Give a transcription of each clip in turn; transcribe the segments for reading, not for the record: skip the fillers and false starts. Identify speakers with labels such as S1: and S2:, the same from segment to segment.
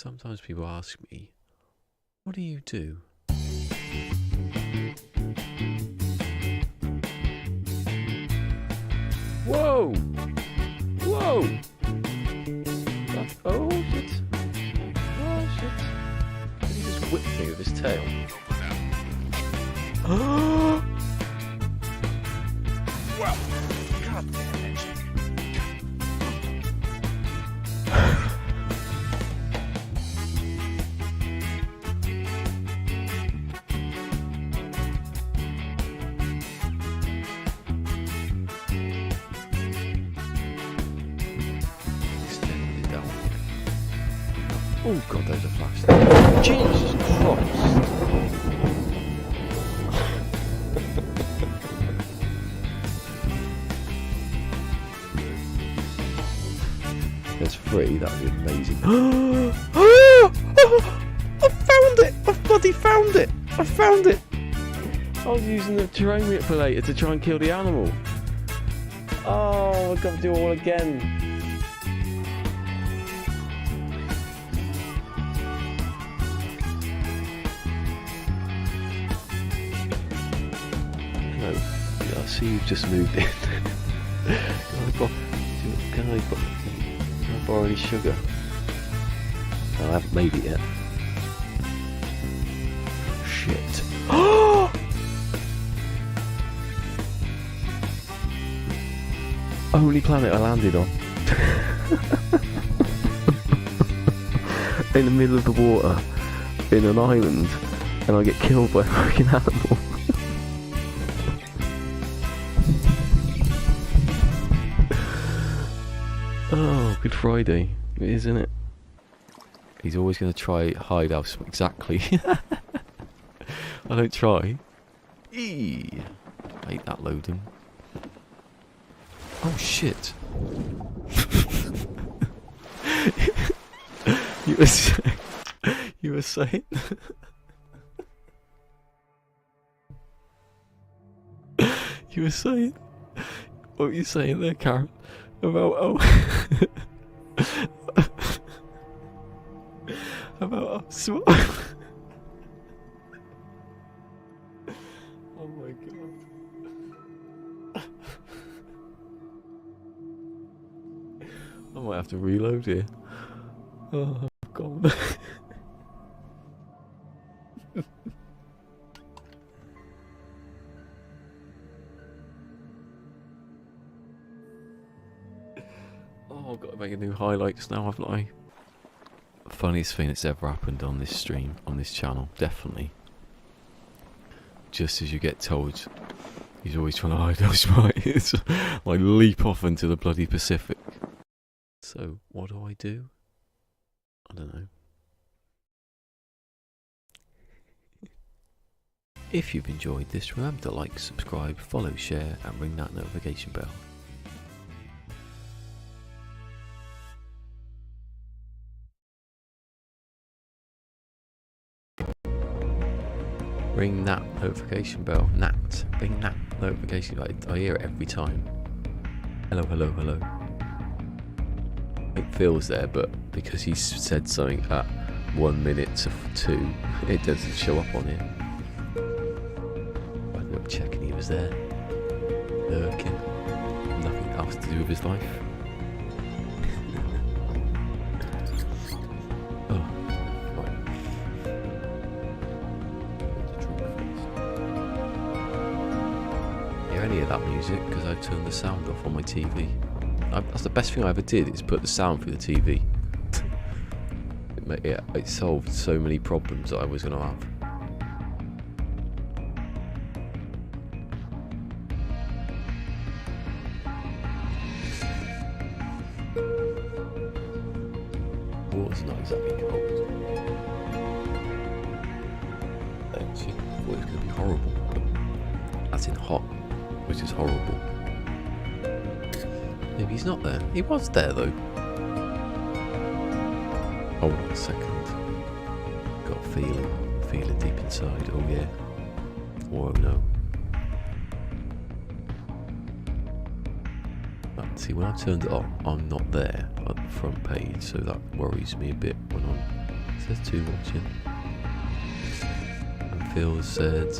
S1: Sometimes people ask me, what do you do? Whoa! Whoa! Oh shit! Oh shit! Did he just whip me with his tail? Oh!
S2: Well, god damn it.
S1: Oh god, there's a flash. Jesus Christ! There's 3, that'd be amazing. I found it! I bloody found it! I found it! I was using the terrain manipulator to try and kill the animal. Oh, I've got to do it all again. No, I see you've just moved in. Can I borrow any sugar? No, I haven't made it yet. Shit. Only planet I landed on. In the middle of the water, in an island, and I get killed by a fucking animal. Oh, Good Friday, it is, isn't it? He's always going to try hide us exactly. I don't try. Eee! I hate that loading. Oh shit! You were saying? You were saying? You were saying? What were you saying there, Karen? About about oh my god. I might have to reload here. Oh, I've gone. Oh, I've got to make a new highlights now, haven't I? Funniest thing that's ever happened on this stream, on this channel, definitely. Just as you get told, he's always trying to hide those fighters. I leap off into the bloody Pacific. So, what do? I don't know. If you've enjoyed this, remember to like, subscribe, follow, share, and ring that notification bell. Ring that notification bell. Ring that notification. I hear it every time. Hello, hello, hello. It feels there, but because he said something at 1 minute to 2, it doesn't show up on here. I ended up checking he was there. Lurking. Nothing else to do with his life. Oh, right. Hear any of that music? Because I turned the sound off on my TV. That's the best thing I ever did, is put the sound through the TV. It solved so many problems that I was going to have. Water's not exactly cold. Actually, I thought it was going to be horrible. But that's in hot, which is horrible. Maybe he's not there. He was there though. Hold on a second. Got a feeling. Feel it deep inside. Oh yeah. Oh no. See, when I turned it on, I'm not there at the front page, so that worries me a bit when I'm Says 2 watching. And Phil said,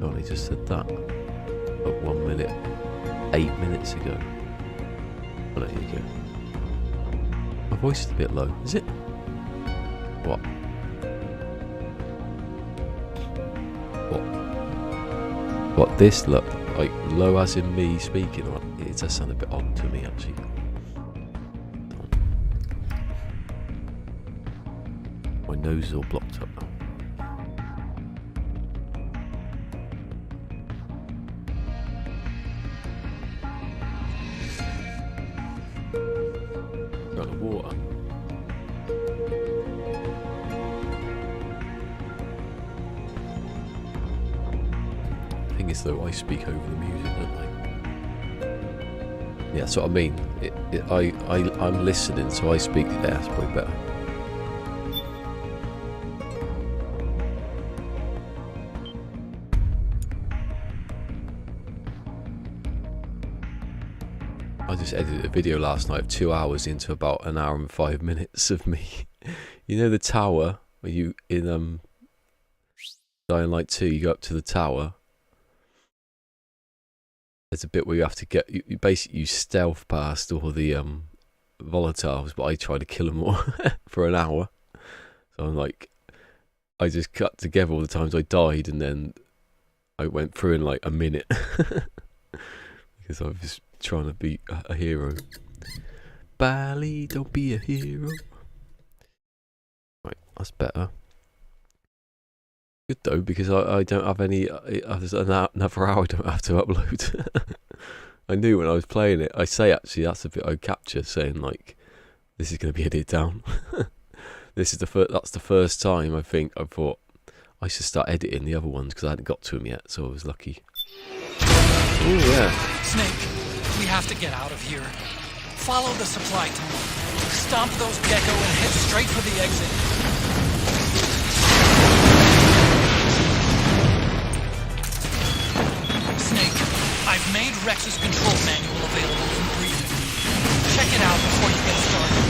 S1: oh, he just said that. But 1 minute, 8 minutes ago. Oh, there you go. My voice is a bit low, is it? What? What, this look? Like, low as in me speaking? Or it does sound a bit odd to me, actually. My nose is all blocked up now. Got the water. Thing is, though, I speak over the music, don't I? Yeah, that's what I mean. I'm listening, so I speak. Yeah, that's probably better. I just edited a video last night of 2 hours into about 1 hour and 5 minutes of me. You know the tower where you in Dying Light 2, you go up to the tower. There's a bit where you have to get you basically stealth past all the volatiles, but I try to kill them all for 1 hour. So I'm like, I just cut together all the times I died, and then I went through in like a minute because I was trying to be a hero. Bally, don't be a hero. Right, that's better. Good though, because I don't have any. There's another hour I don't have to upload. I knew when I was playing it. I say actually that's a bit I capture, saying like, this is going to be edited down. This is that's the first time I think I thought I should start editing the other ones because I hadn't got to them yet, so I was lucky. Oh yeah.
S3: Snake, we have to get out of here. Follow the supply tunnel. Stomp those gecko and head straight for the exit. Snake, I've made Rex's control manual available for briefing. Check it out before you get started.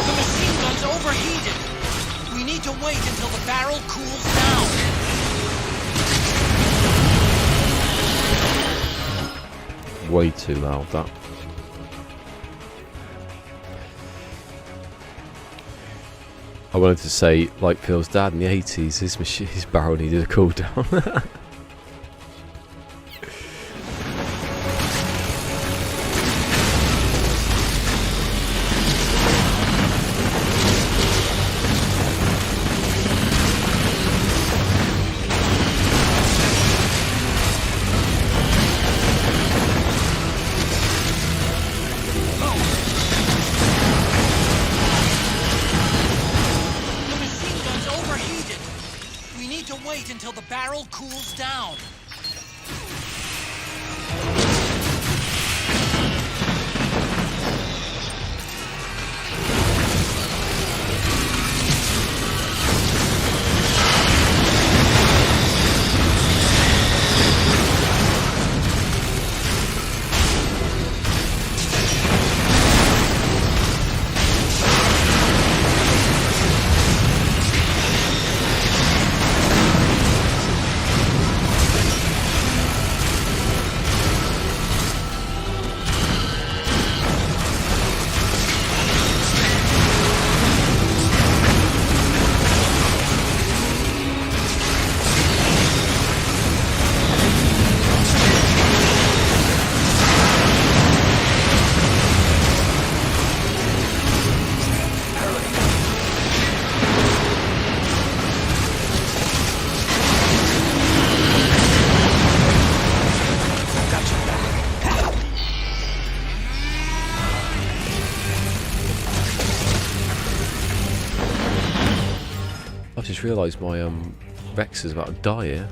S3: The machine gun's overheated. We need to wait until the barrel cools down.
S1: Way too loud, that. I wanted to say, like Phil's dad in the 80s, his barrel needed a cool down.
S3: Until the barrel cools down.
S1: I just realised my Rex is about to die here.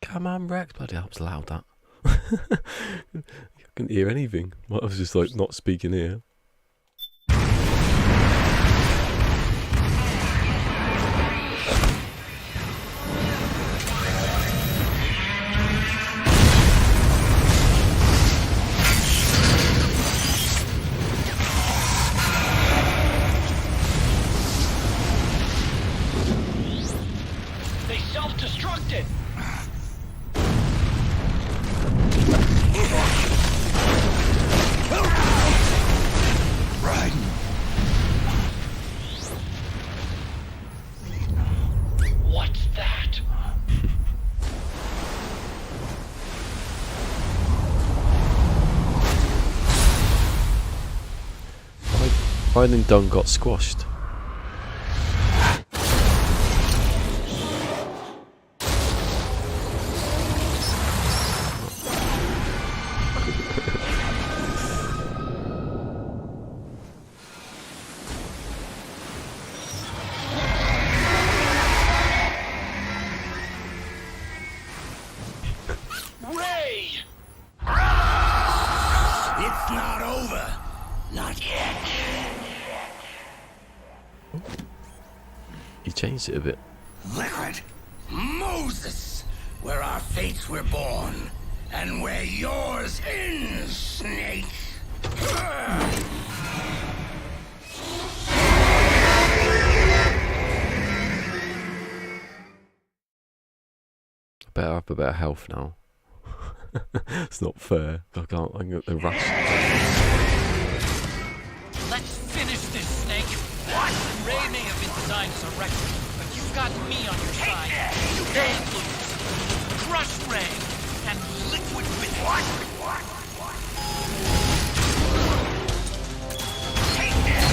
S1: Come on, Rex. Bloody hell, it's loud that. I couldn't hear anything. I was just like not speaking here.
S2: They self-destructed. Right. What's that?
S1: Island Dung got squashed.
S2: Ray! It's not over. Not yet.
S1: He changed it a bit.
S2: Liquid Moses, where our fates were born, and where yours ends, Snake.
S1: Better up about health now. It's not fair. I can't. I'm going to rush.
S3: Let's finish this, Snake. What? Ray may have been designed as a wrecker, but you've got me on your side. You can't lose. Crush Ray and liquid with it. What?
S2: Take this!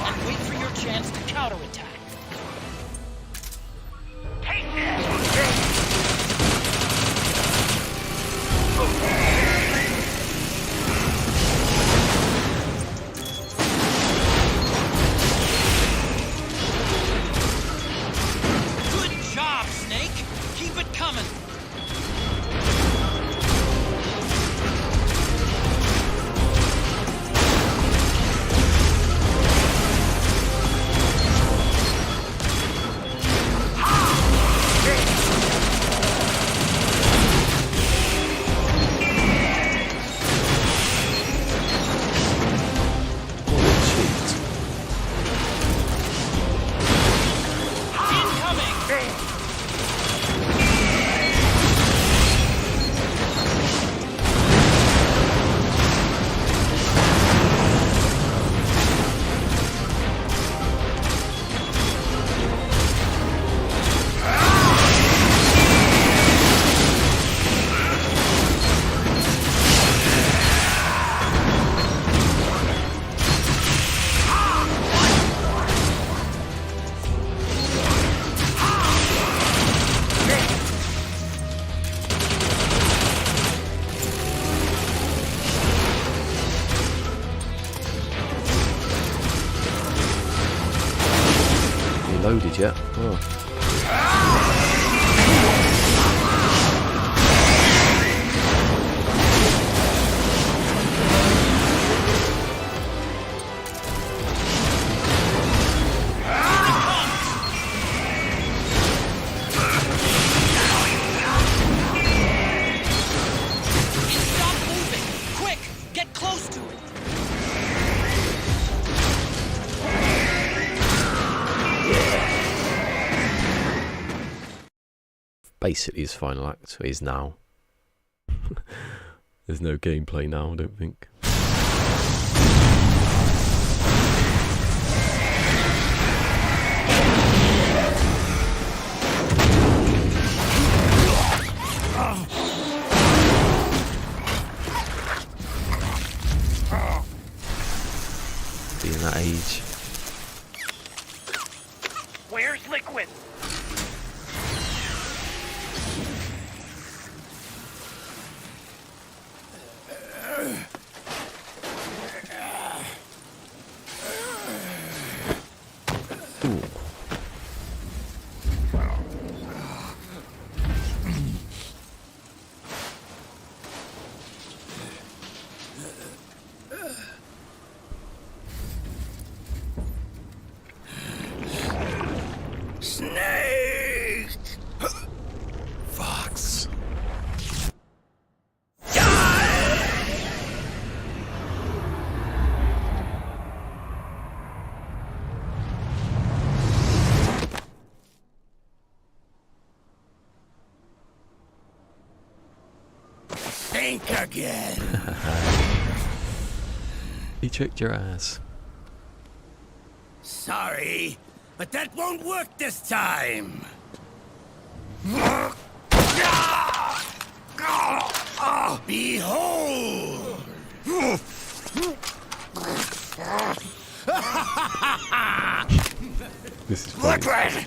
S3: And wait for your chance to counterattack.
S2: Take this!
S3: Good job, Snake. Keep it coming.
S1: Loaded yet? Oh.
S3: Stop moving! Quick! Get close to it!
S1: basically his final act is now. There's no gameplay now, I don't think. Being that age.
S3: Where's Liquid?
S1: Ooh.
S2: Snake!
S1: Fox.
S2: Think again.
S1: He tricked your ass.
S2: Sorry, but that won't work this time. Behold!
S1: This is funny.
S2: Liquid!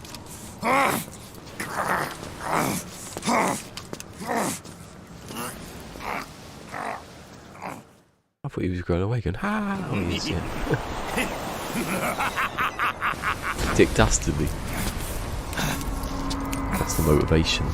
S1: I thought he was going away going, ha! Oh, he's, yeah. Dick Dastardly. That's the motivation.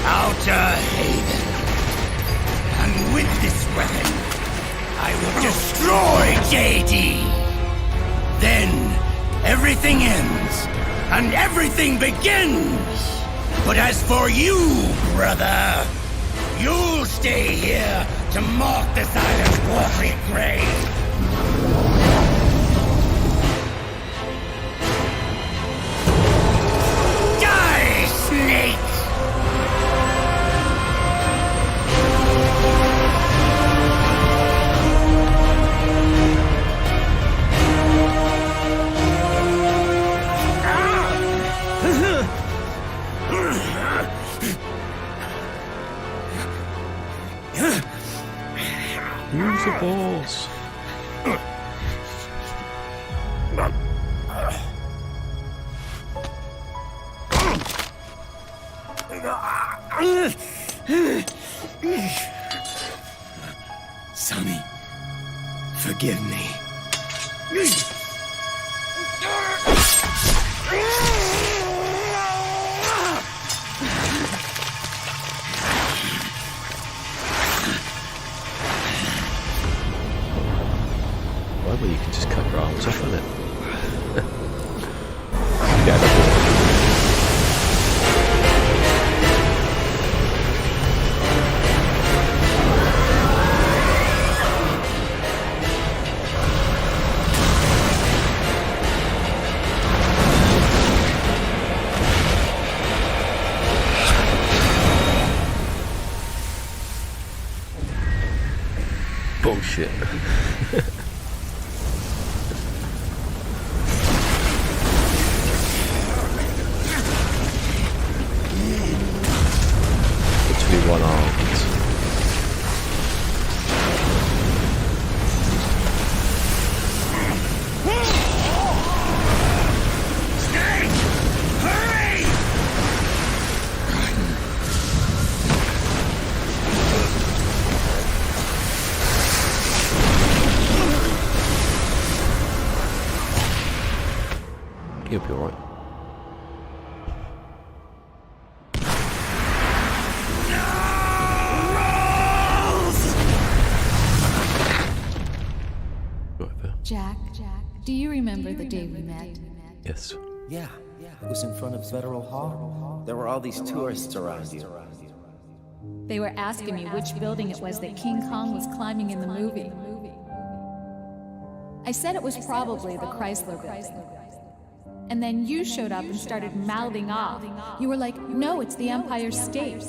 S2: Outer Haven. And with this weapon, I will destroy JD. Then, everything ends, and everything begins. But as for you, brother, you'll stay here to mark this island's watery grave. Die, snake!
S1: Use the balls.
S2: Sonny, forgive me.
S1: Well, you can just cut your arms off on it. Yeah, that's it. Bullshit. Literally one armed.
S2: Snake! Hurry!
S1: You'll be alright. Whatever.
S4: Jack, do you remember the day we met?
S1: Yes.
S5: Yeah, it was in front of Federal Hall. There were all these tourists around you.
S4: They were asking me which building it was that King Kong was climbing in the movie. I said it was probably the Chrysler building. And then you showed up and started mouthing off. You were like, no, it's the Empire State.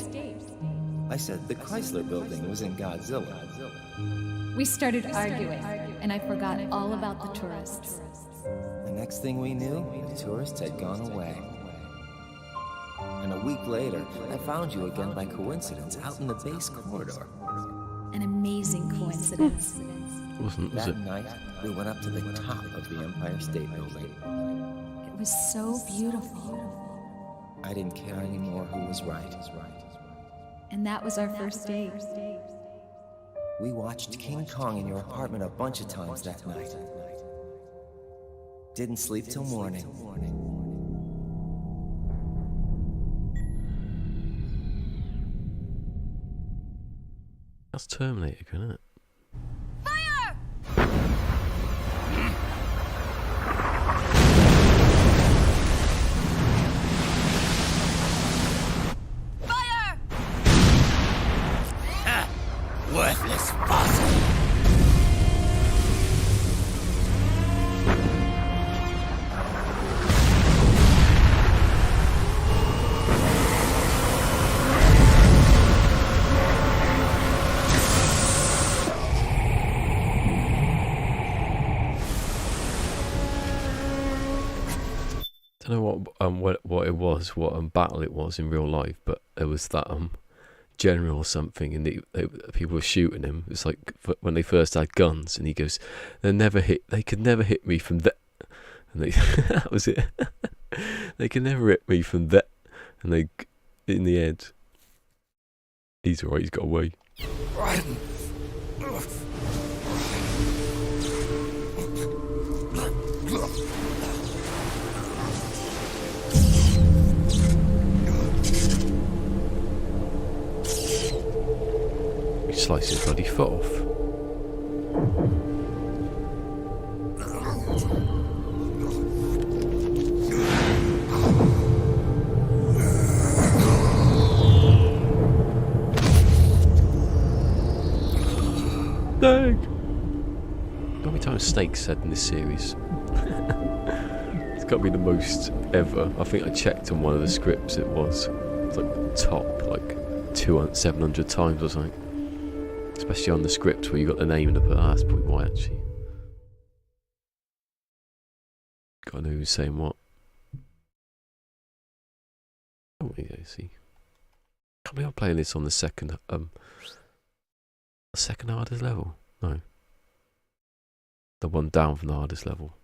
S5: I said the Chrysler building was in Godzilla.
S4: We started arguing, and I forgot all about the tourists.
S5: The next thing we knew, the tourists had gone away. And a week later, I found you again by coincidence out in the base corridor.
S4: An amazing coincidence.
S1: Was
S5: That
S1: it?
S5: night, we went up to the top of the Empire State Building.
S4: It was so beautiful.
S5: I didn't care anymore who was right.
S4: And that was our first date.
S5: We watched King Kong in your apartment a bunch of times that night. Didn't sleep till morning.
S1: That's Terminator, isn't it?
S6: Fire! Fire!
S2: Ha! Worthless fossil!
S1: I don't know what it was, what battle it was in real life, but there was that general or something, and people were shooting him. It's like when they first had guns, and he goes, They could never hit me from that," and they that was it. They can never hit me from that, and they in the end, he's alright. He's got away. He sliced his bloody foot off. Snake! How many times Snake said in this series? It's got to be the most ever. I think I checked on one of the scripts. It was like top, like 700 times or something. Especially on the script where you got the name in the that's probably why actually. Gotta know who's saying what. Oh, yeah, see. Can't believe I'm playing this on the second hardest level. No. The one down from the hardest level.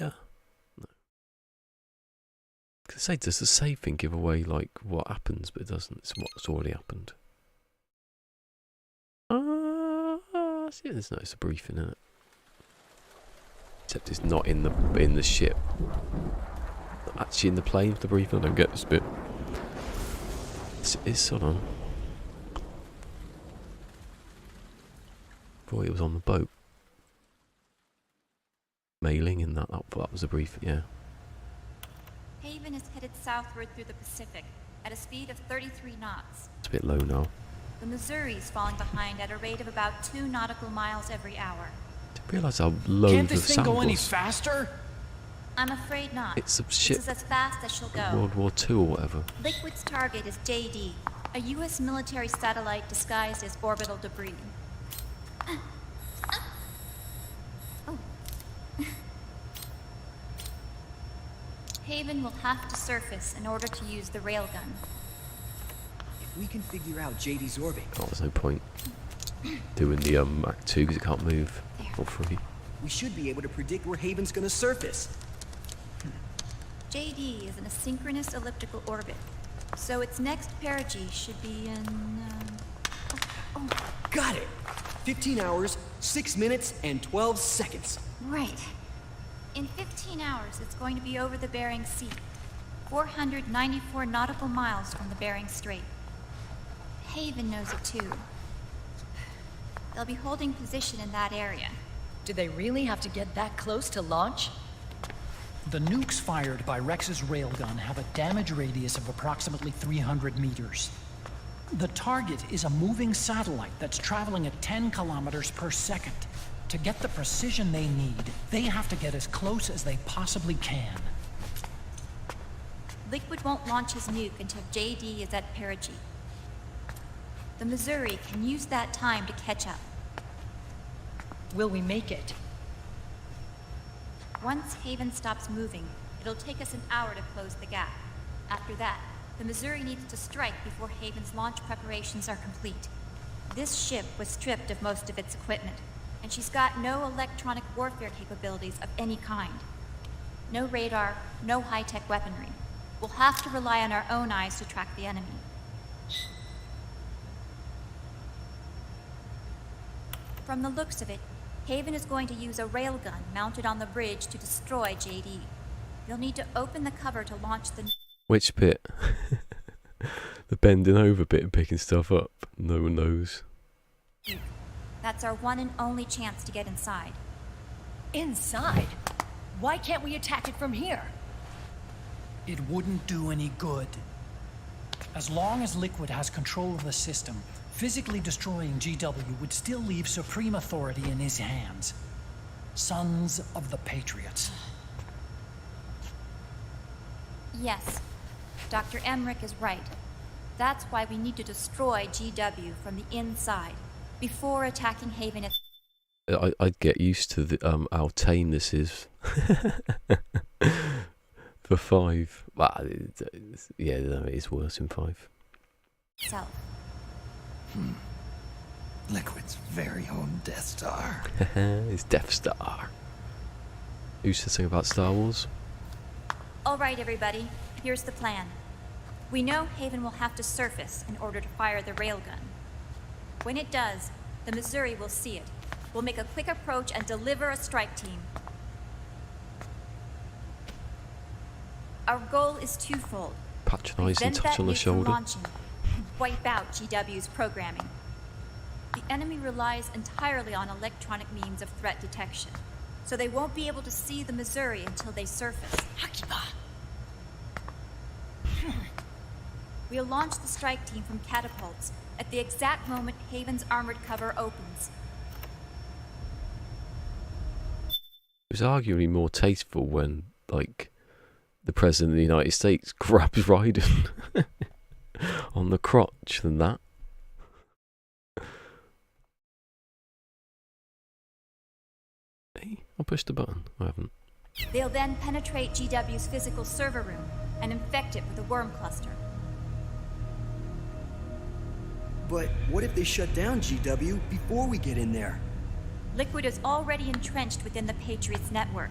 S1: No. Does the save thing give away like what happens, but it doesn't. It's what's already happened. See, there's no, it's a briefing in it. Except it's not in the ship. Actually, in the plane, the briefing. I don't get this bit. It's hold on. Boy, it was on the boat. Mailing in that was a brief, yeah.
S6: Haven is headed southward through the Pacific at a speed of 33 knots.
S1: It's a bit low now.
S6: The Missouri's falling behind at a rate of about 2 nautical miles every hour.
S1: Didn't realise how low
S3: Can't
S1: the
S3: this thing
S1: sound
S3: go any
S1: was.
S3: faster?
S6: I'm afraid not.
S1: It's a ship.
S6: This is as fast as she'll go.
S1: World War II or whatever.
S6: Liquid's target is JD, a U.S. military satellite disguised as orbital debris. Oh. Haven will have to surface in order to use the railgun.
S7: If we can figure out JD's orbit,
S1: Oh, there's no point doing the Act 2 because it can't move for free.
S7: we should be able to predict where Haven's gonna surface.
S6: JD is in a synchronous elliptical orbit, so its next perigee should be in...
S7: Got it! 15 hours, 6 minutes, and 12 seconds.
S6: Right. In 15 hours, it's going to be over the Bering Sea, 494 nautical miles from the Bering Strait. Haven knows it too. They'll be holding position in that area.
S8: Do they really have to get that close to launch?
S3: The nukes fired by Rex's railgun have a damage radius of approximately 300 meters. The target is a moving satellite that's traveling at 10 kilometers per second. To get the precision they need, they have to get as close as they possibly can.
S6: Liquid won't launch his nuke until JD is at perigee. The Missouri can use that time to catch up.
S8: Will we make it?
S6: Once Haven stops moving, it'll take us an hour to close the gap. After that, the Missouri needs to strike before Haven's launch preparations are complete. This ship was stripped of most of its equipment, and she's got no electronic warfare capabilities of any kind. No radar, no high-tech weaponry. We'll have to rely on our own eyes to track the enemy. From the looks of it, Haven is going to use a railgun mounted on the bridge to destroy JD. You'll need to open the cover to launch the...
S1: Which bit? The bending over bit and picking stuff up. No one knows.
S6: That's our one and only chance to get inside.
S8: Inside? Why can't we attack it from here?
S3: It wouldn't do any good. As long as Liquid has control of the system, physically destroying GW would still leave supreme authority in his hands. Sons of the Patriots.
S6: Yes, Dr. Emmerich is right. That's why we need to destroy GW from the inside, before attacking Haven.
S1: I'd get used to how tame this is. For 5. Well, yeah, no, it is worse in 5.
S6: Itself.
S2: Liquid's very own Death Star.
S1: It's Death Star. Who said something about Star Wars?
S6: All right, everybody. Here's the plan. We know Haven will have to surface in order to fire the railgun. When it does, the Missouri will see it. We'll make a quick approach and deliver a strike team. Our goal is twofold.
S1: Patronising
S6: Prevent
S1: touch
S6: that
S1: on the
S6: nuke from
S1: shoulder.
S6: launching and wipe out GW's programming. The enemy relies entirely on electronic means of threat detection, so they won't be able to see the Missouri until they surface. We'll launch the strike team from catapults at the exact moment Haven's armored cover opens.
S1: It was arguably more tasteful when, like, the President of the United States grabs Raiden on the crotch than that. Hey, I pushed the button. I haven't.
S6: They'll then penetrate GW's physical server room and infect it with a worm cluster.
S7: But what if they shut down GW before we get in there?
S6: Liquid is already entrenched within the Patriots network.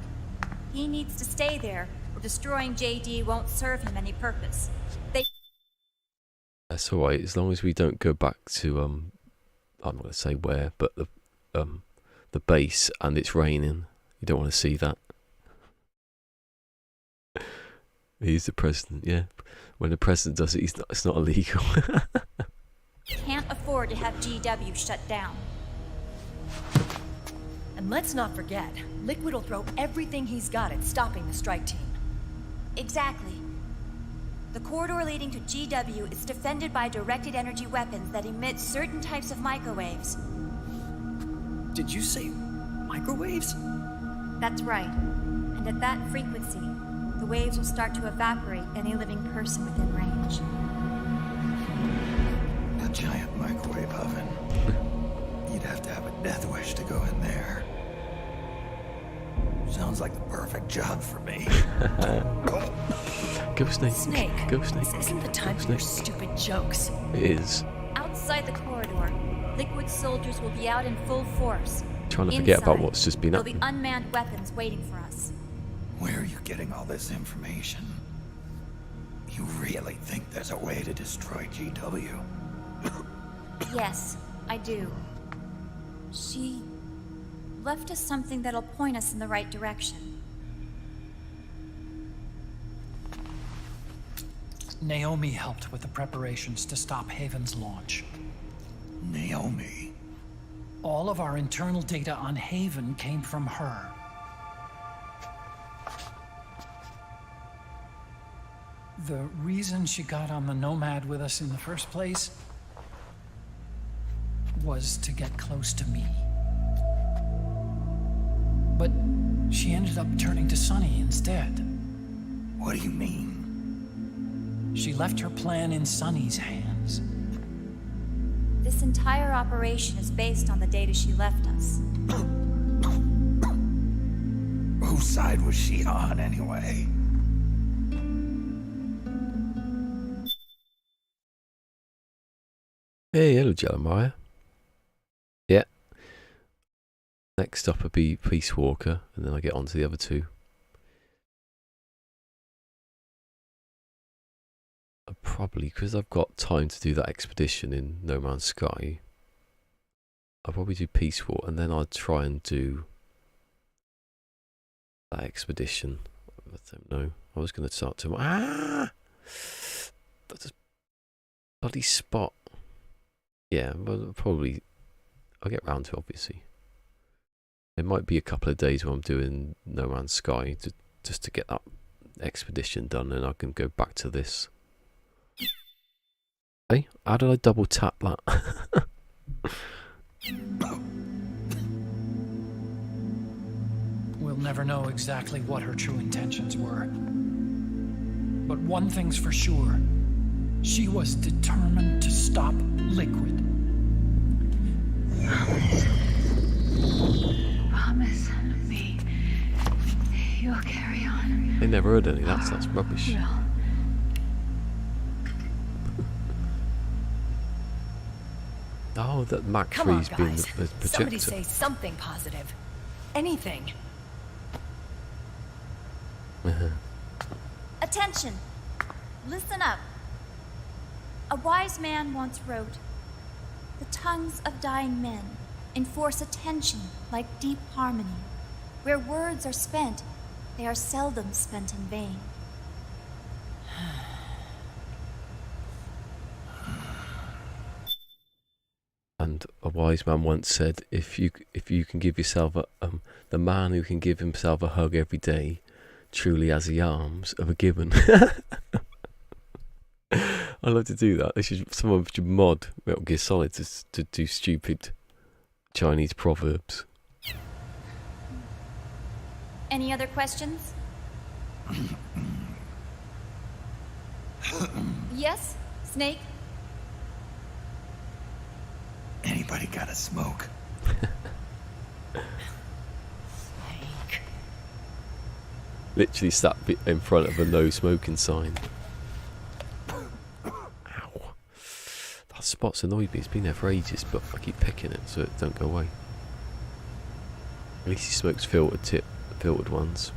S6: He needs to stay there, or destroying JD won't serve him any purpose.
S1: That's alright, as long as we don't go back to I'm not going to say where, but the base and it's raining. You don't want to see that. He's the president, yeah. When the president does it, it's not illegal.
S6: Can't afford to have GW shut down.
S8: And let's not forget, Liquid will throw everything he's got at stopping the strike team.
S6: Exactly. The corridor leading to GW is defended by directed energy weapons that emit certain types of microwaves.
S7: Did you say microwaves?
S6: That's right. And at that frequency, the waves will start to evaporate any living person within range.
S2: A giant microwave oven. You'd have to have a death wish to go in there. Sounds like the perfect job for me.
S1: Go Snake.
S8: Snake,
S1: Go Snake.
S8: this isn't the time
S1: Go
S8: for your
S1: Snake.
S8: stupid jokes.
S1: It is.
S6: Outside the corridor, Liquid soldiers will be out in full force.
S1: Trying to forget about
S6: Inside,
S1: what's just been
S6: there'll be
S1: happening.
S6: unmanned weapons waiting for us.
S2: Where are you getting all this information? You really think there's a way to destroy GW?
S6: Yes, I do. She left us something that'll point us in the right direction.
S3: Naomi helped with the preparations to stop Haven's launch.
S2: Naomi?
S3: All of our internal data on Haven came from her. The reason she got on the Nomad with us in the first place was to get close to me. But she ended up turning to Sonny instead.
S2: What do you mean?
S3: She left her plan in Sonny's hands.
S6: This entire operation is based on the data she left us.
S2: Whose side was she on, anyway?
S1: Hey, hello, Jeremiah. Yeah. Next up would be Peace Walker, and then I get on to the other two. Probably, because I've got time to do that expedition in No Man's Sky, I'll probably do Peace Walk, and then I'll try and do that expedition. I don't know. I was going to start to... That's a bloody spot. Yeah, but probably... I'll get round to it, obviously. It might be a couple of days when I'm doing No Man's Sky, just to get that expedition done, and I can go back to this. Hey, how did I double tap that?
S3: We'll never know exactly what her true intentions were. But one thing's for sure. She was determined to stop Liquid.
S4: Promise me you'll carry on.
S1: They never heard any of that, so that's rubbish.
S4: Will.
S1: Oh, that Mach
S8: Come on,
S1: 3's been
S8: guys.
S1: the projector.
S8: Somebody say something positive. Anything.
S6: Attention! Listen up. A wise man once wrote, "The tongues of dying men enforce attention like deep harmony. Where words are spent, they are seldom spent in vain."
S1: And a wise man once said, if you can give yourself the man who can give himself a hug every day truly has the arms of a gibbon. I love to do that. Someone should mod Metal Gear Solid to do stupid Chinese proverbs.
S6: Any other questions? Yes, Snake?
S2: Anybody got a smoke?
S1: Literally sat in front of a no smoking sign. Ow. That spot's annoyed me. It's been there for ages, but I keep picking it so it don't go away. At least he smokes filtered ones.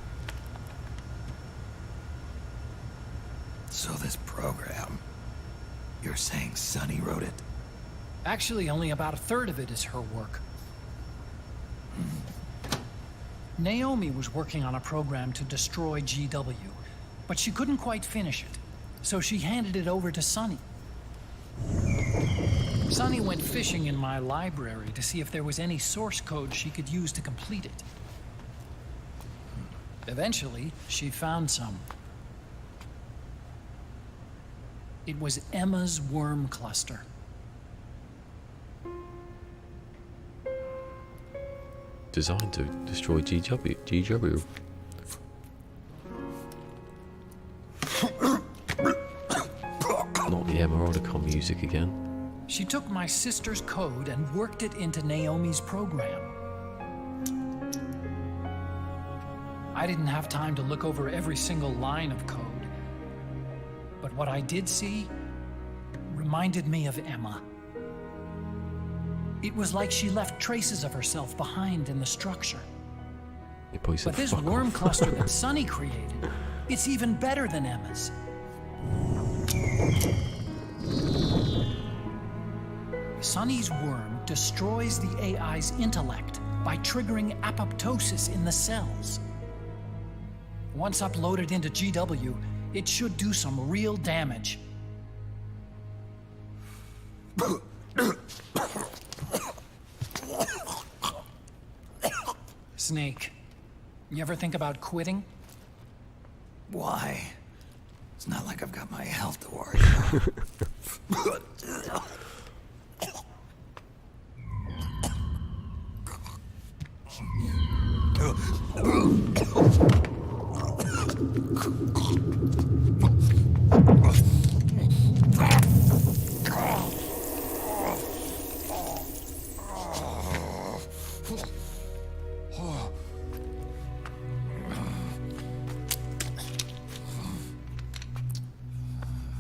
S2: So this program, you're saying Sonny wrote it?
S3: Actually, only about a third of it is her work. Naomi was working on a program to destroy GW, but she couldn't quite finish it, so she handed it over to Sonny. Sonny went fishing in my library to see if there was any source code she could use to complete it. Eventually, she found some. It was Emma's worm cluster.
S1: Designed to destroy GW. Not the Emeraldicon music again.
S3: She took my sister's code and worked it into Naomi's program. I didn't have time to look over every single line of code, but what I did see reminded me of Emma. It was like she left traces of herself behind in the structure. But this worm cluster that Sonny created, it's even better than Emma's. Sonny's worm destroys the AI's intellect by triggering apoptosis in the cells. Once uploaded into GW, It should do some real damage. Snake, you ever think about quitting?
S2: Why? It's not like I've got my health to worry about.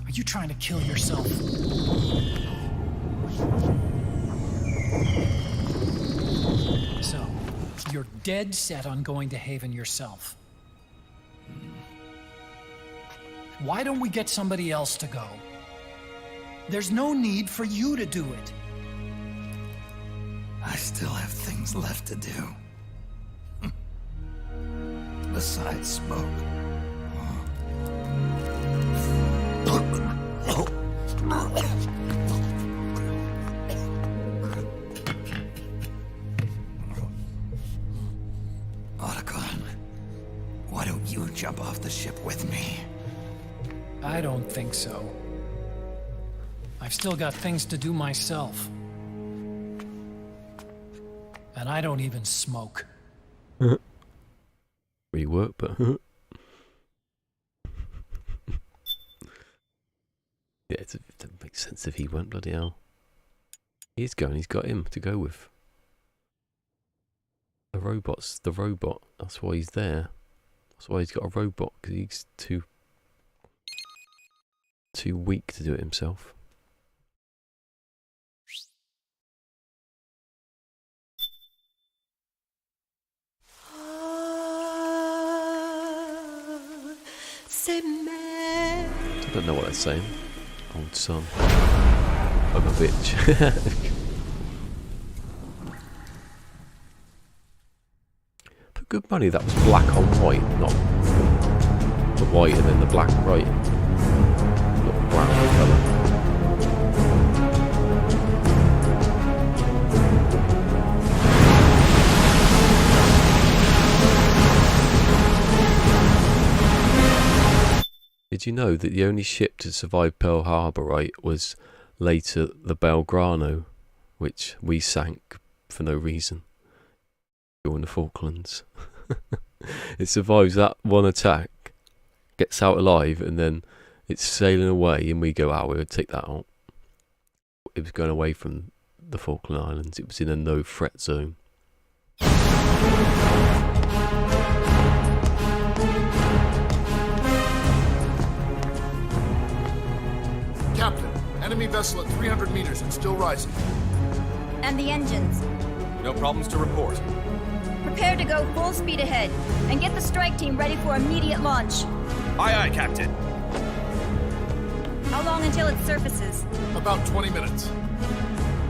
S3: Are you trying to kill yourself? So, you're dead set on going to Haven yourself. Why don't we get somebody else to go? There's no need for you to do it.
S2: I still have things left to do. Besides smoke. Otacon, why don't you jump off the ship with me?
S3: I don't think so. I've still got things to do myself. And I don't even smoke.
S1: Really work, but yeah, it doesn't make sense if he went, bloody hell. He's going, he's got him to go with. The robot, that's why he's there. That's why he's got a robot, because he's too weak to do it himself. I don't know what they're saying. Old son. I'm a bitch. For good money, that was black on white, not the white and then the black right. Not brown colour. Did you know that the only ship to survive Pearl Harbor, right, was later the Belgrano, which we sank for no reason during the Falklands? It survives that one attack, gets out alive, and then it's sailing away, and we go, "Oh, we'll take that out." It was going away from the Falkland Islands. It was in a no-threat zone.
S9: Captain, enemy vessel at 300 meters and still rising.
S6: And the engines.
S9: No problems to report.
S6: Prepare to go full speed ahead, and get the strike team ready for immediate launch.
S9: Aye, aye, Captain.
S6: How long until it surfaces?
S9: About 20 minutes.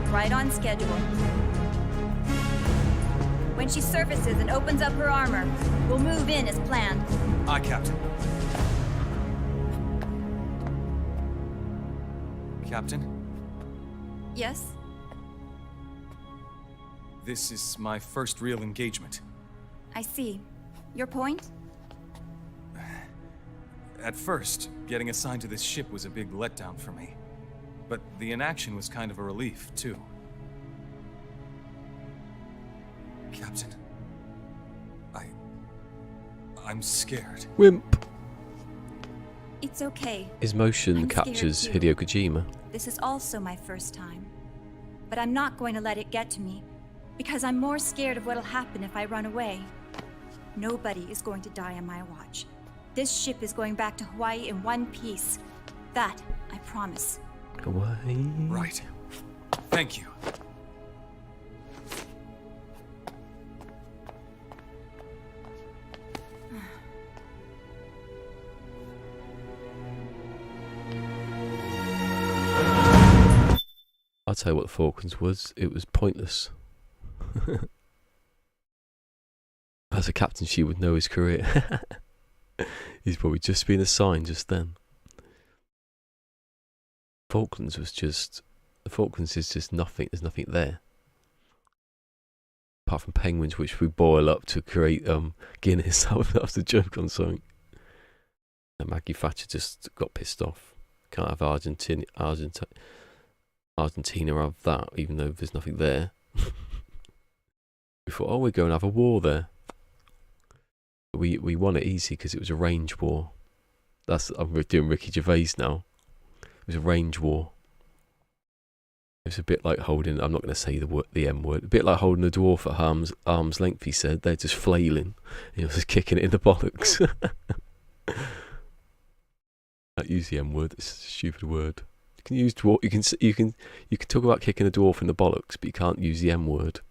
S6: Right on schedule. When she surfaces and opens up her armor, we'll move in as planned.
S9: Aye, Captain. Captain,
S6: Yes?
S9: this is my first real engagement.
S6: I see. Your point?
S9: At first, getting assigned to this ship was a big letdown for me. But the inaction was kind of a relief, too. Captain, I'm scared.
S1: Wimp.
S6: It's okay.
S1: His motion
S6: I'm
S1: captures
S6: scared
S1: Hideo Kojima.
S6: This is also my first time. But I'm not going to let it get to me, because I'm more scared of what'll happen if I run away. Nobody is going to die on my watch. This ship is going back to Hawaii in one piece. That, I promise.
S1: Hawaii.
S9: Right. Thank you.
S1: I'll tell you what the Falklands was. It was pointless. As a captain, she would know his career. He's probably just been assigned just then. Falklands was just... The Falklands is just nothing. There's nothing there. Apart from penguins, which we boil up to create Guinness. That was the joke on something. And Maggie Thatcher just got pissed off. Can't have Argentina have that, even though there's nothing there. We thought, oh, we're going to have a war there. We won it easy because it was a range war. I'm doing Ricky Gervais now. It was a range war. It was a bit like holding, I'm not going to say the M word, a bit like holding a dwarf at arm's length, he said. They're just flailing. He was just kicking it in the bollocks. Don't use the M word, it's a stupid word. You can use dwarf, you can talk about kicking a dwarf in the bollocks, but you can't use the M word.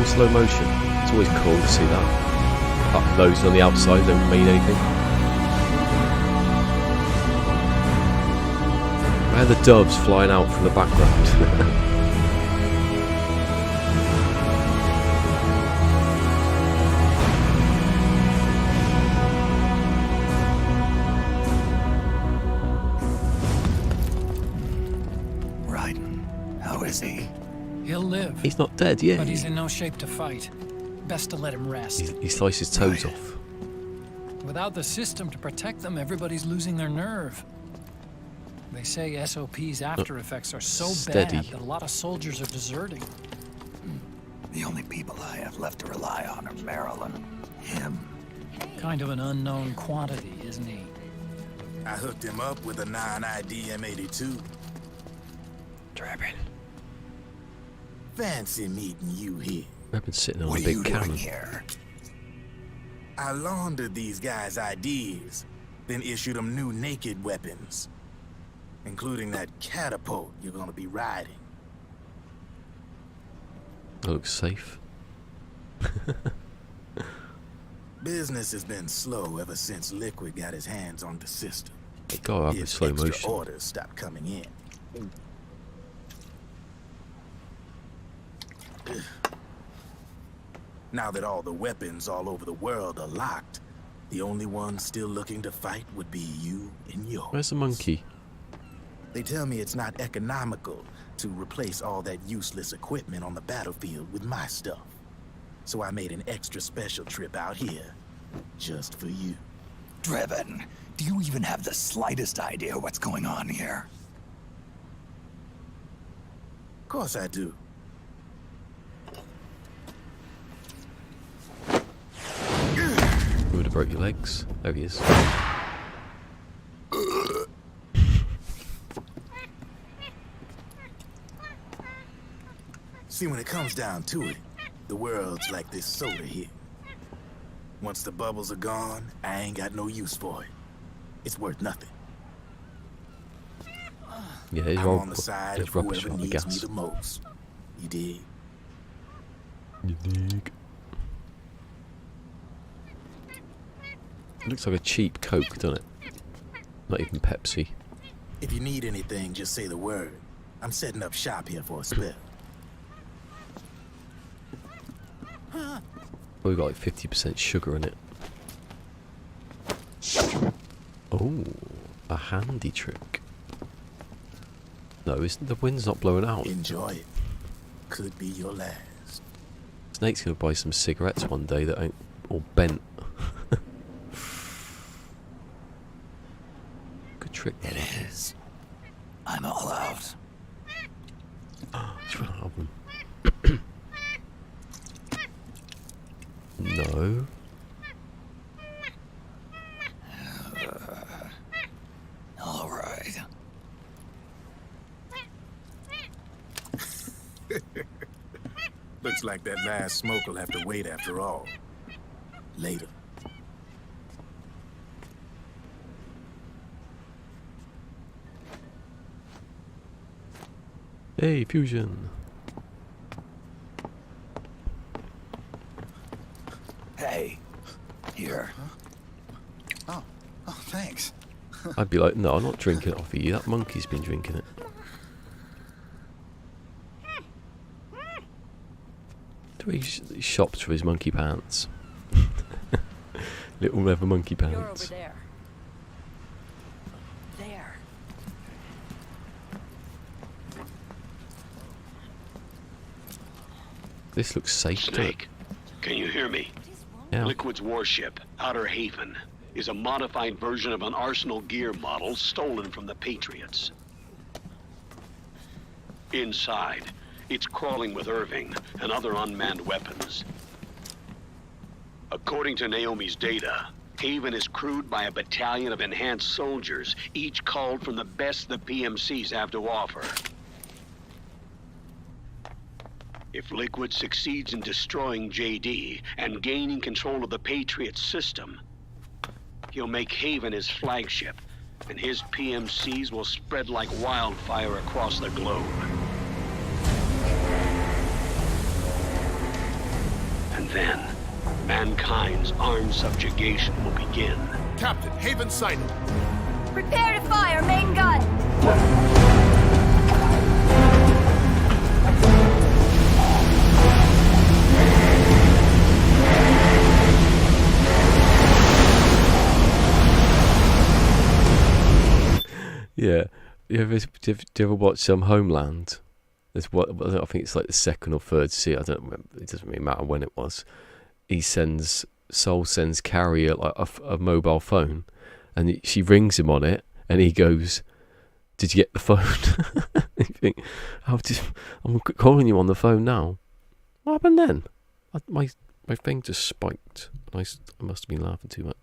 S1: Slow motion. It's always cool to see that. Those on the outside don't mean anything. Where are the doves flying out from the background?
S2: Raiden, how is he?
S3: He'll live.
S1: He's not dead yet.
S3: But he's in no shape to fight. Best to let him rest.
S1: He sliced his toes off.
S3: Without the system to protect them, everybody's losing their nerve. They say SOP's after effects are so bad that a lot of soldiers are deserting.
S2: The only people I have left to rely on are Marilyn, him.
S3: Kind of an unknown quantity, isn't he?
S2: I hooked him up with a non-ID M82.
S3: Drabbin.
S2: Fancy meeting you here.
S1: I've been sitting on
S2: What
S1: a
S2: are
S1: big
S2: you
S1: cannon.
S2: doing here? I laundered these guys' IDs, then issued them new naked weapons, including that catapult you're gonna be riding.
S1: That looks safe.
S2: Business has been slow ever since Liquid got his hands on the system.
S1: It got up in
S2: If
S1: slow
S2: extra
S1: motion.
S2: orders stopped coming in. Now that all the weapons all over the world are locked, the only ones still looking to fight would be you and yours.
S1: Where's the monkey?
S2: They tell me it's not economical to replace all that useless equipment on the battlefield with my stuff. So I made an extra special trip out here, just for you.
S10: Driven, do you even have the slightest idea what's going on here?
S2: Of course I do.
S1: You would have broke your legs. There he is.
S2: See, when it comes down to it, the world's like this soda here. Once the bubbles are gone, I ain't got no use for it. It's worth nothing.
S1: Yeah, he's
S2: I'm on the side of
S1: rubbish
S2: whoever
S1: on the
S2: needs
S1: gas.
S2: me the most. You dig?
S1: You dig? It looks like a cheap Coke, doesn't it? Not even Pepsi.
S2: If you need anything, just say the word. I'm setting up shop here for a spell.
S1: Oh, we've got like 50% sugar in it. Oh, a handy trick. No, isn't the wind's not blowing out?
S2: Enjoy it. Could be your last.
S1: Snake's gonna buy some cigarettes one day that ain't all bent. Good trick.
S10: It is. I'm all out.
S1: Just run out of them. No.
S10: All right.
S2: Looks like that last smoke will have to wait after all. Later.
S1: Hey, fusion.
S10: Hey, here.
S2: Oh, thanks.
S1: I'd be like, no, I'm not drinking it off of you. That monkey's been drinking it. He shops for his monkey pants. Little leather monkey pants.
S8: You're over there. There.
S1: This looks safe.
S11: Snake, can you hear me?
S1: Yeah.
S11: Liquid's warship, Outer Haven, is a modified version of an Arsenal gear model stolen from the Patriots. Inside, it's crawling with Irving and other unmanned weapons. According to Naomi's data, Haven is crewed by a battalion of enhanced soldiers, each culled from the best the PMCs have to offer. If Liquid succeeds in destroying JD and gaining control of the Patriots system, he'll make Haven his flagship, and his PMCs will spread like wildfire across the globe. And then, mankind's armed subjugation will begin.
S12: Captain, Haven sighted.
S6: Prepare to fire, main gun!
S1: Yeah. Do you ever watch Homeland? There's what I think it's like the second or third season. I don't remember. It doesn't really matter when it was. Sol sends Carrie like a mobile phone, and she rings him on it, and he goes, "Did you get the phone?" You think, I'm calling you on the phone now. What happened then? My thing just spiked. I must have been laughing too much.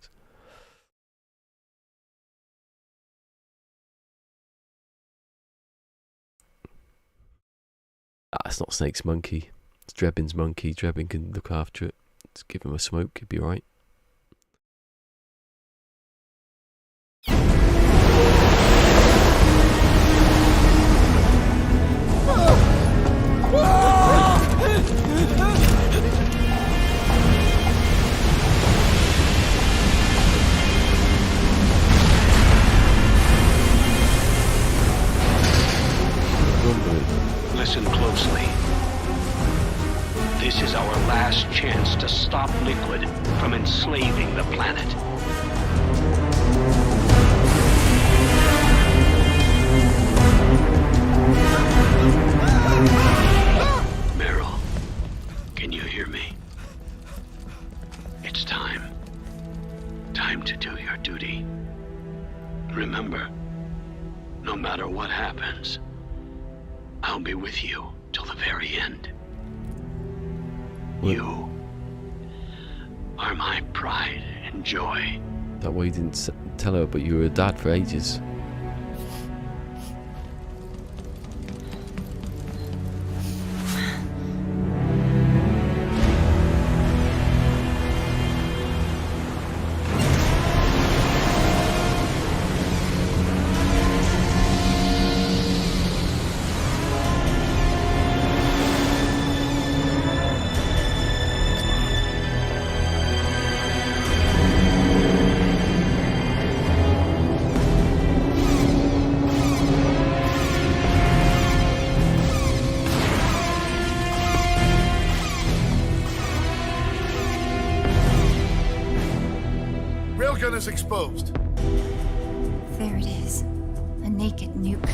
S1: It's not Snake's monkey. It's Drebin's monkey. Drebin can look after it. Just give him a smoke. He'll be alright.
S11: Listen closely. This is our last chance to stop Liquid from enslaving the planet. Meryl, can you hear me? It's time. Time to do your duty. Remember, no matter what happens, I'll be with you till the very end. You are my pride and joy.
S1: That way you didn't tell her, but you were a dad for ages.
S12: Railgun is exposed.
S6: There it is. A naked nuke.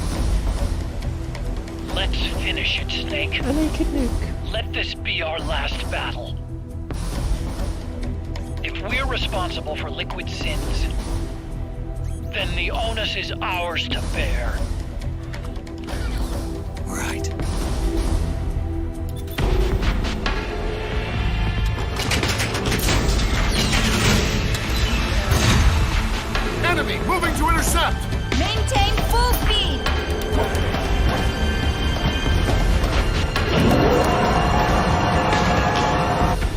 S3: Let's finish it, Snake.
S1: A naked nuke.
S3: Let this be our last battle. If we're responsible for Liquid's sins, then the onus is ours to bear.
S10: Right.
S12: Enemy moving to intercept!
S6: Maintain full speed!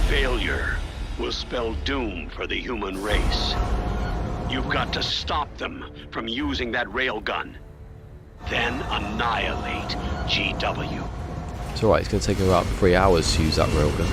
S11: Failure will spell doom for the human race. You've got to stop them from using that railgun. Then annihilate GW.
S1: It's alright, it's going to take about 3 hours to use that railgun.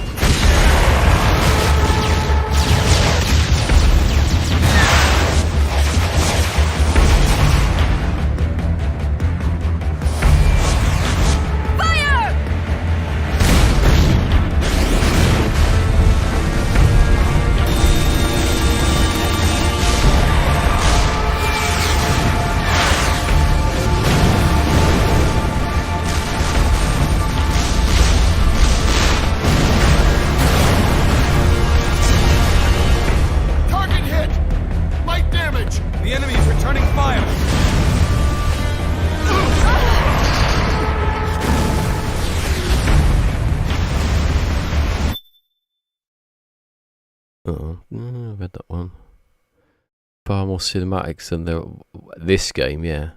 S1: Oh, I read that one. Far more cinematics than this game, yeah.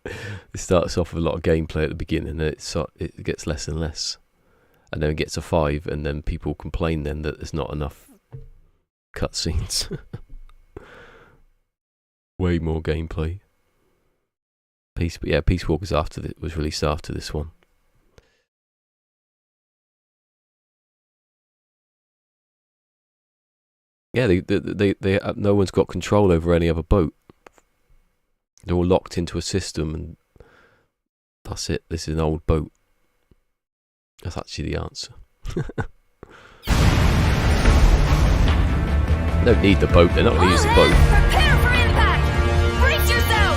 S1: It starts off with a lot of gameplay at the beginning, and it gets less and less, and then it gets a 5, and then people complain then that there's not enough cutscenes. Way more gameplay. Peace Walker's was released after this one. Yeah, they no one's got control over any other boat. They're all locked into a system, and that's it. This is an old boat. That's actually the answer. They don't need the boat. They're not going to use the boat.
S13: Prepare for impact! Brace yourself!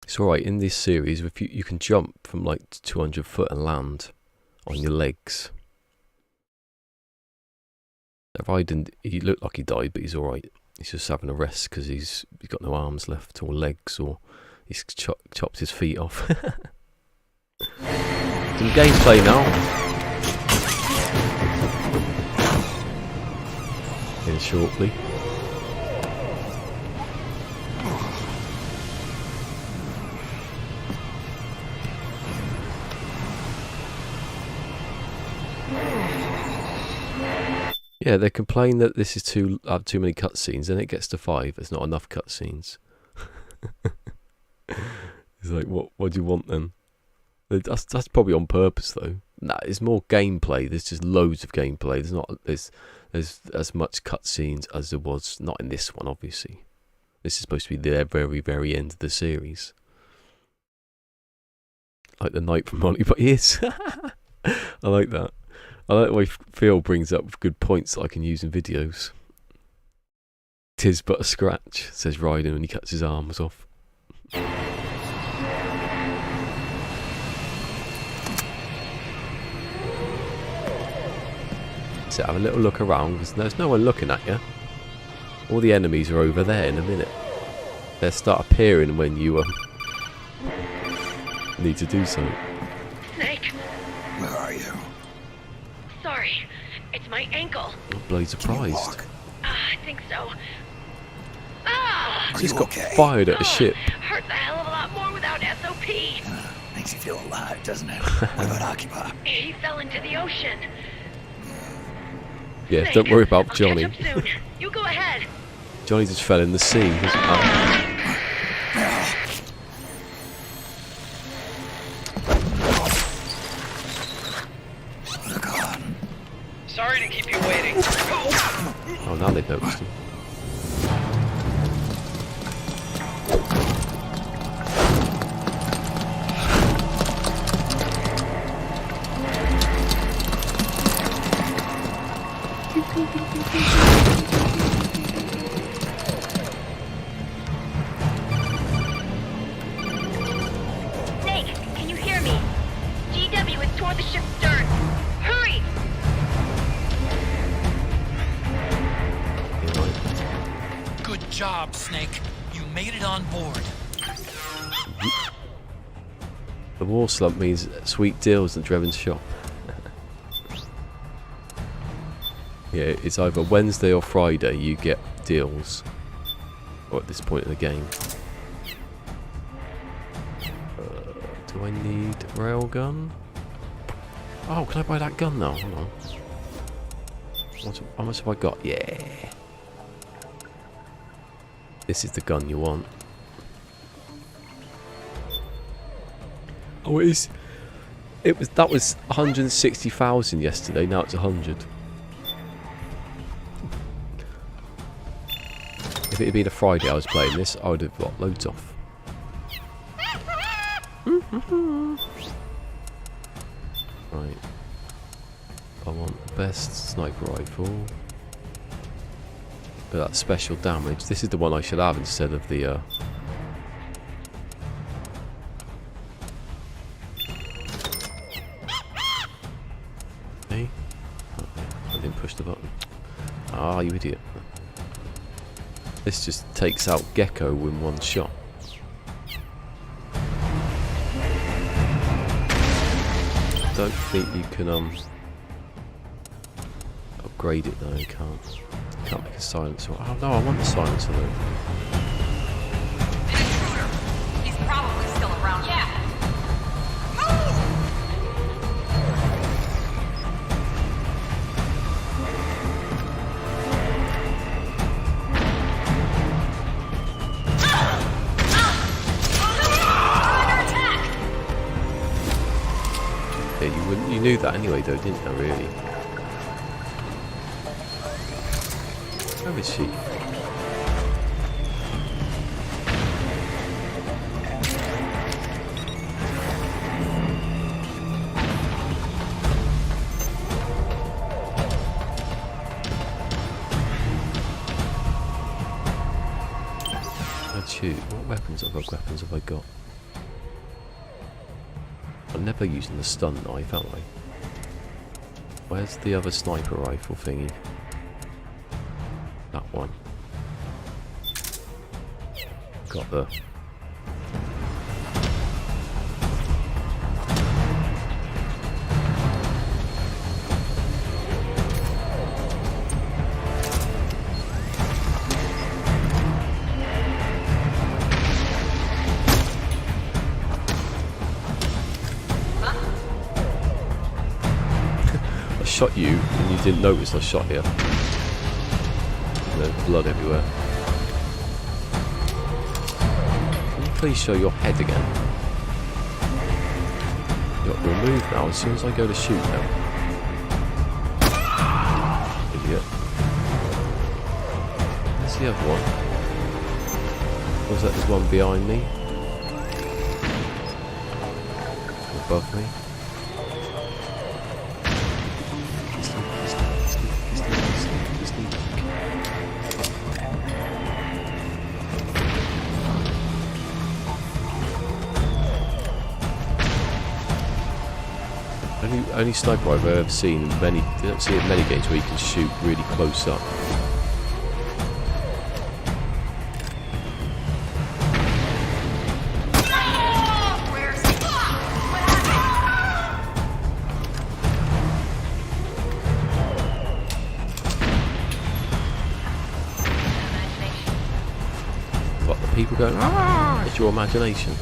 S1: It's alright, in this series, if you can jump from like 200 foot and land on your legs. Raiden, he looked like he died, but he's alright. He's just having a rest because he's got no arms left or legs, or he's chopped his feet off. Some gameplay now. In shortly. Yeah, they complain that this is too many cutscenes, and it gets to 5. There's not enough cutscenes. It's like, what do you want then? That's probably on purpose though. Nah, it's more gameplay. There's just loads of gameplay. There's as much cutscenes as there was. Not in this one, obviously. This is supposed to be the very, very end of the series. Like the Knight from Monty Python. I like that. I like the way Phil brings up good points that I can use in videos. "'Tis but a scratch," says Raiden when he cuts his arms off. So have a little look around, because there's no one looking at you. All the enemies are over there in a minute. They'll start appearing when you need to do something.
S13: Snake,
S10: Where are you?
S13: sorry. It's my ankle.
S1: I'm bloody surprised.
S13: I think so. Ah!
S1: He's got fired at a ship.
S13: Hurts a hell of a lot more without SOP.
S10: Makes you feel alive, doesn't it? What about Occupy?
S13: He fell into the ocean.
S1: Yeah,
S13: Snake,
S1: don't worry about
S13: I'll
S1: Johnny.
S13: catch up soon. You go ahead.
S1: Johnny just fell in the sea.
S3: Sorry to keep you waiting.
S1: Oh, now they've noticed him.
S13: Snake, can you hear me? GW is toward the ship's stern. Hurry!
S3: Good job, Snake. You made it on board.
S1: The war slump means sweet deals at Dreven's shop. Yeah, it's either Wednesday or Friday you get deals. Or at this point in the game. Do I need railgun? Oh, can I buy that gun now? Hold on. How much have I got? Yeah. This is the gun you want. Oh, it is. That was 160,000 yesterday. Now it's 100. If it had been a Friday I was playing this, I would have got loads off. Right. I want the best sniper rifle. But that's special damage. This is the one I should have instead of the Hey? I didn't push the button. Ah, you idiot. This just takes out Gecko in one shot. Don't think you can upgrade it though. You can't make a silencer. Oh no, I want the silencer though.
S14: An intruder. He's probably still around. Yeah.
S1: You knew that anyway though, didn't you, really? Where is she? I'd shoot. What weapons have I got? I'm never using the stun knife, am I? Where's the other sniper rifle thingy? That one. Got the... shot you and you didn't notice I shot you. There's blood everywhere. Can you please show your head again? You're removed now as soon as I go to shoot now. Idiot. Where's the other one? Was that the one behind me? Above me? Only sniper I've ever seen in many, you don't see it in many games where you can shoot really close up. What, the people going, ah, it's your imagination.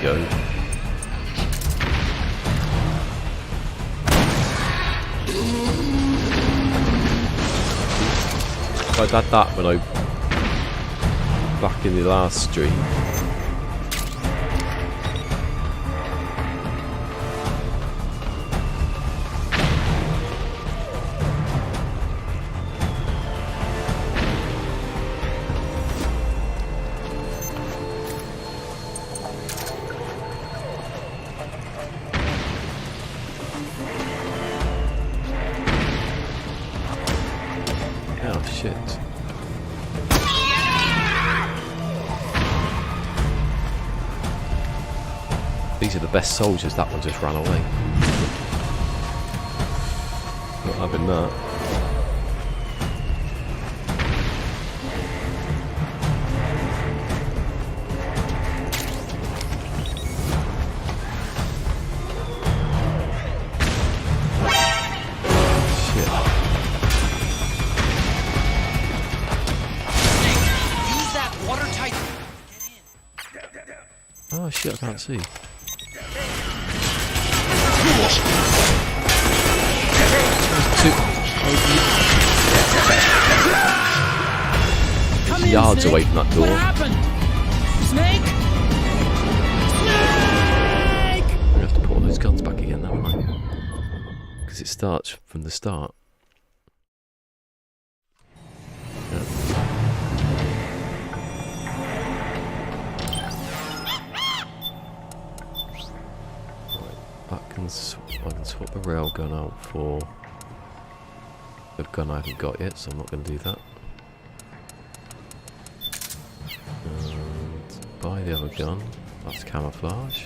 S1: Go. I had that when I back in the last stream. Shit. These are the best soldiers. That one just ran away. Not having that. Oh shit, I can't see. He's yards away from that door.
S3: What happened? Snake? Snake!
S1: I'm gonna have to put all those guns back again now, won't I? Because it starts from the start. I can swap the railgun out for the gun I haven't got yet, so I'm not going to do that. And buy the other gun. That's camouflage.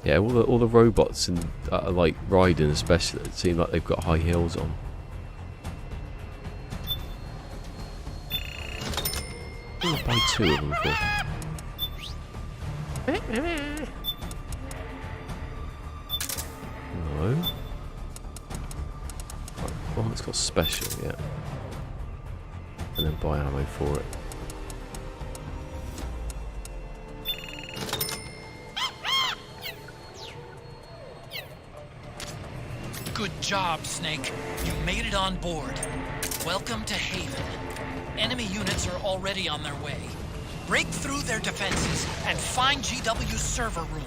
S1: Yeah, all the robots and like riding, especially, it seem like they've got high heels on. I'll buy 2 of them for. No. Right, one that's got special, yeah. And then buy ammo for it.
S3: Good job, Snake. You made it on board. Welcome to Haven. Enemy units are already on their way. Break through their defenses and find GW's server room.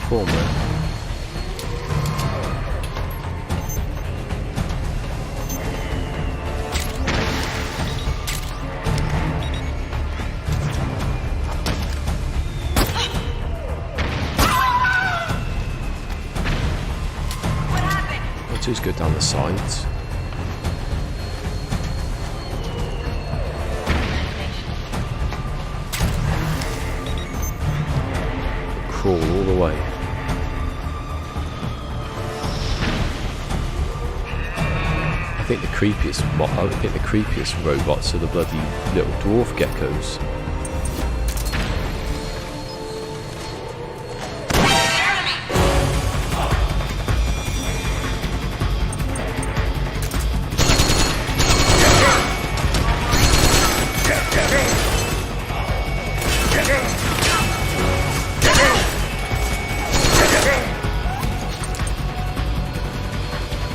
S1: Form there. Let's just go down the sides. Crawl all the way. I think the creepiest robots are the bloody little dwarf geckos.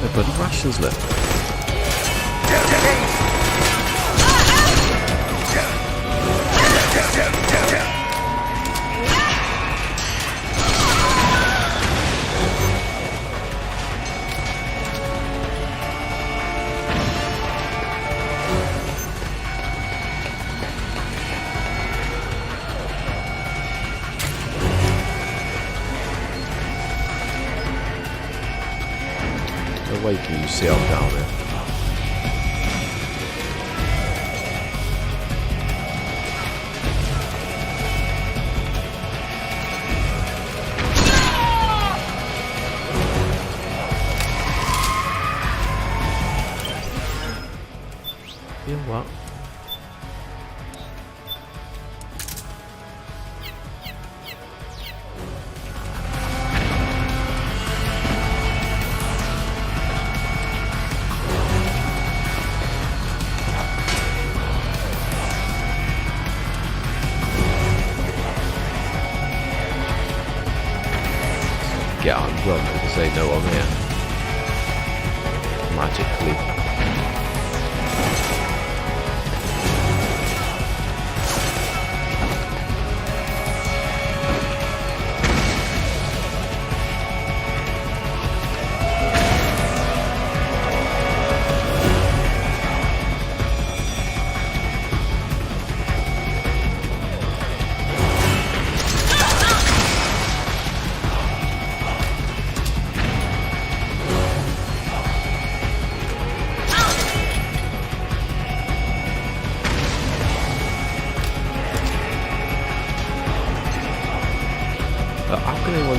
S1: No bloody rations left. No way can you see I'm down there. You know what? Get out and run because they know I'm here. Magically.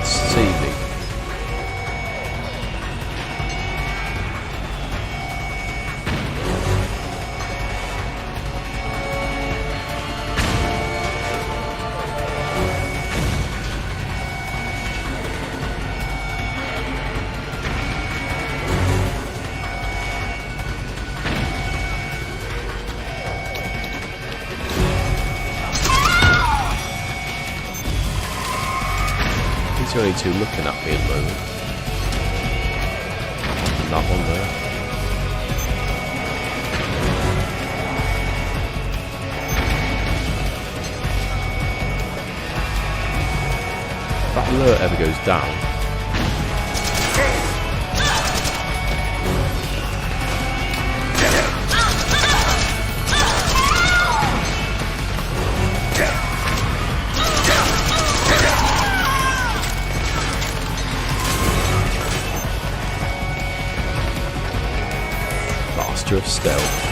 S1: can see me. These are only two looking at me at the moment. And that one there. If that alert ever goes down, of stealth.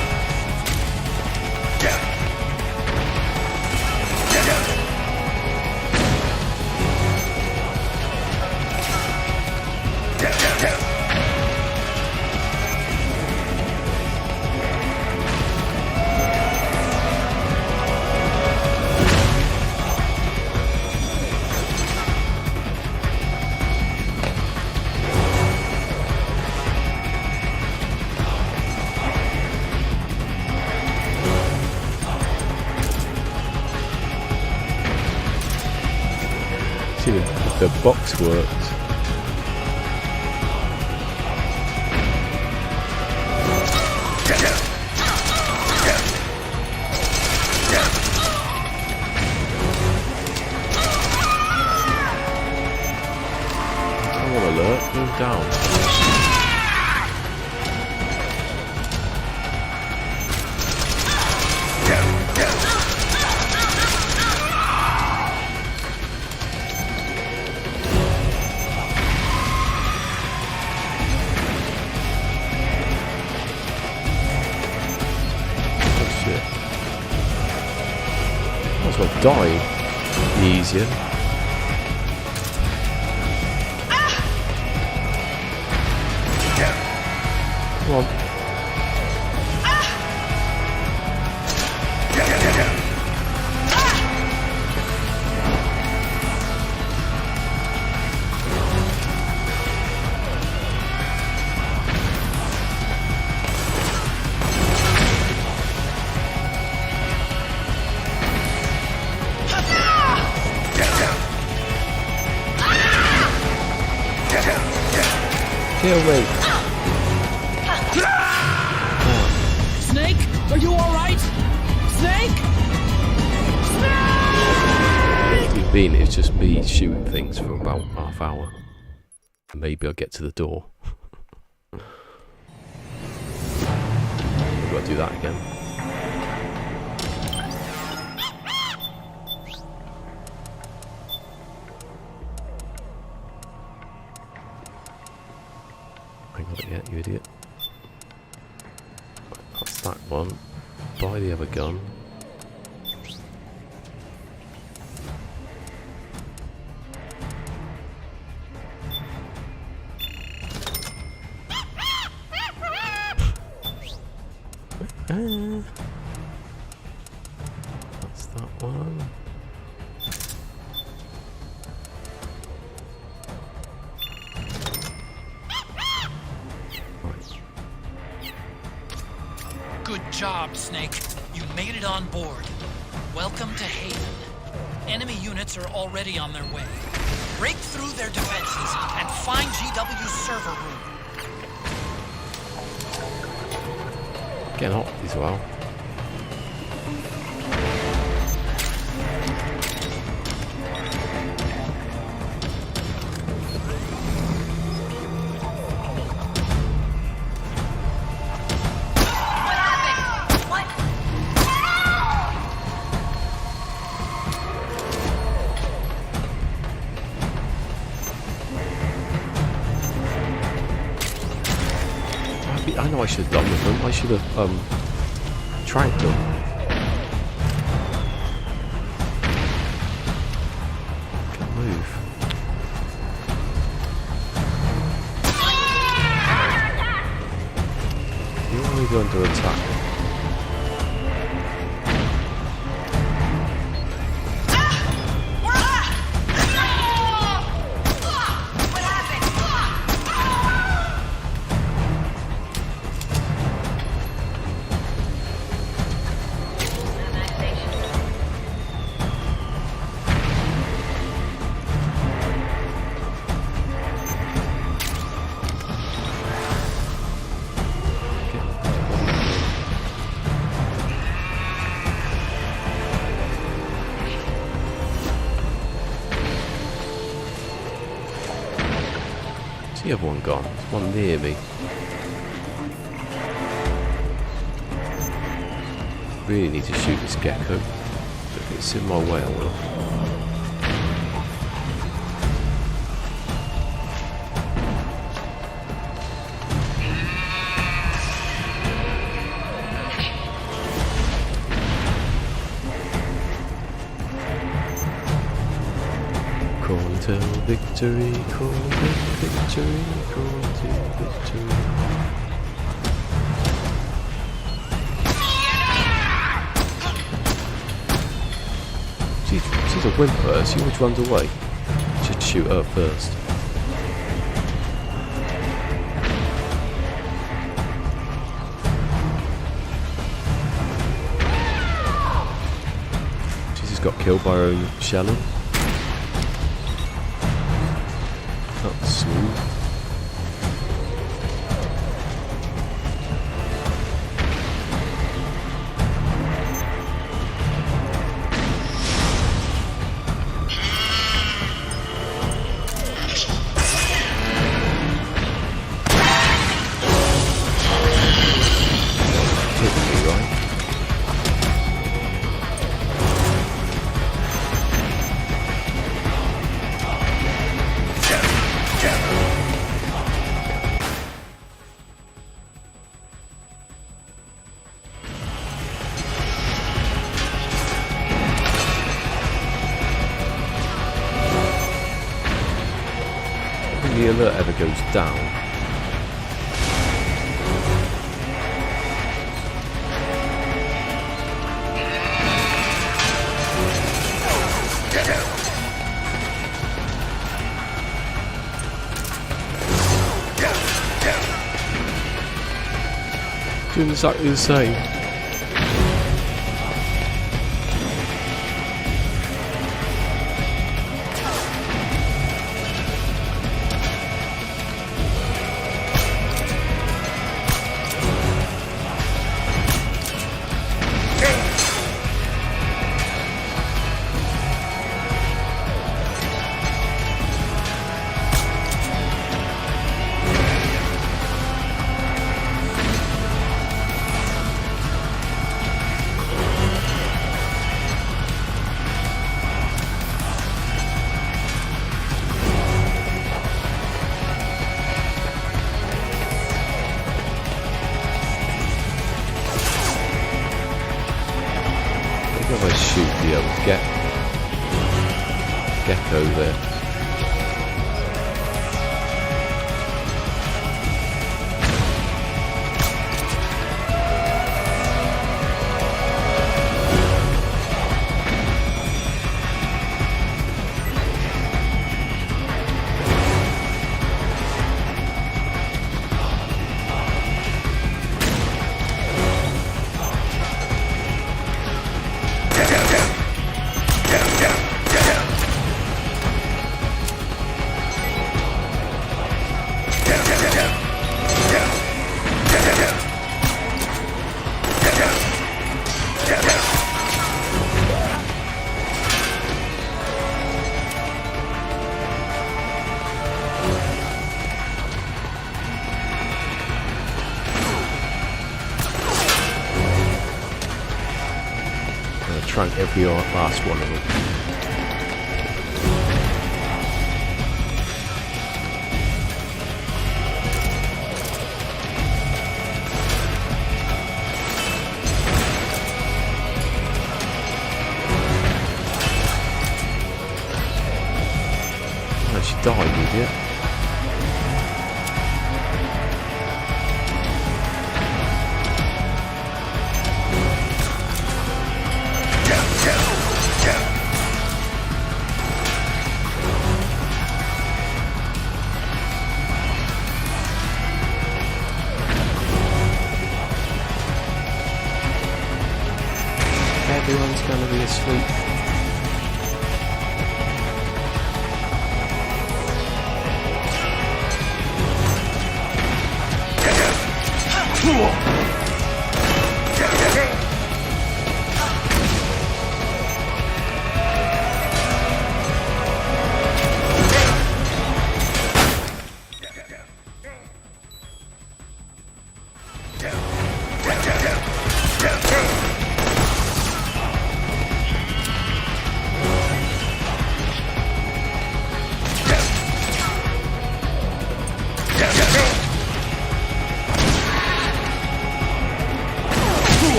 S1: See if the box works. Come on, alert, move down. Die easier. Come on. Get away.
S3: Snake, are you alright? Snake?
S1: Snake! It's just me shooting things for about half hour. Maybe I'll get to the door. Maybe I'll do that again. I got it yet, you idiot. That's that one. Buy the other gun. That's that one.
S3: Good job, Snake. You made it on board. Welcome to Haven. Enemy units are already on their way. Break through their defenses and find GW's server room.
S1: Getting hot as well. I know I should have done with them. I should have tracked them. Can't move. are we under attack? The other one gone. There's one near me. Really need to shoot this gecko. If it's in my way, I will. Call till victory, call till victory, call till victory. She's a whimper, she always runs away. Should shoot her first. She's just got killed by her own shelling. Not smooth. The alert ever goes down. Doing exactly the same. If I shoot the old gecko there. Trunk every last one of them. Oh, she died, idiot. everyone's going to be asleep.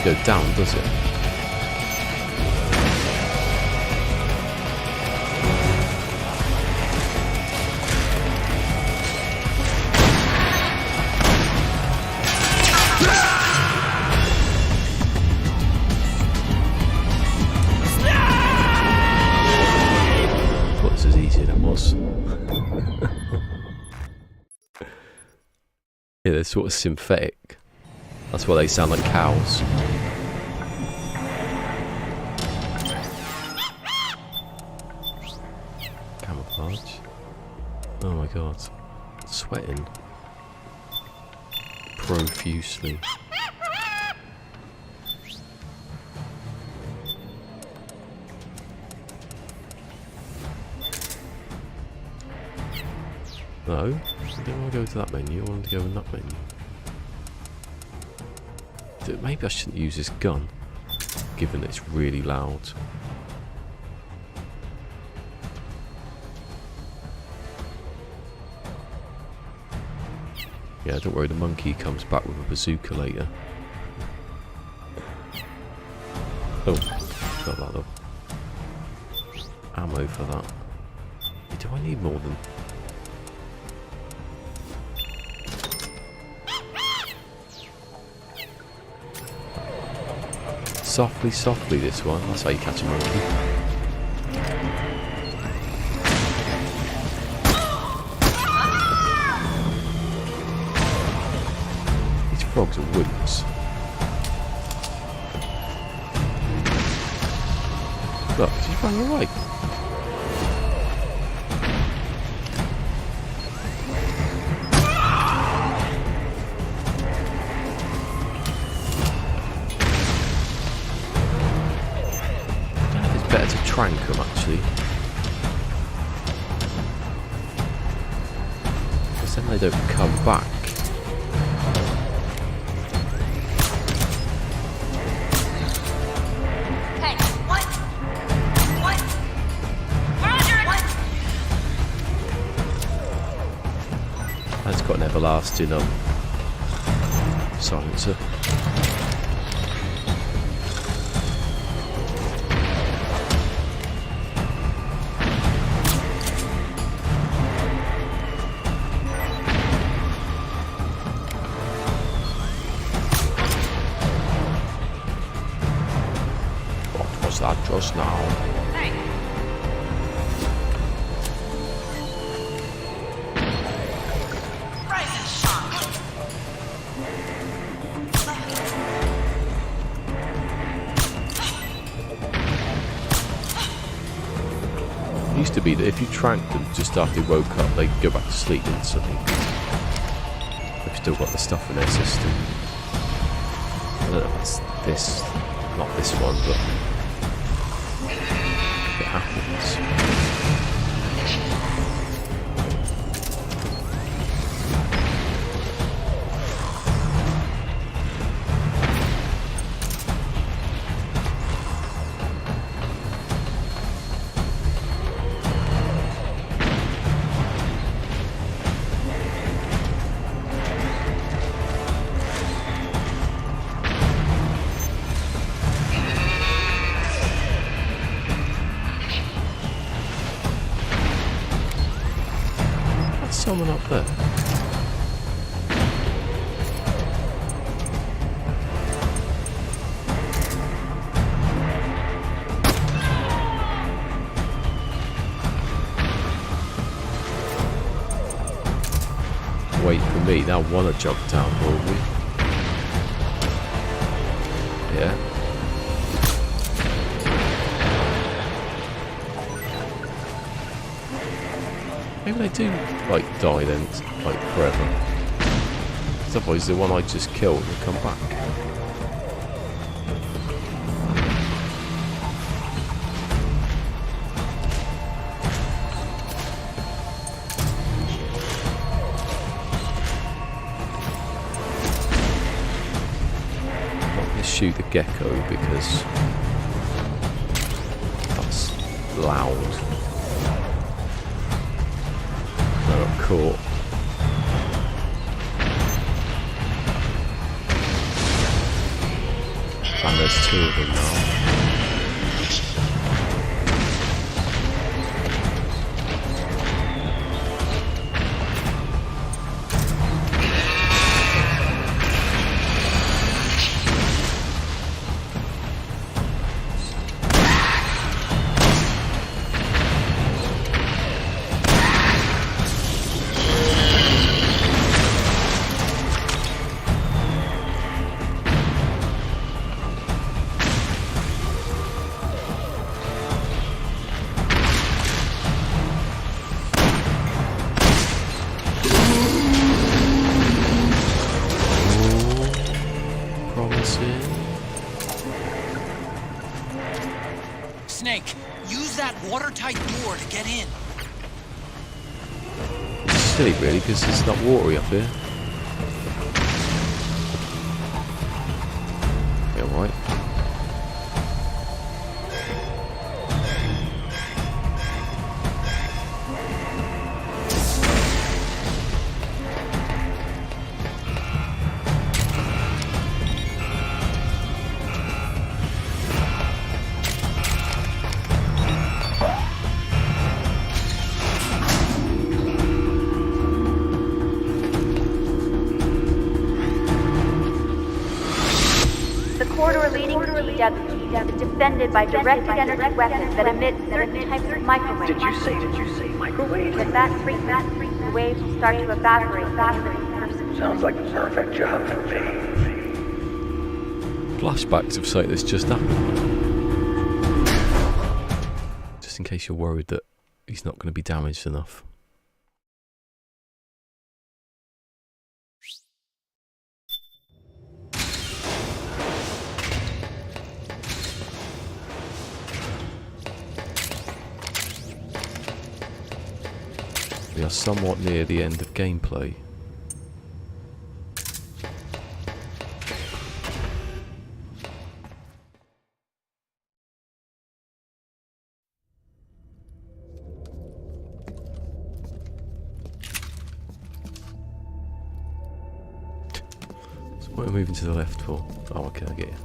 S1: Go down, does it? Thought this was easier than it was. Yeah, they're sort of synthetic. That's why they sound like cows. Camouflage. Oh my god. Sweating. Profusely. No, I don't want to go to that menu, I want to go in that menu. Maybe I shouldn't use this gun, given it's really loud. Yeah, don't worry, the monkey comes back with a bazooka later. Oh, got that up. Ammo for that. Do I need more than... Softly, softly this one. That's how you catch a monkey. These frogs are wimps. Look, she's running away. Better to trank them actually, because then they don't come back.
S14: Hey, what? What? We're under what?
S1: That's got an everlasting silencer. That just now.
S14: Hey. Rise and shine.
S1: It used to be that if you tranked them just after they woke up, they'd go back to sleep instantly. They've still got the stuff in their system. I don't know if it's this, not this one, but it happens. There. Wait for me, they'll want to jump down, probably. Yeah. Maybe they do, like, die then, like, forever. Otherwise, the one I just killed will come back. Shoot the gecko because that's loud. I got caught. And there's two of them now.
S3: Snake, use that watertight door to get in.
S1: It's silly, really, because it's not watery up here. Yeah, right.
S13: Is defended by directed energy weapons that emit certain types of microwaves.
S15: Did you say microwave?
S13: With that frequency, the waves will start to evaporate from the person.
S15: Sounds like the perfect job for me.
S1: Flashbacks of something that's just happened. Just in case you're worried that he's not going to be damaged enough. We are somewhat near the end of gameplay. So what are we moving to the left for? Oh, okay, I get you.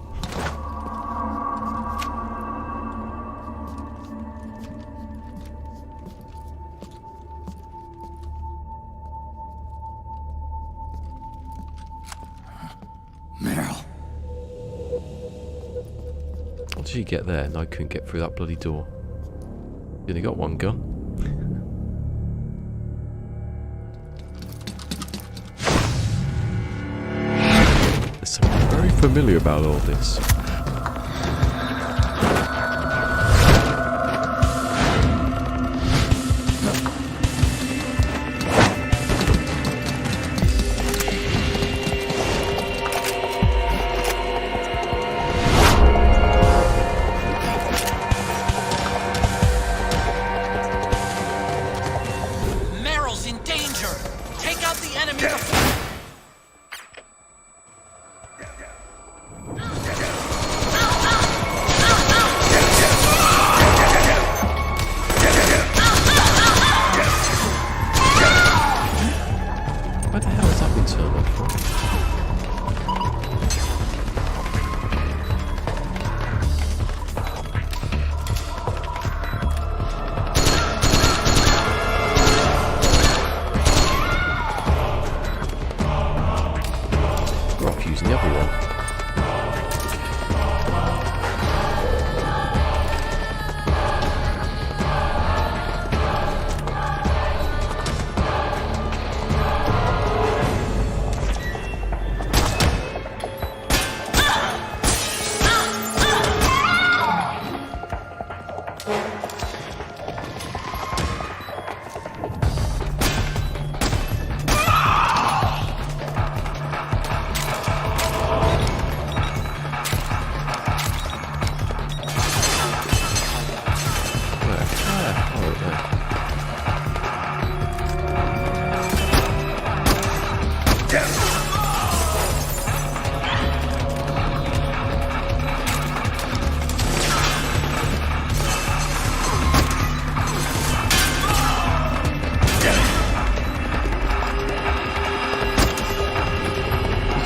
S1: How did you get there and I couldn't get through that bloody door? You only got one gun. There's something very familiar about all this.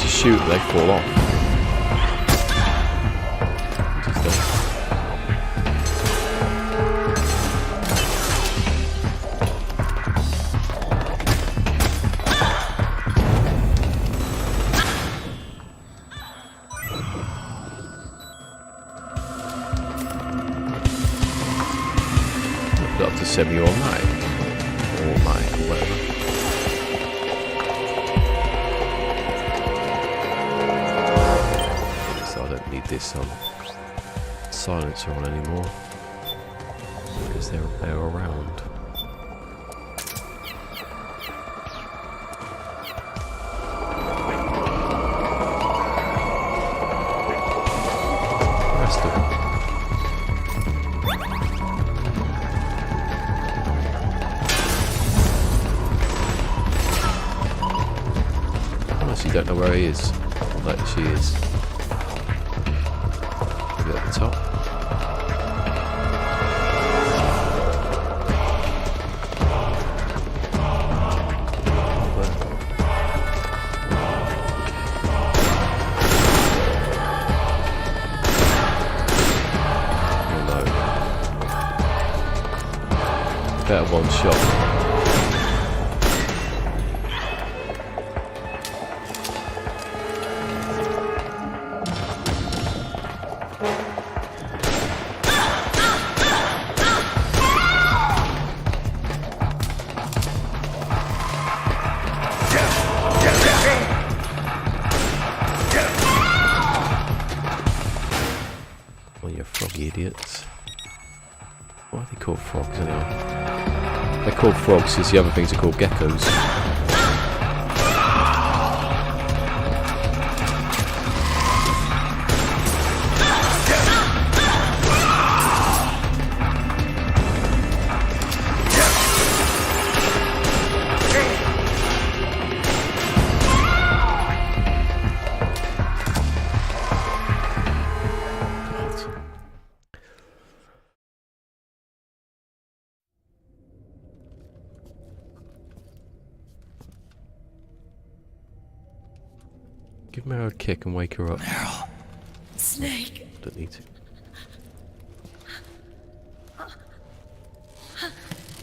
S1: Shoot, they fall off. Put up to semi-automatic or automatic or whatever. Need this silencer on anymore because they're around. Rest of them. I honestly don't know where he is. Like she is. At the top. Hello. Better one shot. Idiots. Why are they called frogs anyway? They're called frogs because the other things are called geckos. Give Meryl a kick and wake her up.
S8: Meryl. Snake.
S1: Don't need to.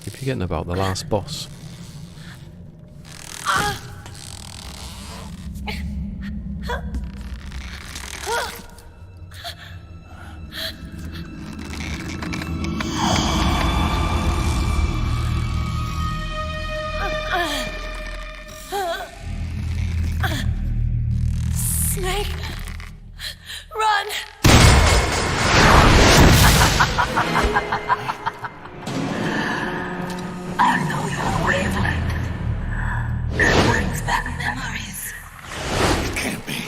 S1: You're forgetting about the last boss.
S8: Snake! Run!
S14: I know your wavelength. It brings back memories.
S10: It can't be.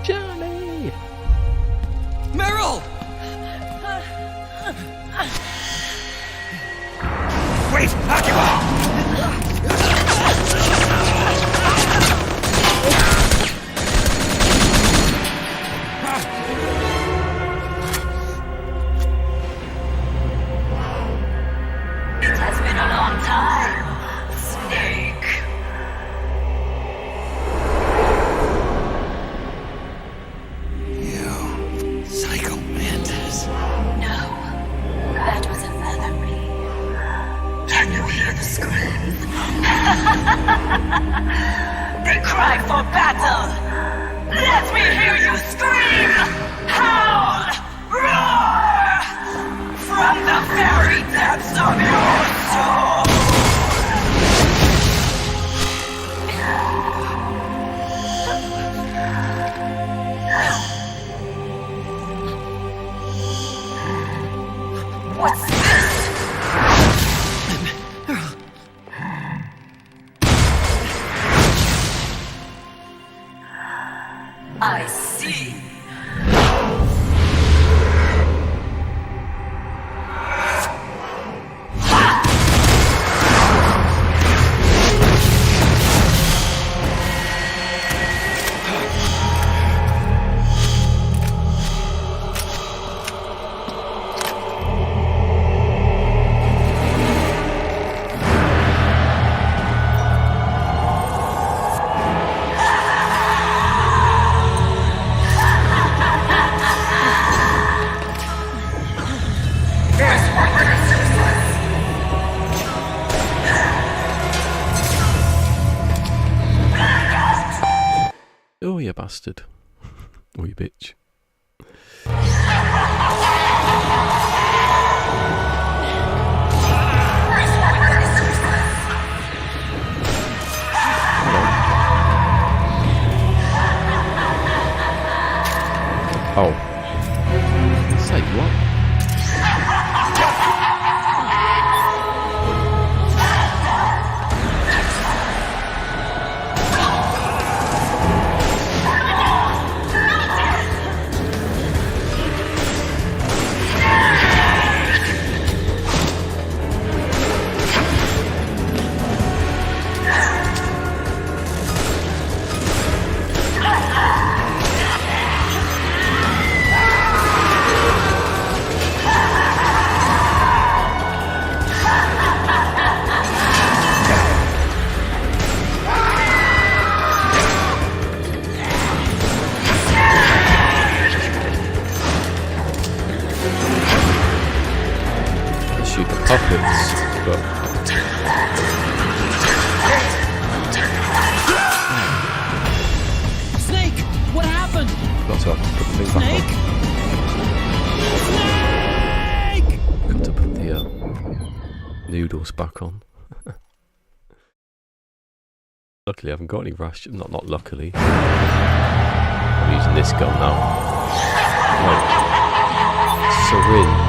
S1: Johnny!
S7: Meryl!
S10: Wait, Akiba!
S14: It has been a long time, Snake.
S10: You psycho mantis.
S14: No, that was a feathery. Can you hear the screams? They cry for battle. Let me hear you scream! Howl! Roar! From the very depths of your soul. What's this? I see.
S1: Oh, you bastard. Oh, you bitch. Oh. Say what? Puppets, but
S3: Snake, what happened?
S1: got to put the thing back
S3: Snake!
S1: on. Got to put the noodles back on. Luckily, I haven't got any rash. Not luckily. I'm using this gun now. Right. Syringe.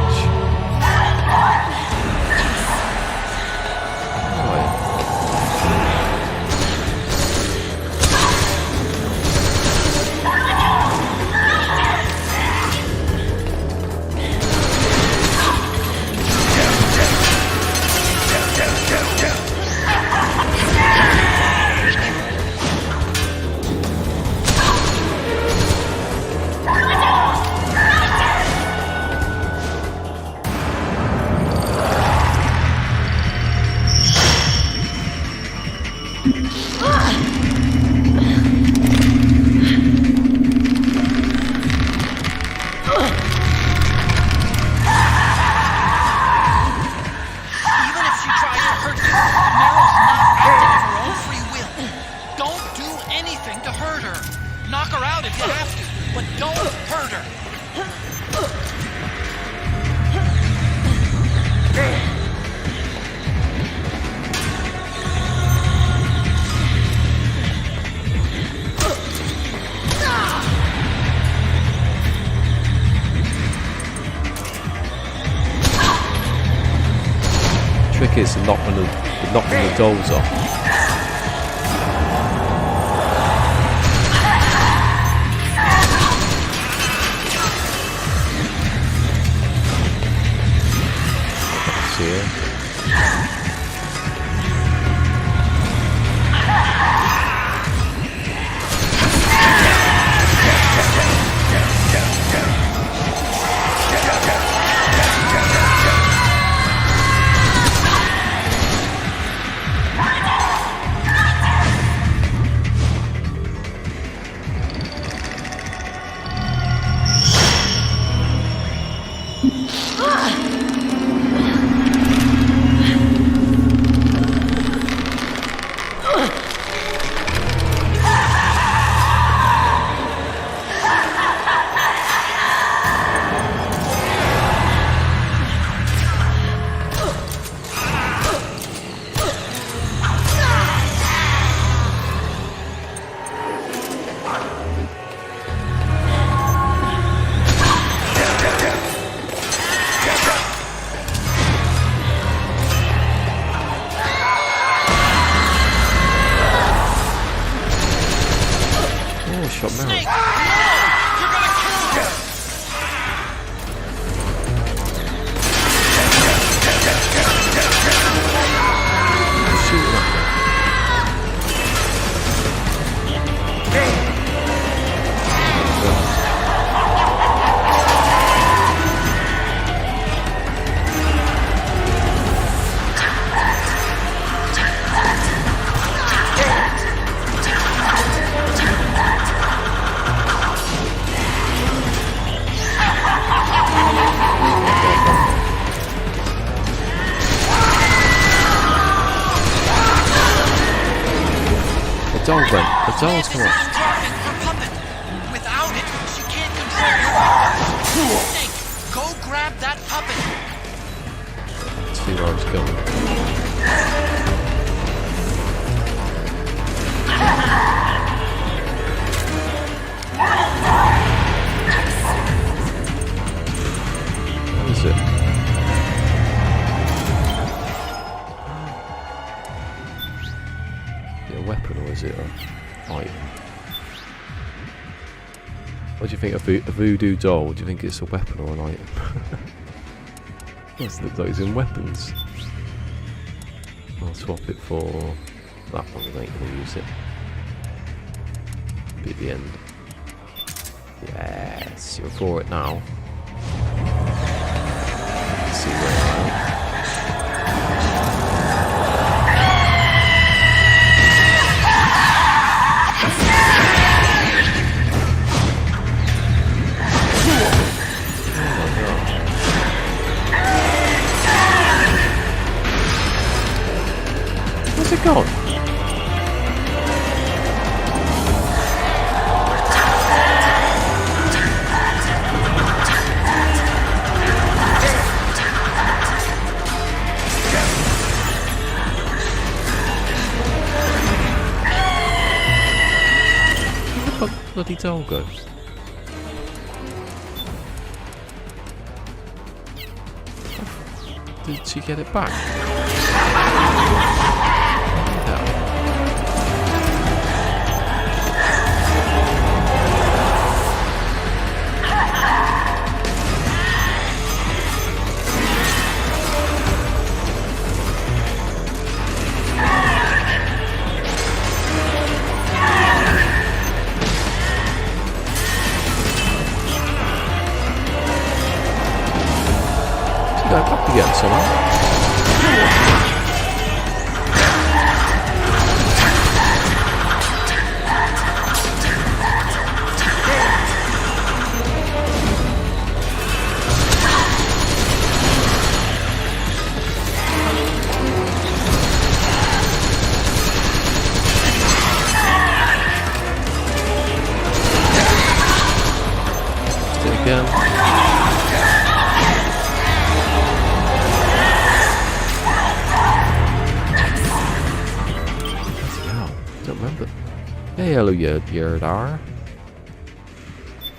S1: Trick is knocking the dolls off. See it. went. The doll's come off.
S3: Target for puppet. Without it, she can't control your powers. Snake, go grab that puppet.
S1: Let's see where it's going. What is it? Is it a weapon or is it an item? What do you think? A voodoo doll? Do you think it's a weapon or an item? It looks like it's in weapons. I'll swap it for that one. I ain't gonna use it. Be at the end. Yes, you're for it now. Let's see where I am. Where's it gone? Where the bloody doll go? Did she get it back? Go back again, someone. Do it again. Hey, hello, Yerdar.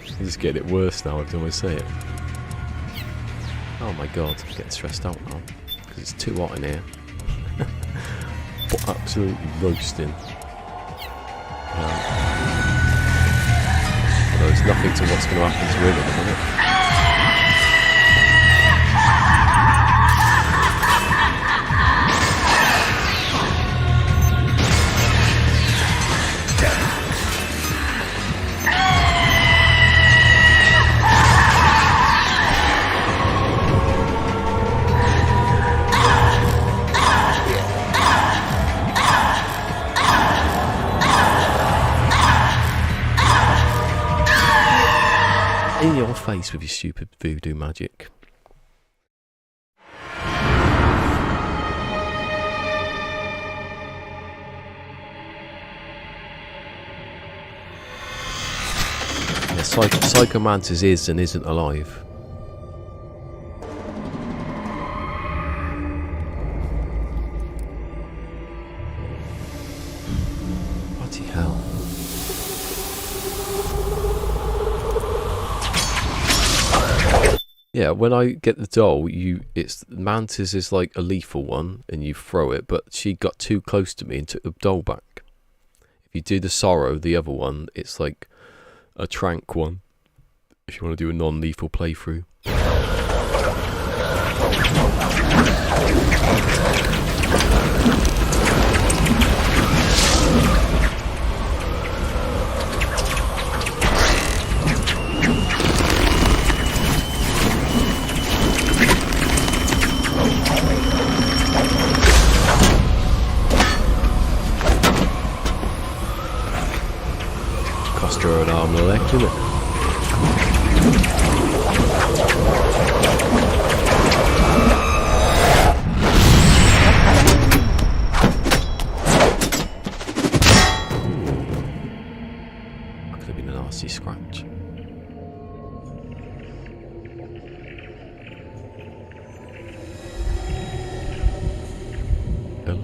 S1: I'm just getting it worse now every time I say it. Oh my god, I'm getting stressed out now. Because it's too hot in here. But absolutely roasting. There's nothing to what's going to happen to him at the minute. In your face with your stupid voodoo magic. Yeah, Psycho Mantis is and isn't alive. Bloody hell. Yeah, when I get the doll, it's Mantis is like a lethal one, and you throw it. But she got too close to me and took the doll back. If you do the Sorrow, the other one, it's like a trank one. If you want to do a non-lethal playthrough. Cost her an arm and a leg, didn't it?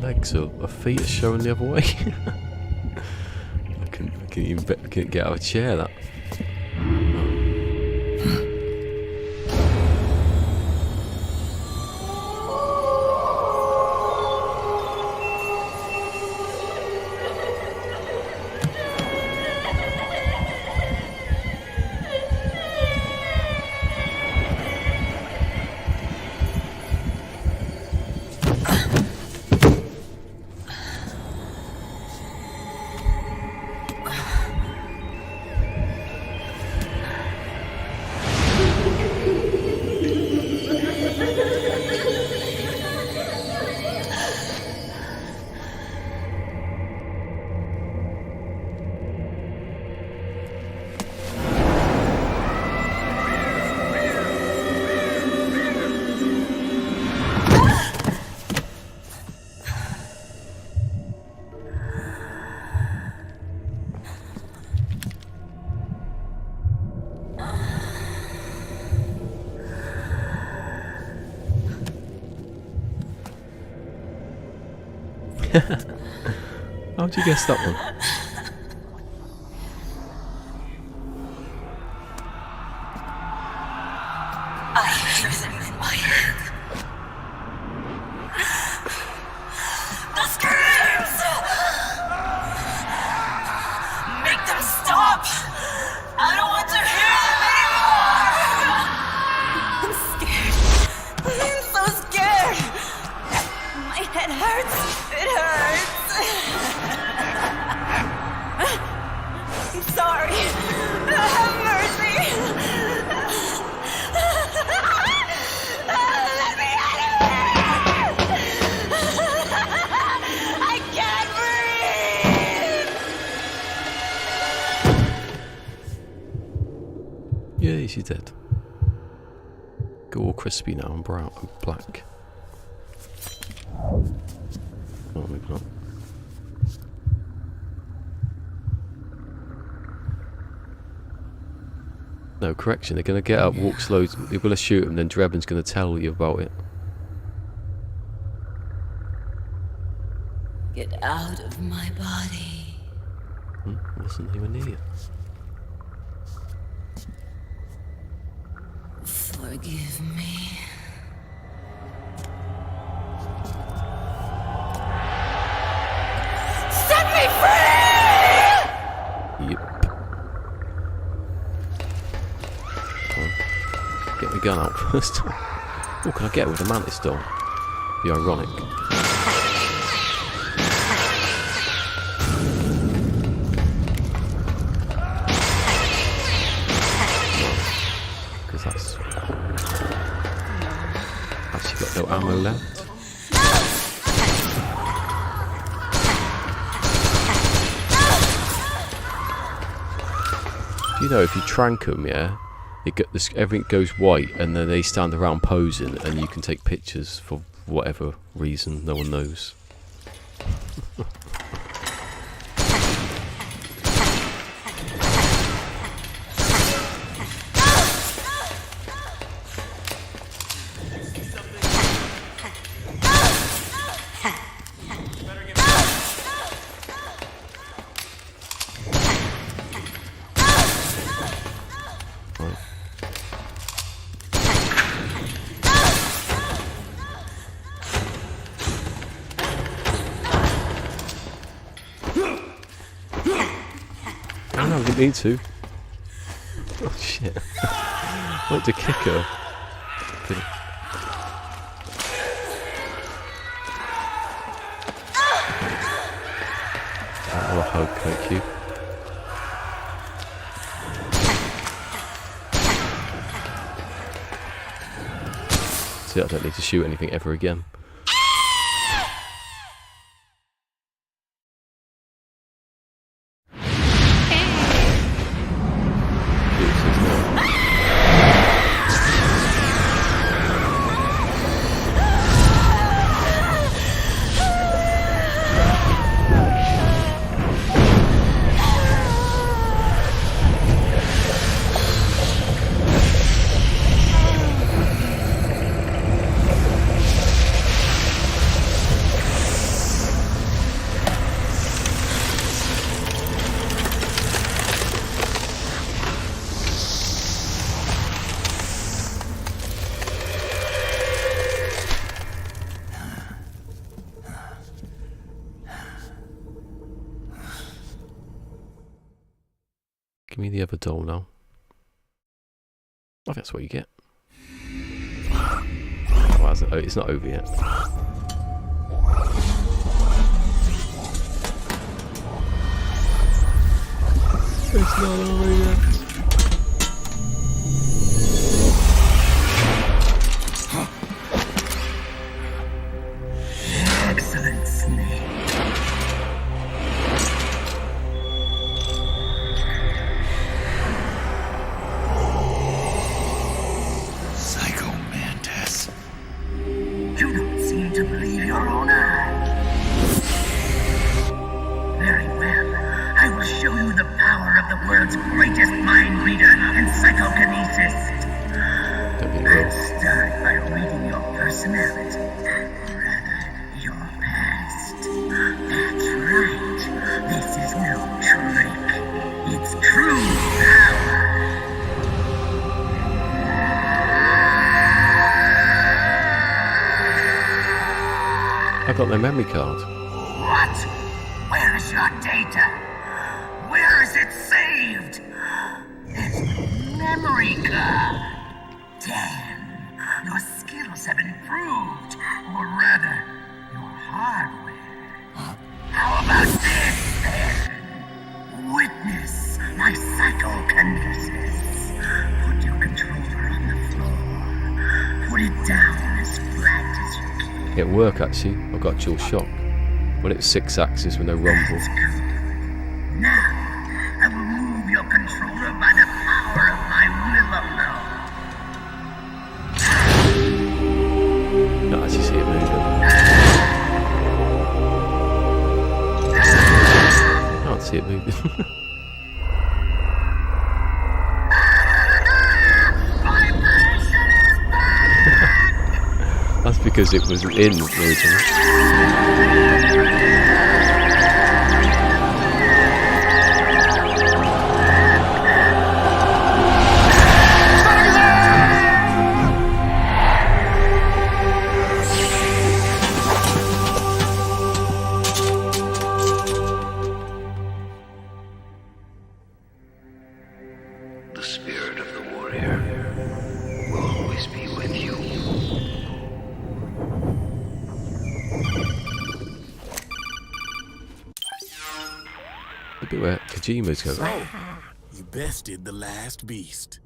S1: legs or feet are showing the other way. I couldn't get out of a chair. That. How'd you guess that one?
S14: I hear them in my head. The screams! Make them stop! I don't want to hear them anymore! I'm scared. I'm so scared. My head hurts. It hurts. I'm sorry. Have mercy. Let me out of here. I can't breathe.
S1: Yeah, she's dead. Go all crispy now and brown and black. Oh, maybe not. No, correction. They're going to get up, walk slow. You're going to shoot him, then Drebin's going to tell you about it.
S14: Get out of my body.
S1: Wasn't even near you.
S14: Forgive me. Set me free!
S1: Yep. Get the gun out first. Oh, can I get it with a mantis doll? Be ironic. Because that's actually got no ammo left. You know, if you trank them, yeah, everything goes white, and then they stand around posing, and you can take pictures for whatever reason, no one knows. I didn't need to. Oh shit. I went to kick her. Oh, a hug, thank you. See, I don't need to shoot anything ever again. Give me the other doll now. I think that's what you get. Oh, it's not over yet. It's not over yet.
S14: Excellent, Snake.
S10: Psycho Mantis.
S14: You don't seem to believe your own eyes. Very well. I will show you the power of the world's greatest mind reader and psychokinesis. Let's start by reading your personality. Your past. That's right. This is no trick. It's true power.
S1: I got their memory card.
S14: What? Where is your data? Where is it saved? It's memory card. Damn. Your skills have improved. Or rather, your hardware. How about this, then? Witness my psychokinesis. Put your controller on the floor. Put it down as flat as you can.
S1: It'll work actually. I got dual shock. Well, it's 6 axis with no rumble.
S14: Now, I will move your controller by the power of my will alone.
S1: Not actually see it moving. Can't see it moving. That's because it was in originally.
S15: The spirit of the warrior will always be with you.
S1: The bit where Kojima's going.
S2: So, you bested the last beast.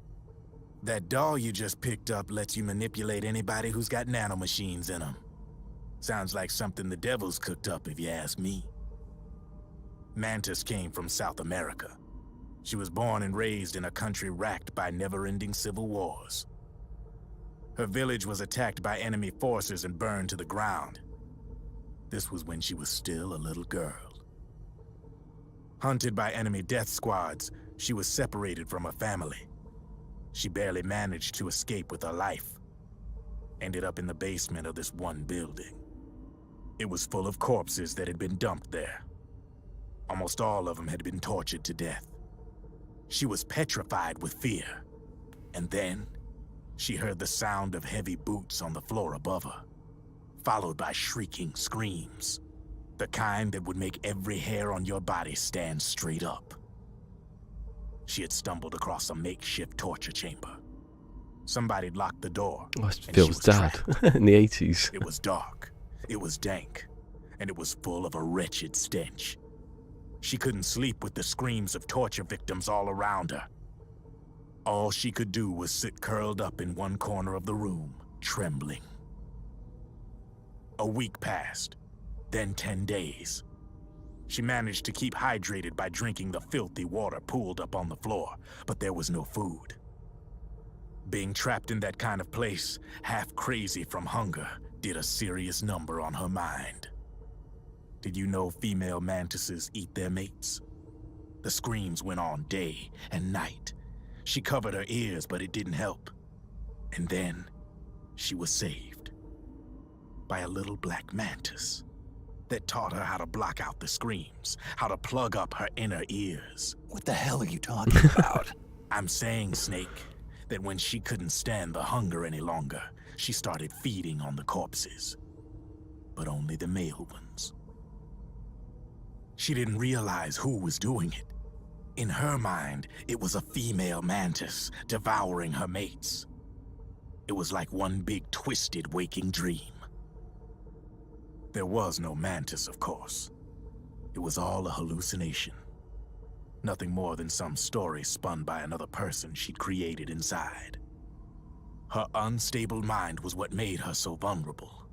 S2: That doll you just picked up lets you manipulate anybody who's got nanomachines in them. Sounds like something the devil's cooked up, if you ask me. Mantis came from South America. She was born and raised in a country racked by never-ending civil wars. Her village was attacked by enemy forces and burned to the ground. This was when she was still a little girl. Hunted by enemy death squads, she was separated from her family. She barely managed to escape with her life. Ended up in the basement of this one building. It was full of corpses that had been dumped there. Almost all of them had been tortured to death. She was petrified with fear. And then, she heard the sound of heavy boots on the floor above her, followed by shrieking screams. The kind that would make every hair on your body stand straight up. She had stumbled across a makeshift torture chamber. Somebody'd locked the door.
S1: Oh, it feels dad in the 80s.
S2: It was dark, it was dank, and it was full of a wretched stench. She couldn't sleep with the screams of torture victims all around her. All she could do was sit curled up in one corner of the room, trembling. A week passed. Then 10 days. She managed to keep hydrated by drinking the filthy water pooled up on the floor, but there was no food. Being trapped in that kind of place, half crazy from hunger, did a serious number on her mind. Did you know female mantises eat their mates? The screams went on day and night. She covered her ears, but it didn't help. And then, she was saved. By a little black mantis that taught her how to block out the screams, how to plug up her inner ears.
S10: What the hell are you talking about?
S2: I'm saying, Snake, that when she couldn't stand the hunger any longer, she started feeding on the corpses. But only the male ones. She didn't realize who was doing it. In her mind, it was a female mantis devouring her mates. It was like one big twisted waking dream. There was no mantis, of course. It was all a hallucination. Nothing more than some story spun by another person she'd created inside. Her unstable mind was what made her so vulnerable.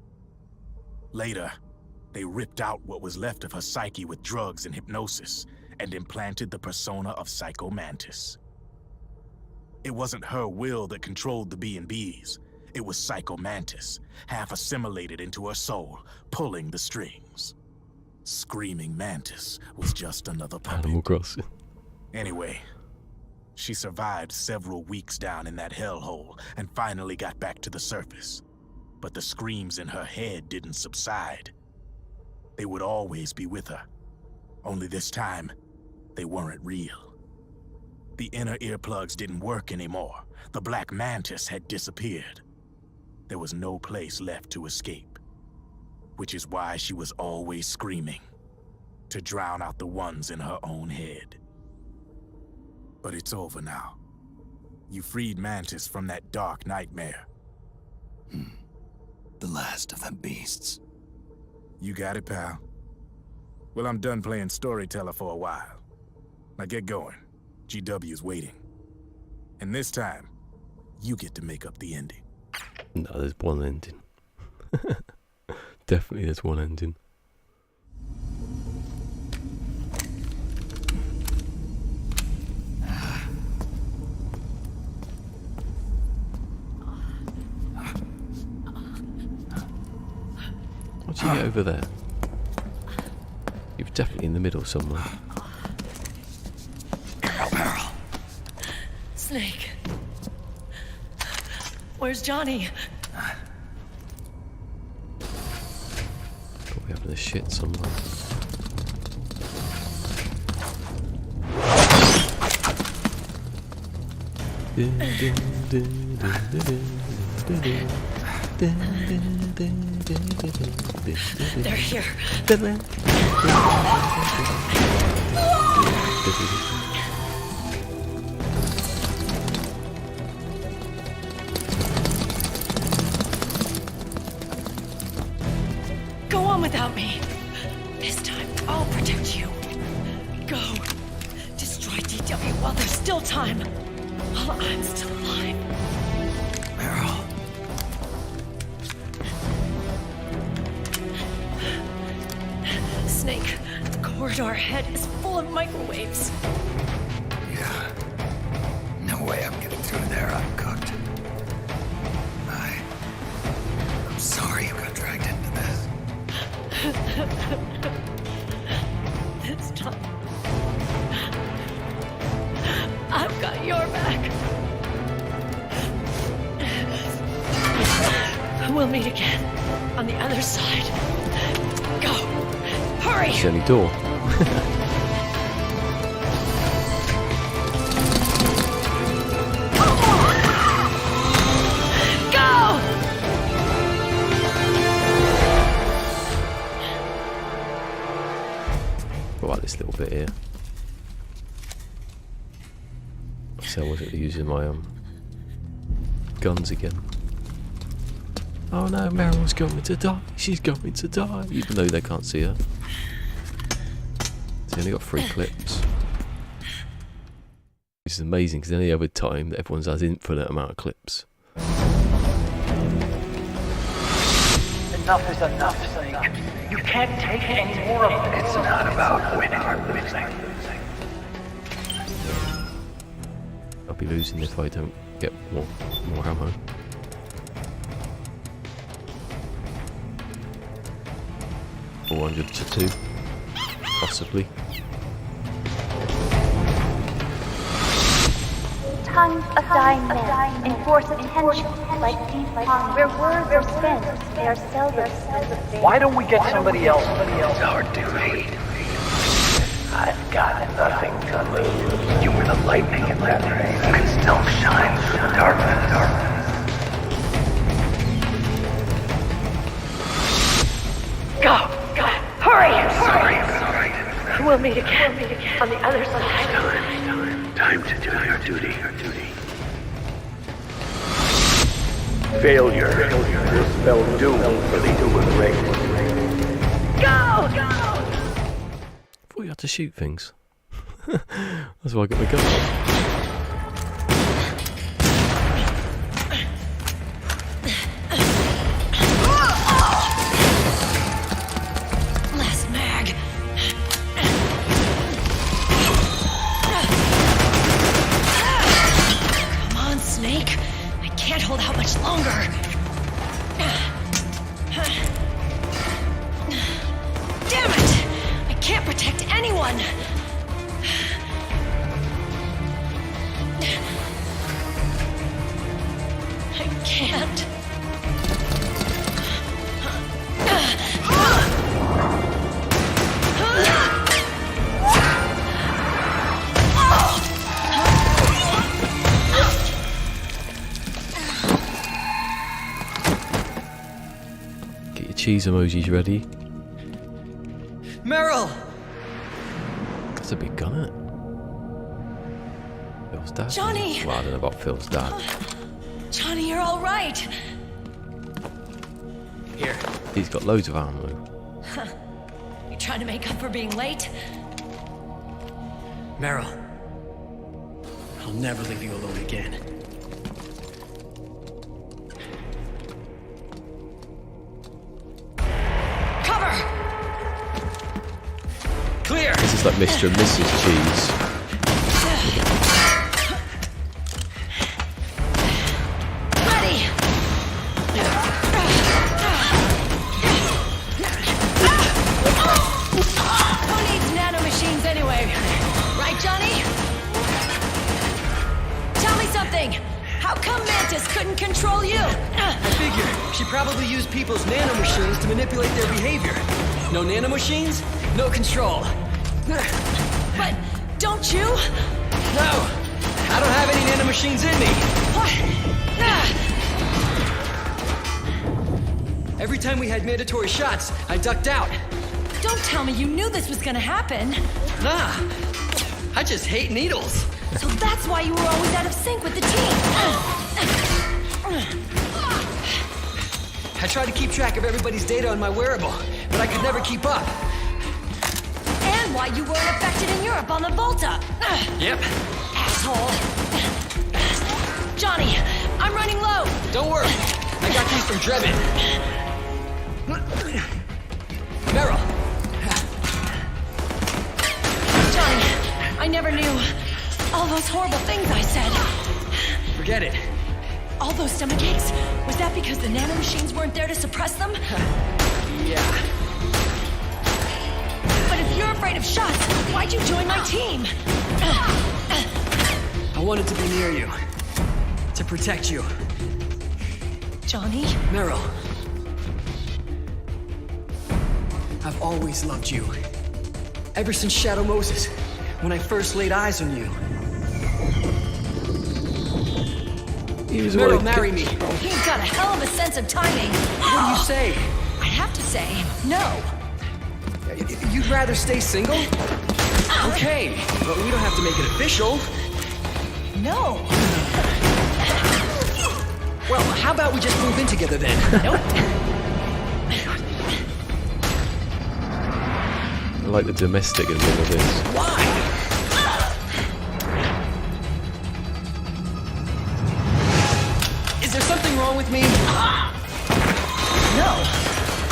S2: Later, they ripped out what was left of her psyche with drugs and hypnosis and implanted the persona of Psycho Mantis. It wasn't her will that controlled the B&Bs. It was Psycho Mantis, half assimilated into her soul, pulling the strings. Screaming Mantis was just another puppet.
S1: Animal Crossing.
S2: Anyway, she survived several weeks down in that hellhole and finally got back to the surface. But the screams in her head didn't subside. They would always be with her. Only this time, they weren't real. The inner earplugs didn't work anymore. The Black Mantis had disappeared. There was no place left to escape. Which is why she was always screaming, to drown out the ones in her own head. But it's over now. You freed Mantis from that dark nightmare.
S10: The last of them beasts.
S2: You got it, pal. Well, I'm done playing storyteller for a while. Now get going. GW's waiting. And this time, you get to make up the ending.
S1: No, there's one ending. Definitely there's one ending. What'd you get over there? You're definitely in the middle somewhere.
S8: Snake. Where's Johnny?
S1: Probably having a shit somewhere.
S8: They're here. Go on without me. This time, I'll protect you. Go. Destroy DW while there's still time. While I'm still alive.
S10: Meryl.
S8: Snake, the corridor ahead is full of microwaves.
S10: Yeah. No way I'm getting through there uncooked. I'm sorry you got dragged into this.
S8: This time, I've got your back. We'll meet again on the other side. Go! Hurry!
S1: It's the only door.
S8: Go!
S1: What about this little bit here? So I wasn't using my guns again. Oh no, Meryl's going to die. She's going to die. Even though they can't see her. They only got 3 clips. Which is amazing because any other time that everyone's has infinite amount of clips.
S3: Enough is enough, Snake. You can't take any more of this.
S15: It's not about winning or losing.
S1: I'll be losing if I don't get more ammo. $400 to 2, possibly.
S13: Tongues of dying men enforce attention like deep ponds. Where words are spent, they are seldom.
S3: Why don't we get somebody else?
S15: It's our duty. I've got nothing to lose. You were the lightning in that rain. You can still shine through the darkness.
S8: Go! Hurry!
S15: Sorry.
S8: We'll meet again on the other side.
S15: time to do your duty. Failure will spell doom for the human race.
S8: Go!
S1: I thought you had to shoot things. That's why I got my gun.
S8: Last mag. Come on, Snake. I can't hold out much longer. Damn it! I can't protect anyone. I can't.
S1: Get your cheese emojis ready.
S7: Meryl!
S1: That's a big gun, isn't it? Phil's dad.
S8: Johnny!
S1: Well, I don't know about Phil's dad.
S8: Johnny, you're all right.
S7: Here.
S1: He's got loads of ammo.
S8: You trying to make up for being late?
S7: Meryl. I'll never leave you alone again.
S8: Cover!
S7: Clear!
S1: This is like Mr. and Mrs. Cheese.
S8: Ready! Who needs nanomachines anyway? Right, Johnny? Tell me something! How come Mantis couldn't control you?
S7: I figure she probably used people's nanomachines to manipulate their behavior. No nanomachines, no control.
S8: But don't you?
S7: No! I don't have any nanomachines in me!
S8: What?
S7: Every time we had mandatory shots, I ducked out.
S8: Don't tell me you knew this was gonna happen.
S7: Nah, I just hate needles.
S8: So that's why you were always out of sync with the team.
S7: I tried to keep track of everybody's data on my wearable, but I could never keep up.
S8: And why you weren't affected in Europe on the Volta.
S7: Yep.
S8: Asshole. Johnny, I'm running low.
S7: Don't worry, I got these from Drebin. Meryl.
S8: Johnny, I never knew all those horrible things I said.
S7: Forget it.
S8: All those stomach aches, was that because the nanomachines weren't there to suppress them?
S7: Yeah.
S8: But if you're afraid of shots, why'd you join my team?
S7: I wanted to be near you. To protect you.
S8: Johnny?
S7: Meryl. I've always loved you. Ever since Shadow Moses, when I first laid eyes on you. Meryl, marry me.
S8: He's got a hell of a sense of timing.
S7: What do you say?
S8: I have to say, no.
S7: You'd rather stay single? Okay, but we don't have to make it official.
S8: No.
S7: Well, how about we just move in together then?
S8: Nope.
S1: I like the domestic in the middle of this.
S7: Why? Is there something wrong with me?
S8: No.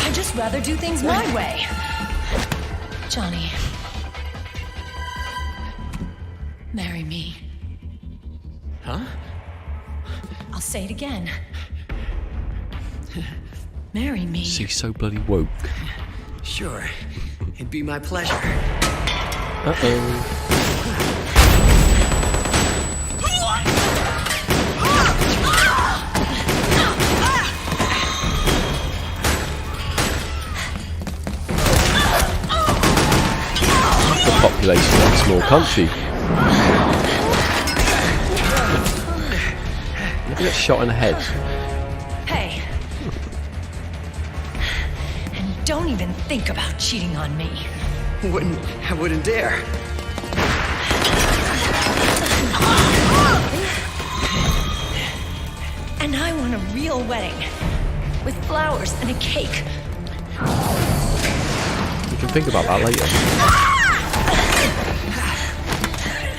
S8: I'd just rather do things my way. Johnny. Marry me.
S7: Huh?
S8: I'll say it again. Marry me.
S1: She's so bloody woke.
S7: Sure. It'd be my pleasure.
S1: Uh-oh. The population of a small country. Look at that shot in the head.
S8: Hey. And don't even think about cheating on me.
S7: I wouldn't dare.
S8: And I want a real wedding. With flowers and a cake.
S1: We can think about that later.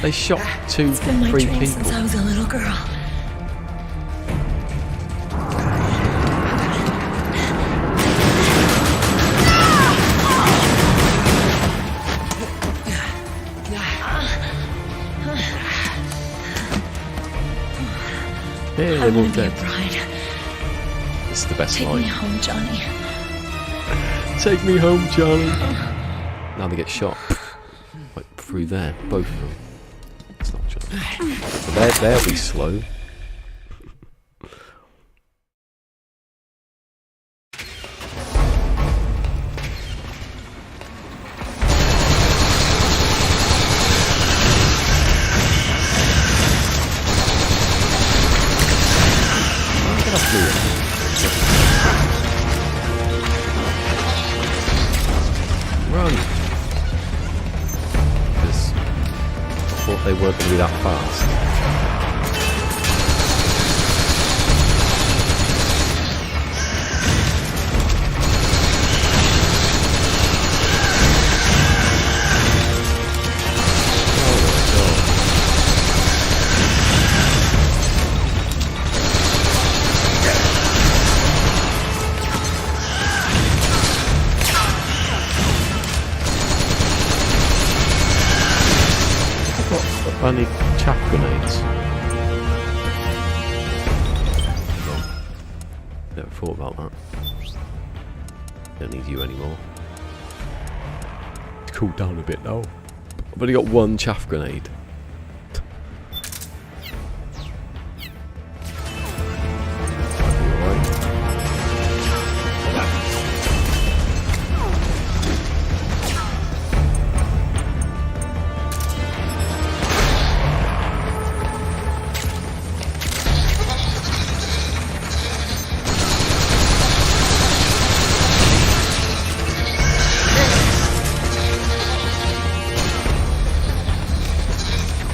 S1: They shot 2, 3 people.
S8: Since I was a little girl.
S1: Yeah, they're all dead. It's the best line.
S8: Take me home, Johnny.
S1: Take me home, Johnny. Now they get shot. Like through there, both of them. It's not Johnny. So they'll be slow. Run! Because I thought they weren't going to be that fast. I need chaff grenades. Never thought about that. Don't need you anymore. It's cooled down a bit now. I've only got 1 chaff grenade.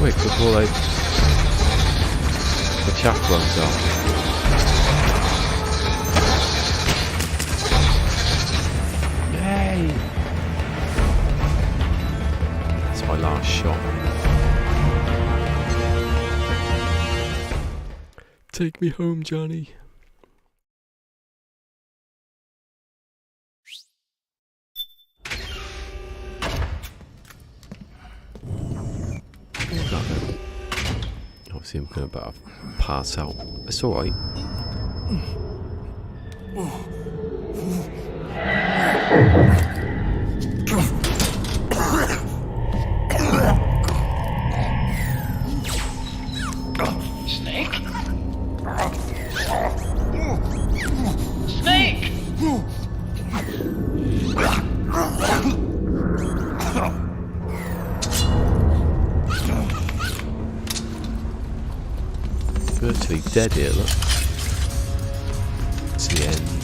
S1: Quick before the chaff runs out. Yay! That's my last shot. Take me home, Johnny. Obviously I'm going to about pass out. It's alright.
S3: Snake? Snake!
S1: Virtually dead here, look. It's the end.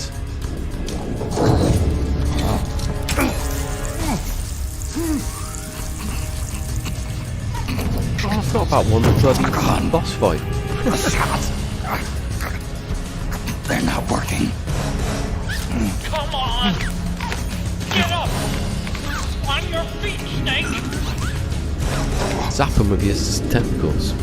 S1: Oh, I forgot about one bloody boss fight.
S10: They're not working.
S3: Come on! Get up! On your feet, Snake!
S1: Zap him with your tentacles.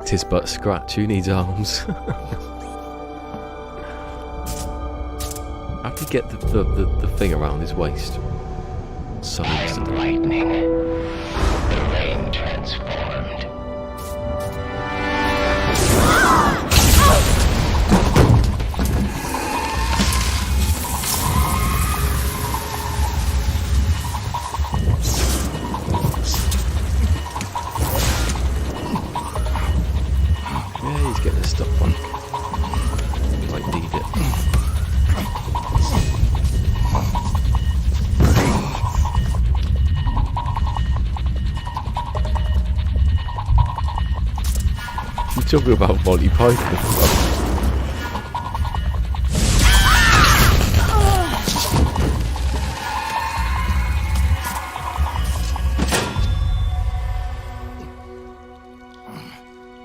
S1: Tis but scratch, who needs arms? How did he get the thing around his waist? So instant.
S15: Lightning. The rain transformed.
S1: Yeah, he's getting his stuff back. Like, need it. Talking about Monty Python.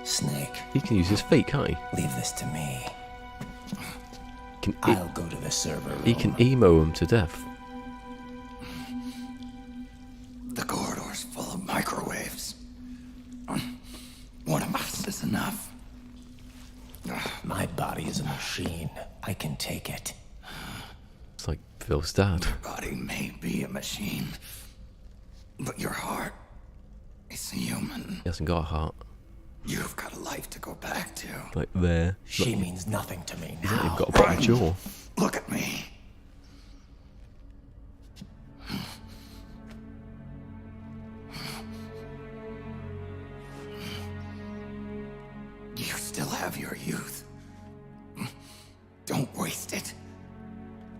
S5: Snake.
S1: He can use his feet, can't he?
S5: Leave this to me.
S1: Can
S5: I'll go to the server room.
S1: He can emo him to death.
S10: The corridor's full of microwaves. One of us is enough.
S5: My body is a machine. I can take it.
S1: It's like Phil's dad.
S10: Your body may be a machine, but your heart is human.
S1: He hasn't got a heart.
S10: You've got a life to go back to.
S1: Like there.
S5: She means nothing to me
S1: He's
S5: now.
S1: not even got a bottom jaw.
S10: Look at me. You still have your youth. Don't waste it.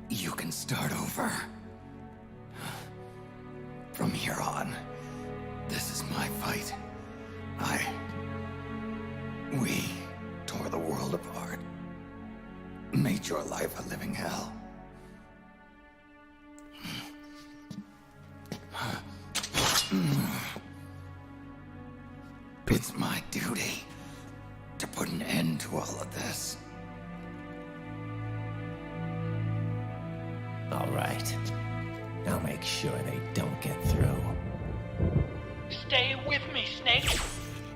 S10: You can start over. From here on, this is my fight. We tore the world apart. Made your life a living hell. It's my duty to put an end to all of this.
S5: All right. I'll make sure they don't get through.
S3: Stay with me, Snake.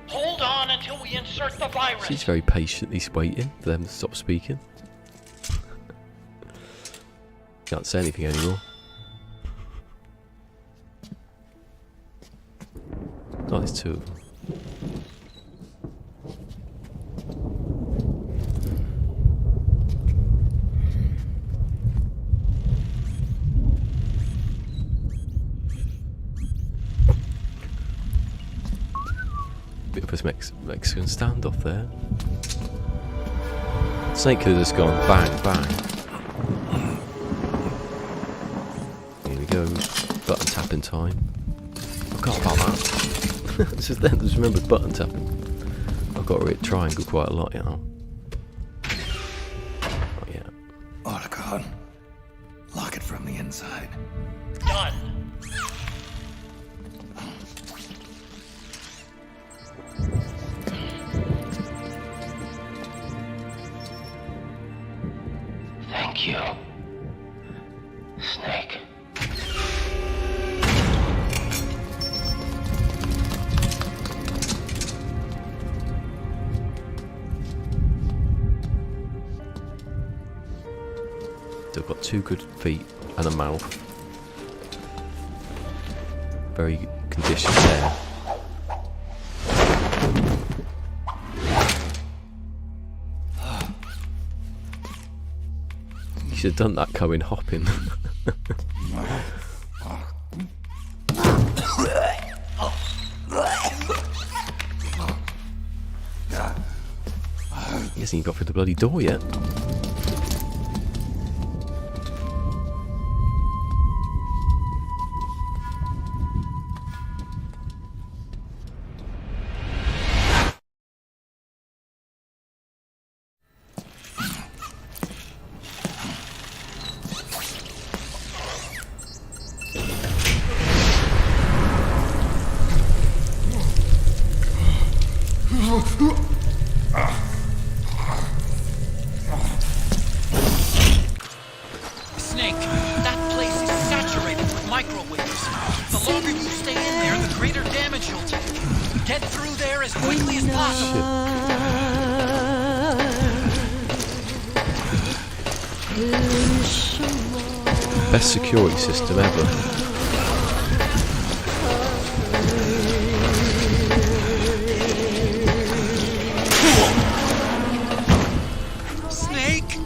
S3: Hold on until we insert the virus.
S1: She's very patiently waiting for them to stop speaking. Can't say anything anymore. Oh, there's two of them. Bit of a Mexican standoff there. Snake could have just gone bang, bang. Here we go. Button tapping time. I forgot about that. This is then. Just remembered button tapping. I've got to hit triangle quite a lot, you know. Oh yeah.
S10: Otacon, lock it from the inside.
S3: Done.
S15: Thank you, Snake.
S1: They've got two good feet and a mouth. Very conditioned there. You should have done that going hopping. He hasn't even got through the bloody door yet.
S3: Snake, that place is saturated with microwaves. The longer you stay in there, the greater damage you'll take. Get through there as quickly as possible.
S1: Best security system ever.
S3: Snake!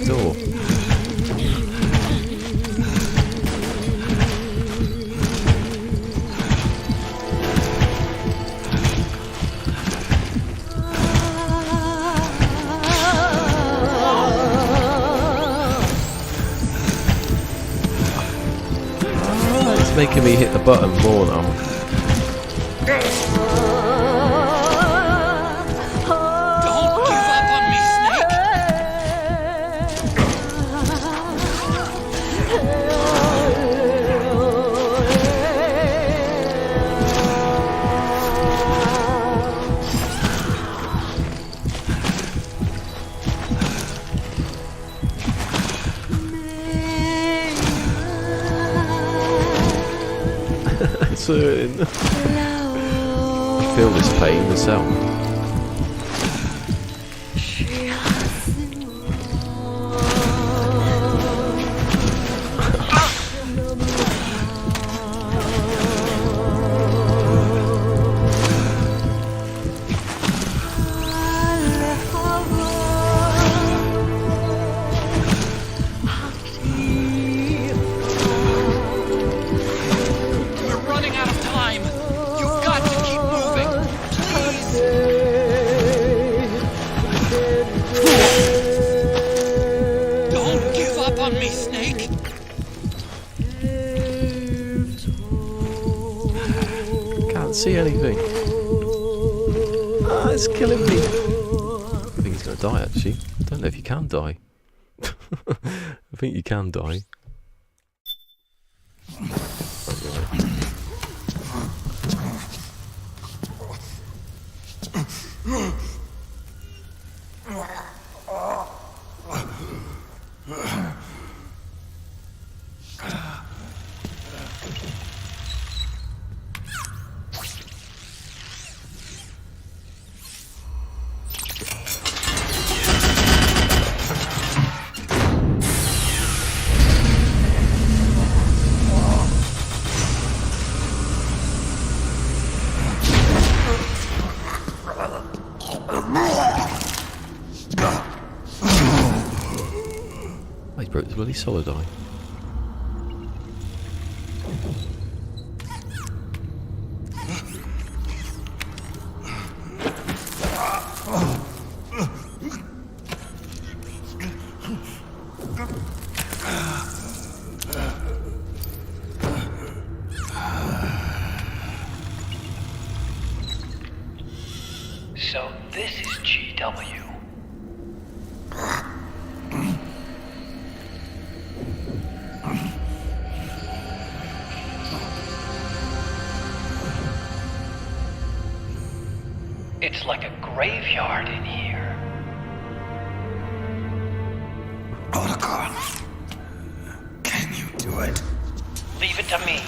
S1: door. It's making me hit the button more now. I feel this pain myself. See anything? Ah, it's killing me. I think he's gonna die actually. I don't know if you can die. I think you can die. He broke the bloody solid eye.
S15: So this is GW. It's like a graveyard in here.
S10: Protocol. Can you do it?
S15: Leave it to me.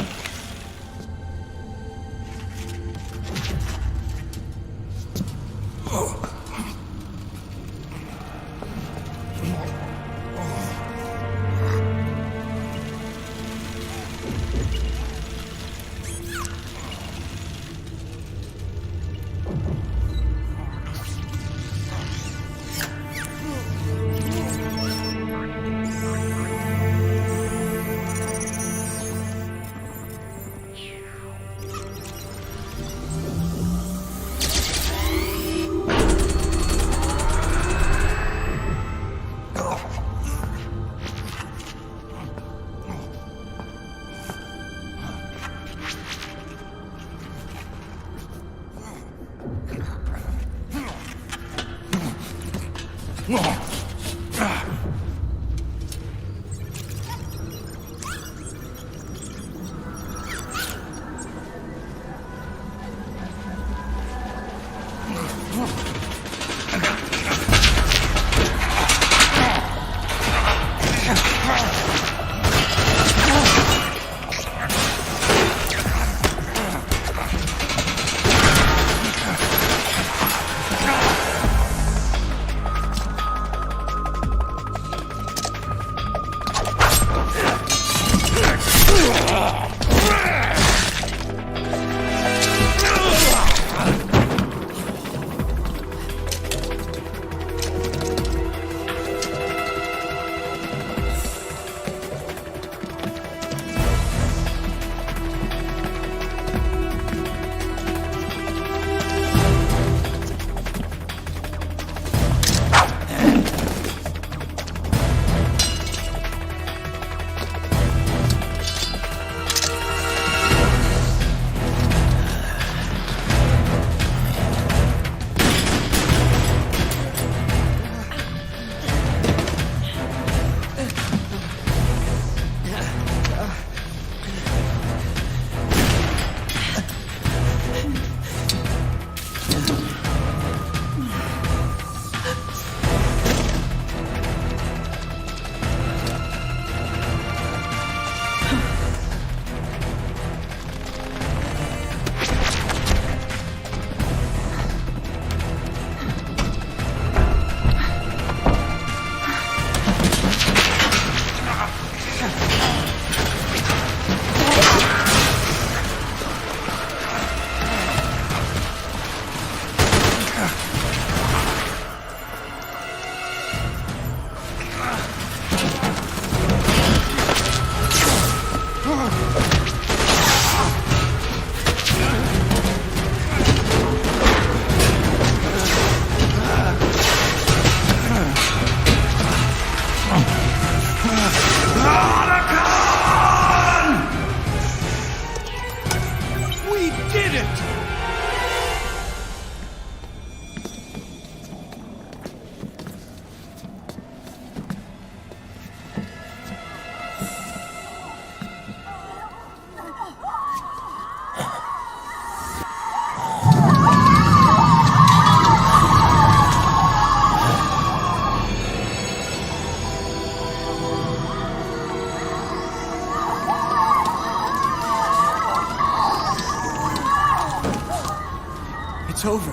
S7: It's over.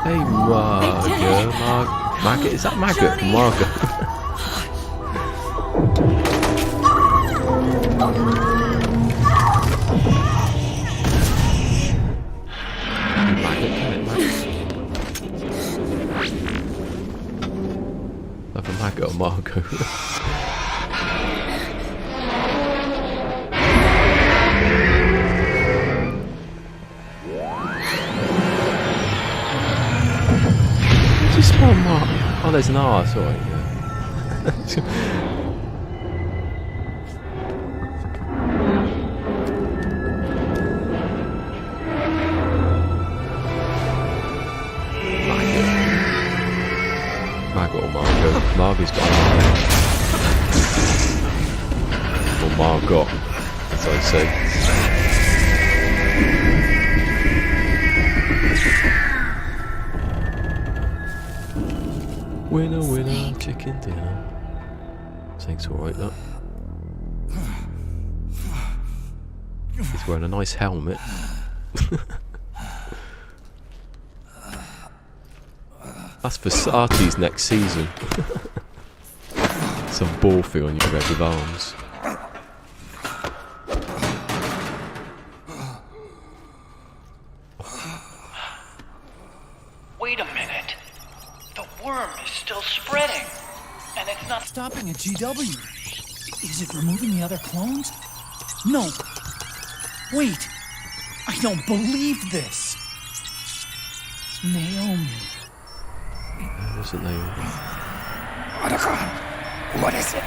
S1: Hey, Margaret, is that Margaret? Margaret. Like a Margaret or Margot. Oh, there's an R, sorry. Yeah. Margaret or Margot. Margot's got an R. Or Margot, as I say. Winner, winner, chicken dinner. Seems alright, that. He's wearing a nice helmet. That's for Sati's next season. Some ball thing on your head with arms.
S3: Wait a minute. The worm is still spreading, and it's not
S16: stopping at GW. Is it removing the other clones? No. Wait. I don't believe this. Naomi.
S1: Was it Naomi?
S10: What is it?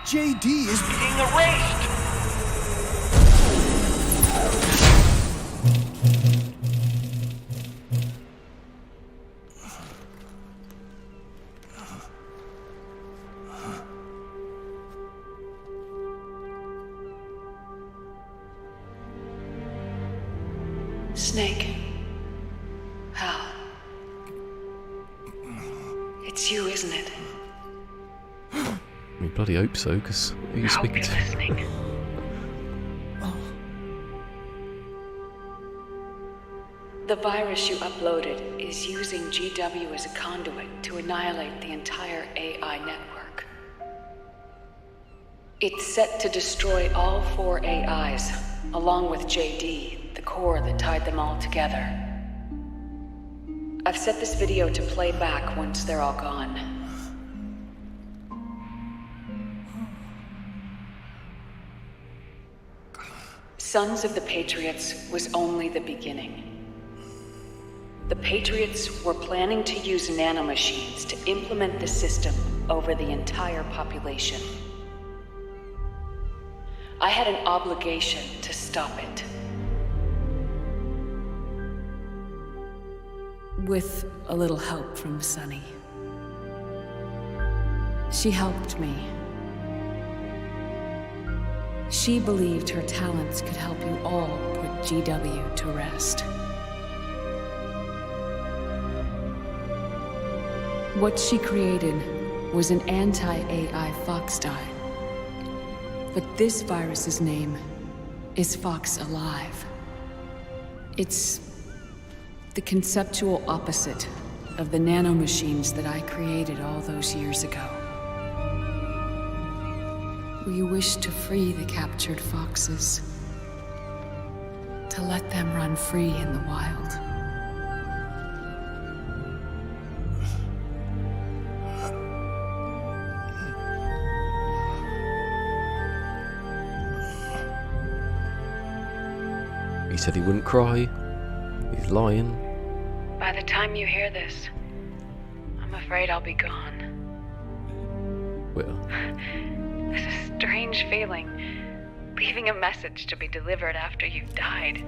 S16: JD is
S3: being erased.
S8: Snake. Hal. It's you, isn't it?
S1: I mean, bloody hope so, because who are you speaking to?
S8: Listening. The virus you uploaded is using GW as a conduit to annihilate the entire AI network. It's set to destroy all 4 AIs, along with JD, the core that tied them all together. I've set this video to play back once they're all gone. Sons of the Patriots was only the beginning. The Patriots were planning to use nanomachines to implement the system over the entire population. I had an obligation to stop it. With a little help from Sunny. She helped me. She believed her talents could help you all put GW to rest. What she created was an anti-AI Fox dye. But this virus's name is Fox Alive. It's the conceptual opposite of the nanomachines that I created all those years ago. We wish to free the captured foxes, to let them run free in the wild.
S1: He said he wouldn't cry. He's lying.
S8: By the time you hear this, I'm afraid I'll be gone.
S1: Well,
S8: This is strange feeling, leaving a message to be delivered after you've died.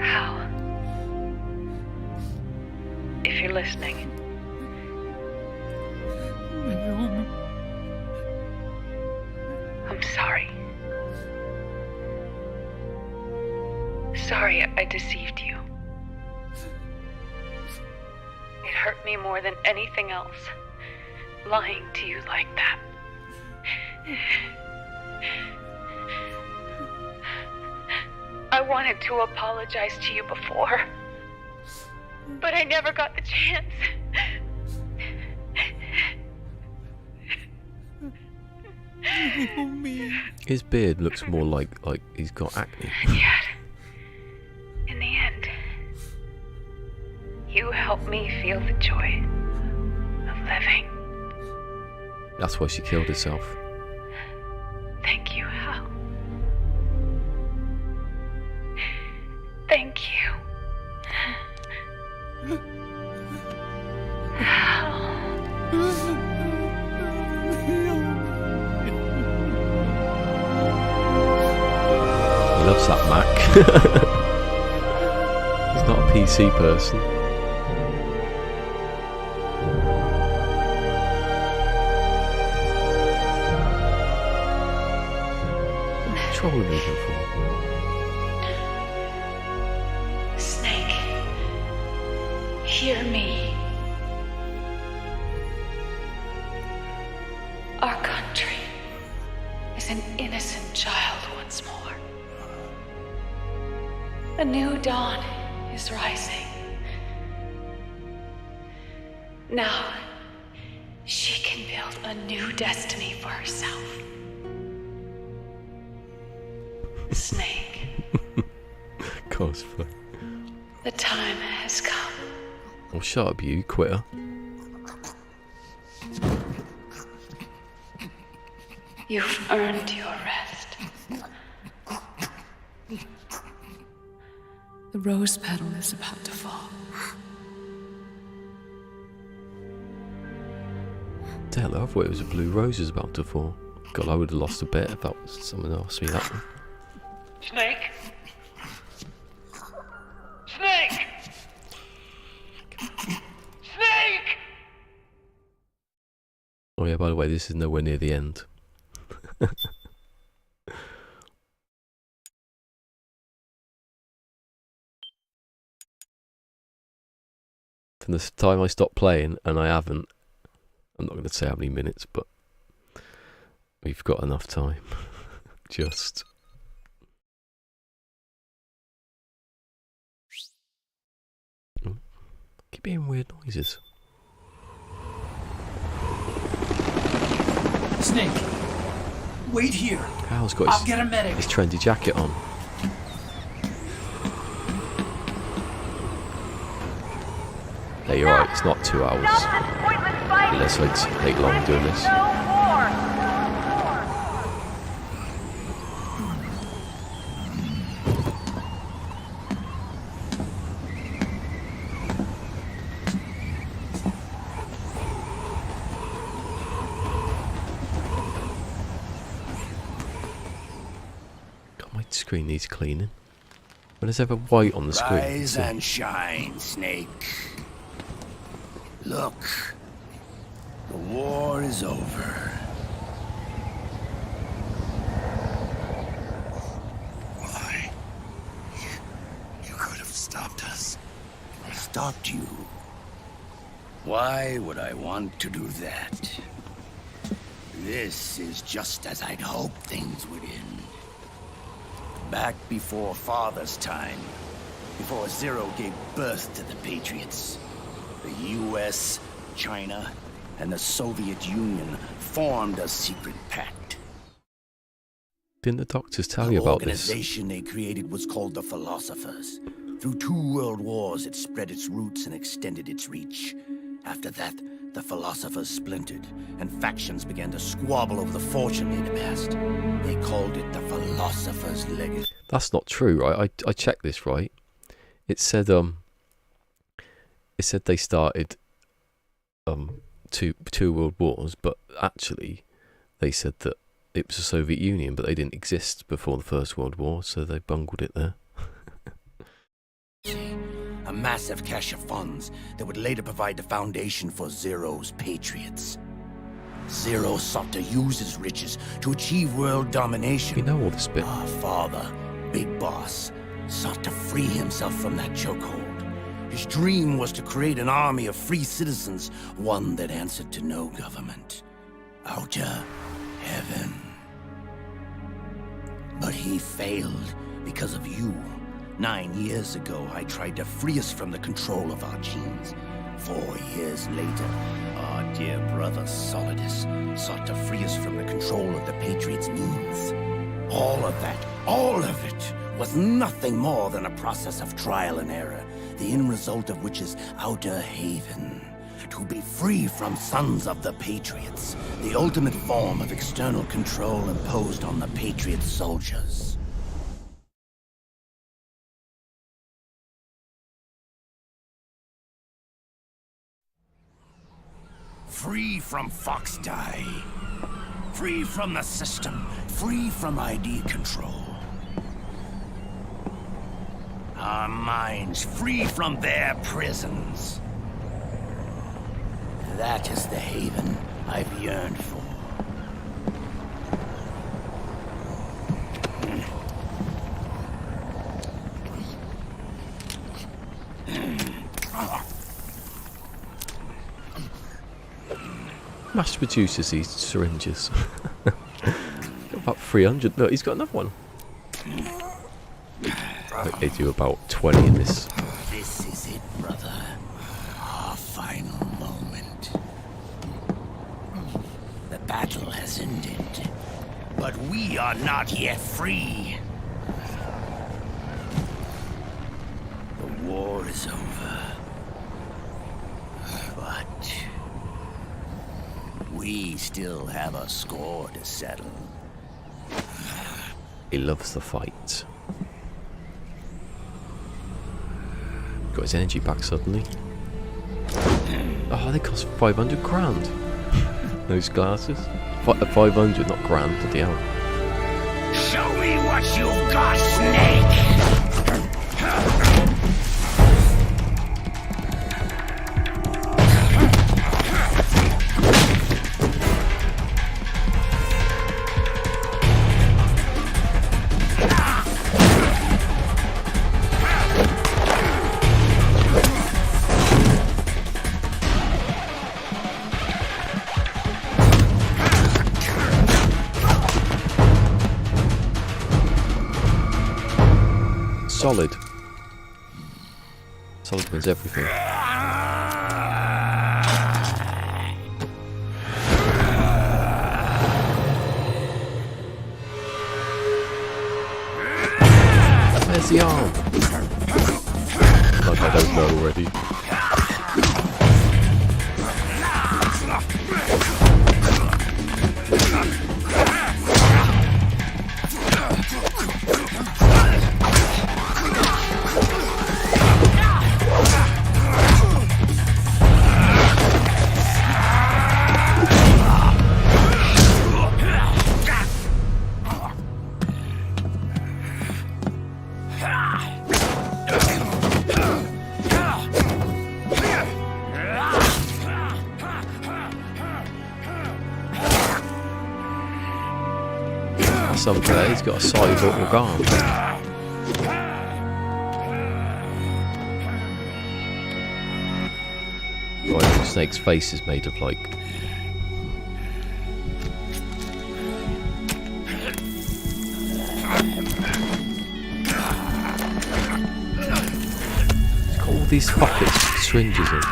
S8: Hal, if you're listening, I'm sorry. Sorry I deceived you. It hurt me more than anything else, lying to you like that. I wanted to apologize to you before, but I never got the chance.
S1: His beard looks more like he's got acne.
S8: And yet, in the end, you helped me feel the joy of living.
S1: That's why she killed herself.
S8: Thank you, Hal. Thank you.
S1: He loves that Mac. He's not a PC person. What's the controller moving for?
S8: Snake, hear me. Our country is an innocent child once more. A new dawn is rising. Now, she can build a new destiny for herself. Snake,
S1: Cosplay.
S8: the time has come.
S1: Oh, shut up, you quitter.
S8: You've earned your rest. The rose petal is about to fall.
S1: Damn, I thought it was a blue rose was about to fall. God, I would have lost a bet if that was someone asked me that one.
S3: Snake? Snake! Snake!
S1: Oh yeah, by the way, this is nowhere near the end. From the time I stopped playing, and I haven't, I'm not going to say how many minutes, but we've got enough time. Just. Keep hearing weird noises.
S16: Snake, wait here.
S1: Hal's got
S16: I'll get a medic.
S1: his trendy jacket on. Yeah, you're right, it's not 2 hours. Unless I take long doing this. God, my screen needs cleaning. When there's ever white on the screen.
S10: Rise and shine, Snake. Look, the war is over. Why? You could have stopped us. I stopped you. Why would I want to do that? This is just as I'd hoped things would end. Back before Father's time, before Zero gave birth to the Patriots, the US, China, and the Soviet Union formed a secret pact.
S1: Didn't the doctors tell you about this?
S10: The organization they created was called the Philosophers. Through 2 world wars, it spread its roots and extended its reach. After that, the Philosophers splintered, and factions began to squabble over the fortune they'd amassed. They called it the Philosopher's Legacy.
S1: That's not true, right? I checked this, right? It said they started two world wars, but actually they said that it was the Soviet Union, but they didn't exist before the First World War, so they bungled it there.
S10: A massive cache of funds that would later provide the foundation for Zero's Patriots. Zero sought to use his riches to achieve world domination.
S1: You know all this bit.
S10: Our father, Big Boss, sought to free himself from that chokehold. His dream was to create an army of free citizens, one that answered to no government. Outer heaven. But he failed because of you. 9 years ago, I tried to free us from the control of our genes. 4 years later, our dear brother Solidus sought to free us from the control of the Patriots' means. All of it, was nothing more than a process of trial and error, the end result of which is Outer Haven. To be free from sons of the Patriots, the ultimate form of external control imposed on the Patriot soldiers. Free from Fox Die. Free from the system. Free from ID control. Our minds free from their prisons. That is the haven I've yearned for.
S1: Mass produces these syringes. About 300. Look, he's got another one. Like they do about 20 in this.
S10: This is it, brother. Our final moment. The battle has ended, but we are not yet free. The war is over, but we still have a score to settle.
S1: He loves the fight. Got his energy back suddenly. Oh, they cost 500 grand. Those glasses. 500, not grand, bloody hell.
S14: Show me what you've got, Snake!
S1: Solid. Solid wins everything. Where's the arm? Like I don't know already. Some player, he's got a cyborg arm. Right, Snake's face is made of like he's got all these buckets with syringes in.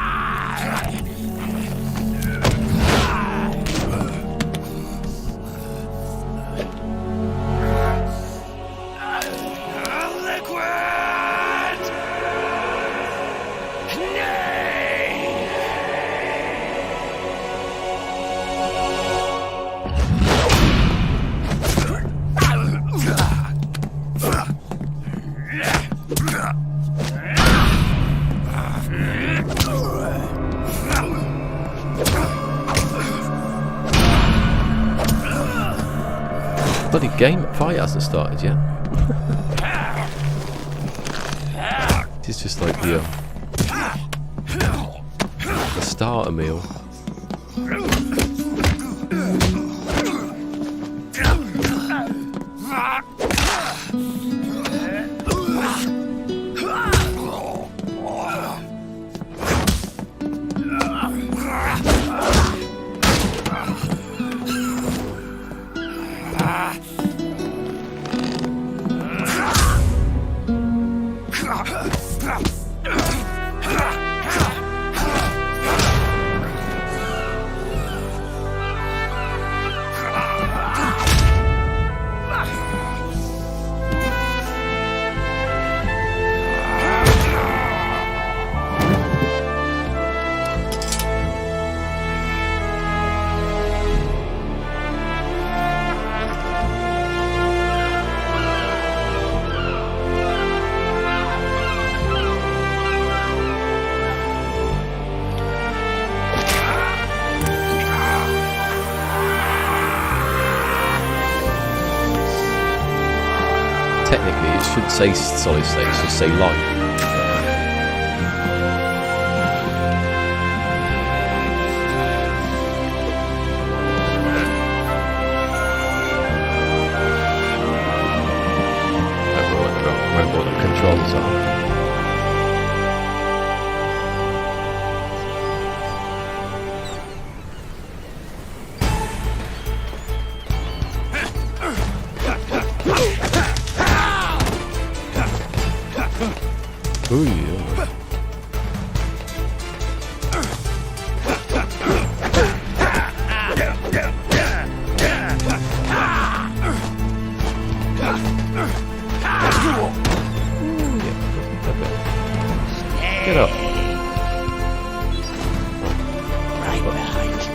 S1: bloody game fight hasn't started yet. It's just like the starter meal. Technically, it should say solid state, it should say light. I don't know what the controls are. Ooh, yeah. Get up.
S14: Right behind you.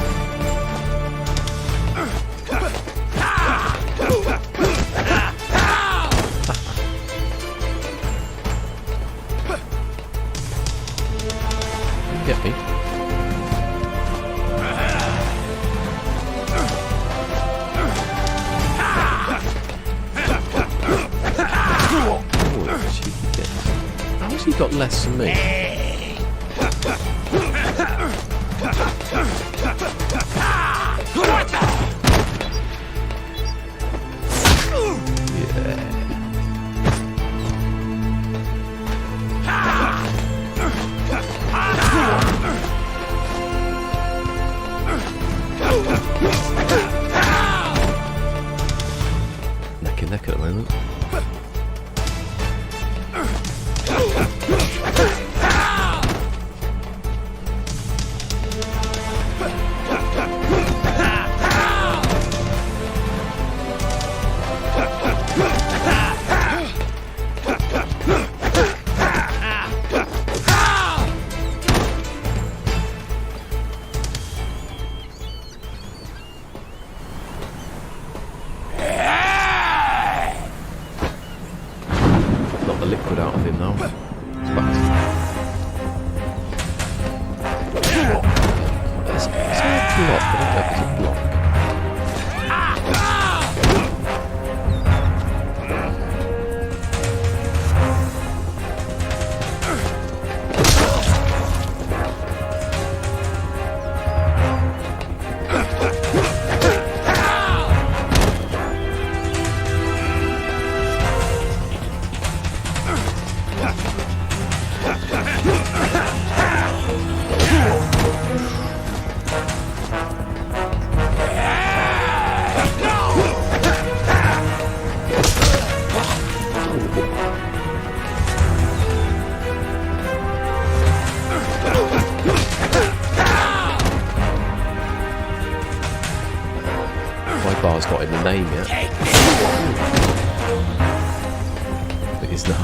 S1: Get me. Oh, cheeky git. How has he got less than me? Neck and neck at the moment. Got the liquid out of him now. It's back. Is there a block? I don't know if it's a block. My bar's not in the name yet. It is now.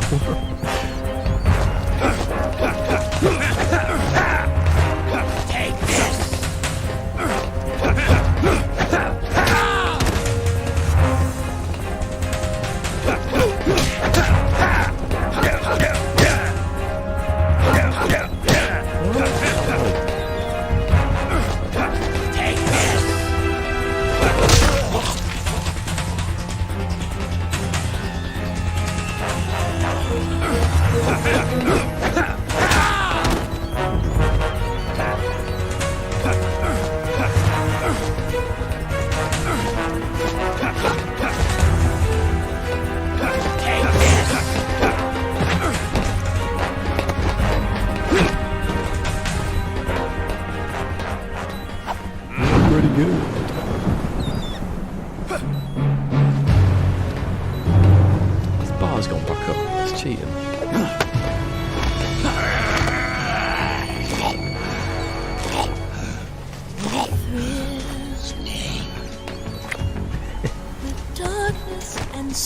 S17: I'm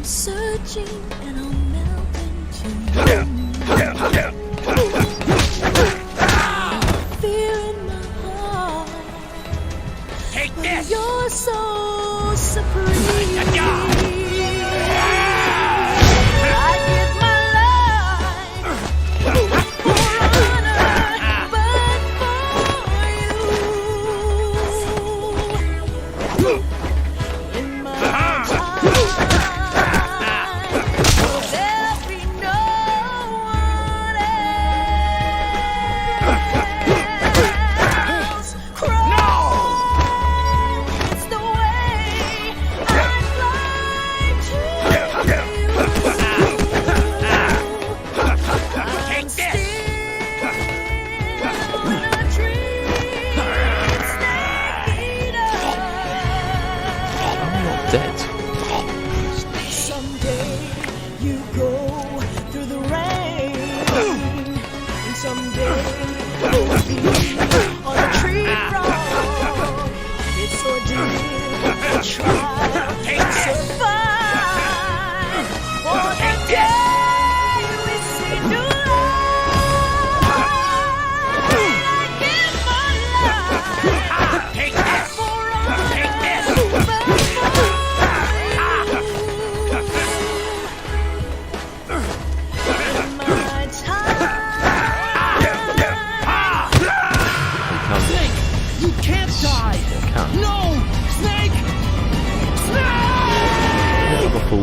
S17: searching and I'll melt into fear in my heart.
S3: Take this!
S17: You're so supreme.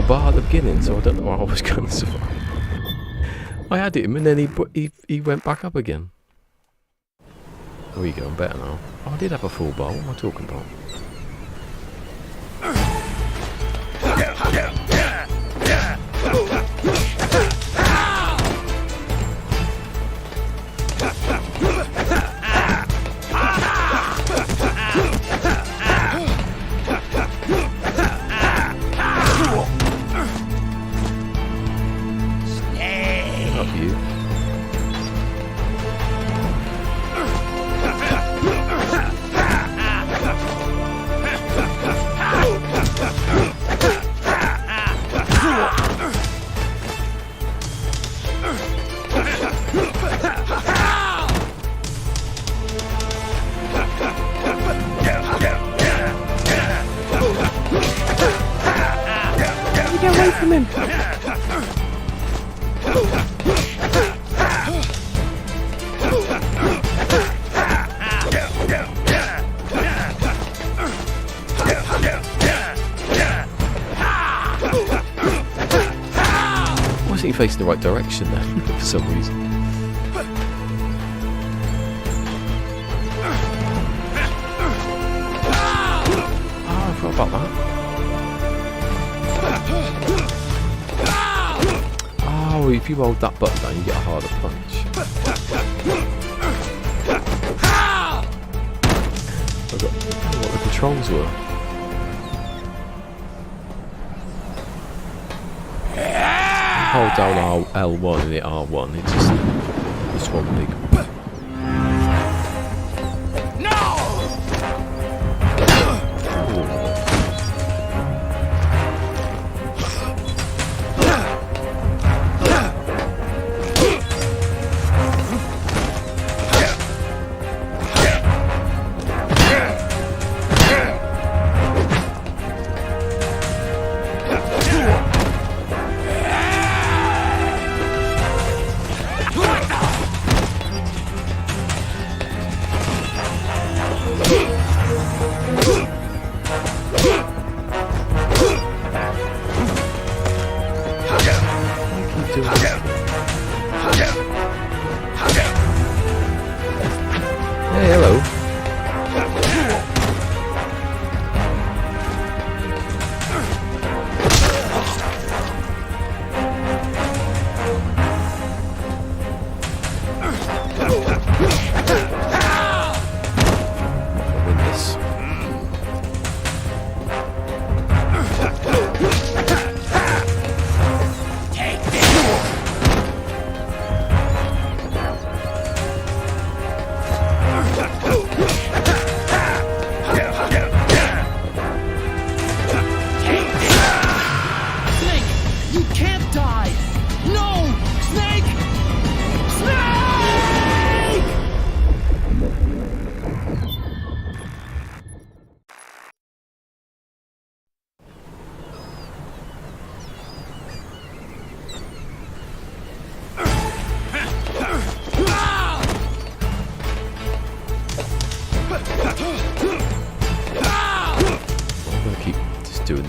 S1: Bar at the beginning, so I don't know how I was going to survive. I had him and then he went back up again. There you go, I'm better now. Oh, I did have a full bar, what am I talking about? Get away from him! Why isn't he facing the right direction then, for some reason? Oh, I forgot about that. Oh, if you hold that button down, you get a harder punch. I got what the controls were. Hold down L1 and hit R1. It's just one big. Hey, hello.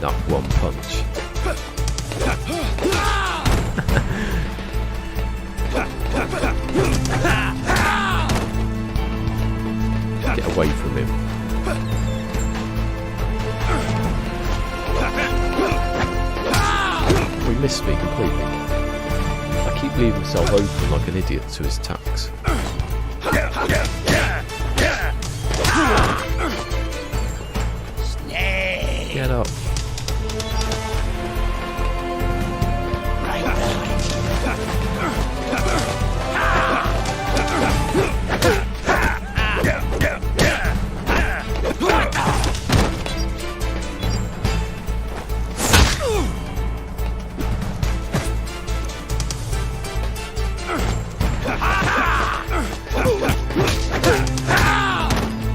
S1: that one punch. Get away from him. Oh, he missed me completely. I keep leaving myself open like an idiot to his attacks. Get up.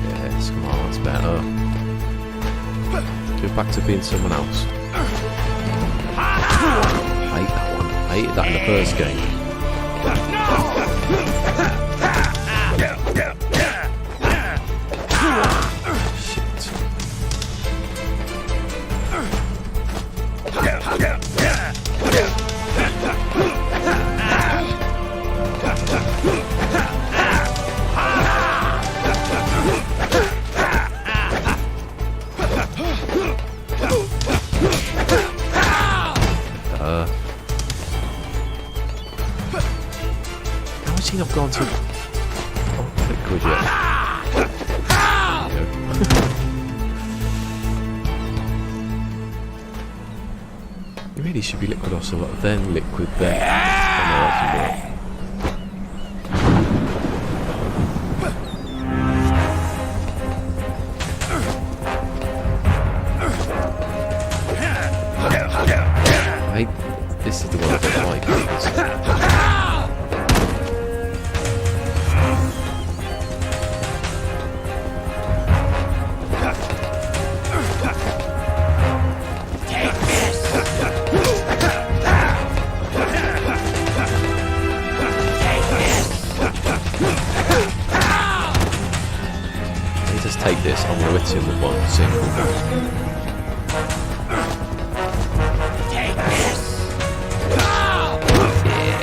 S1: Yes, come on, that's better. Go back to being someone else. I hate that one. I hated that in the first game. I've gone to liquid yet. You really should be liquid Ocelot, then liquid then. I know that can work. This is the one I don't like. Take this, I'm going to hit him with one single one. Take this! Yeah.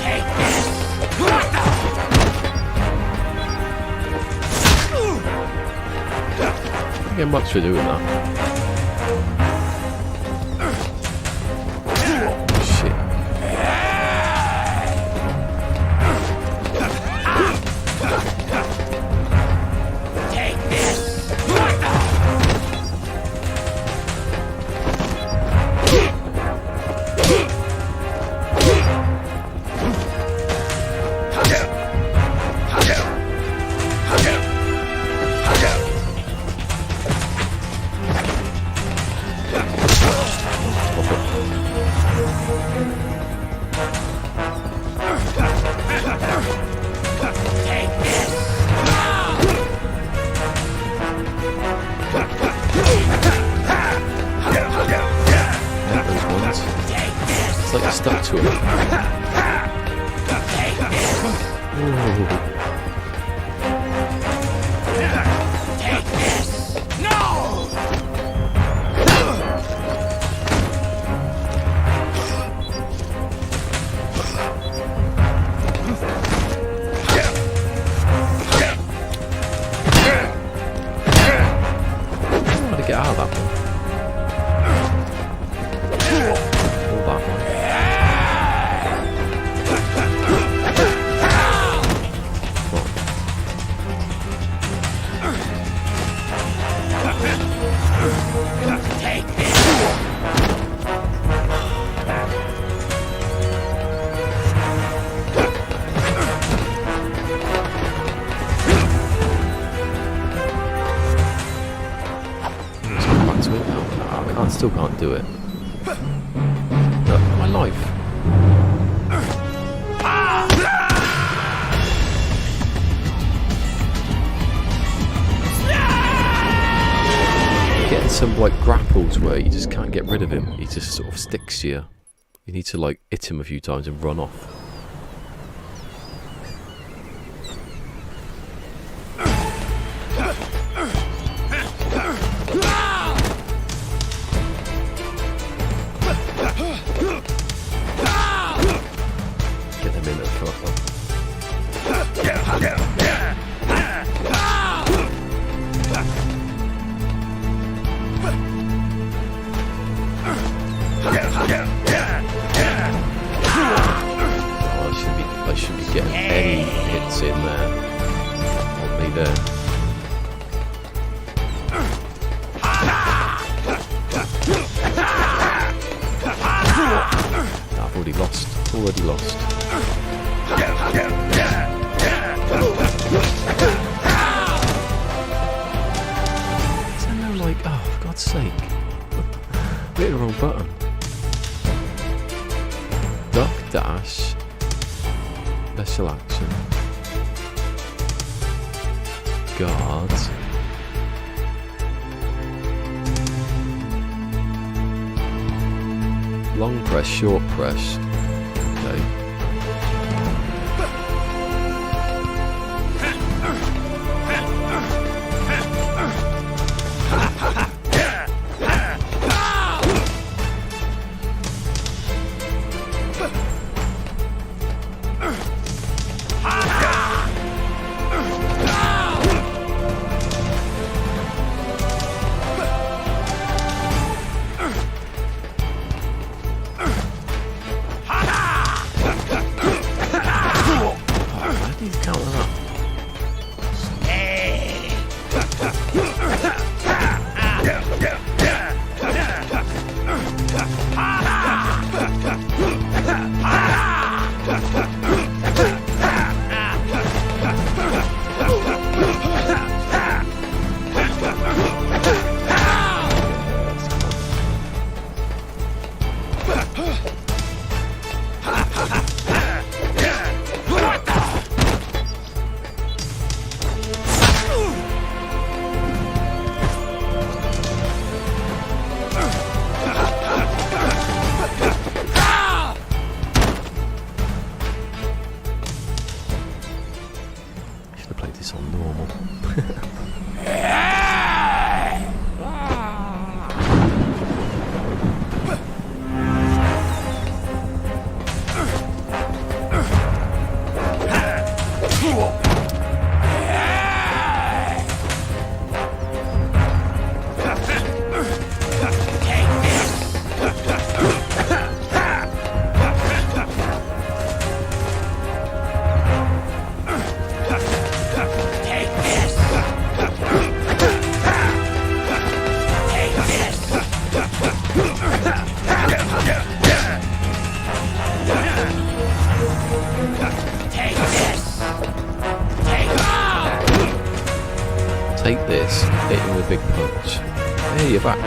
S1: Take this! I don't get much for doing that. It's like you're stuck to it.
S14: Take this! No!
S1: How to get out of that one? All that one.
S14: Take this!
S1: I still can't do it. Look, my life. Getting some like grapples where you just can't get rid of him. He just sort of sticks to you. You need to like hit him a few times and run off. I should be getting any hits in there. Not me there. I've already lost. Already lost. Is there no like, oh, for God's sake. I hit the wrong button. Duck dash. Special action. Guards. Long press, short press. Okay. Take this, hit him with a big punch. Hey, you're back.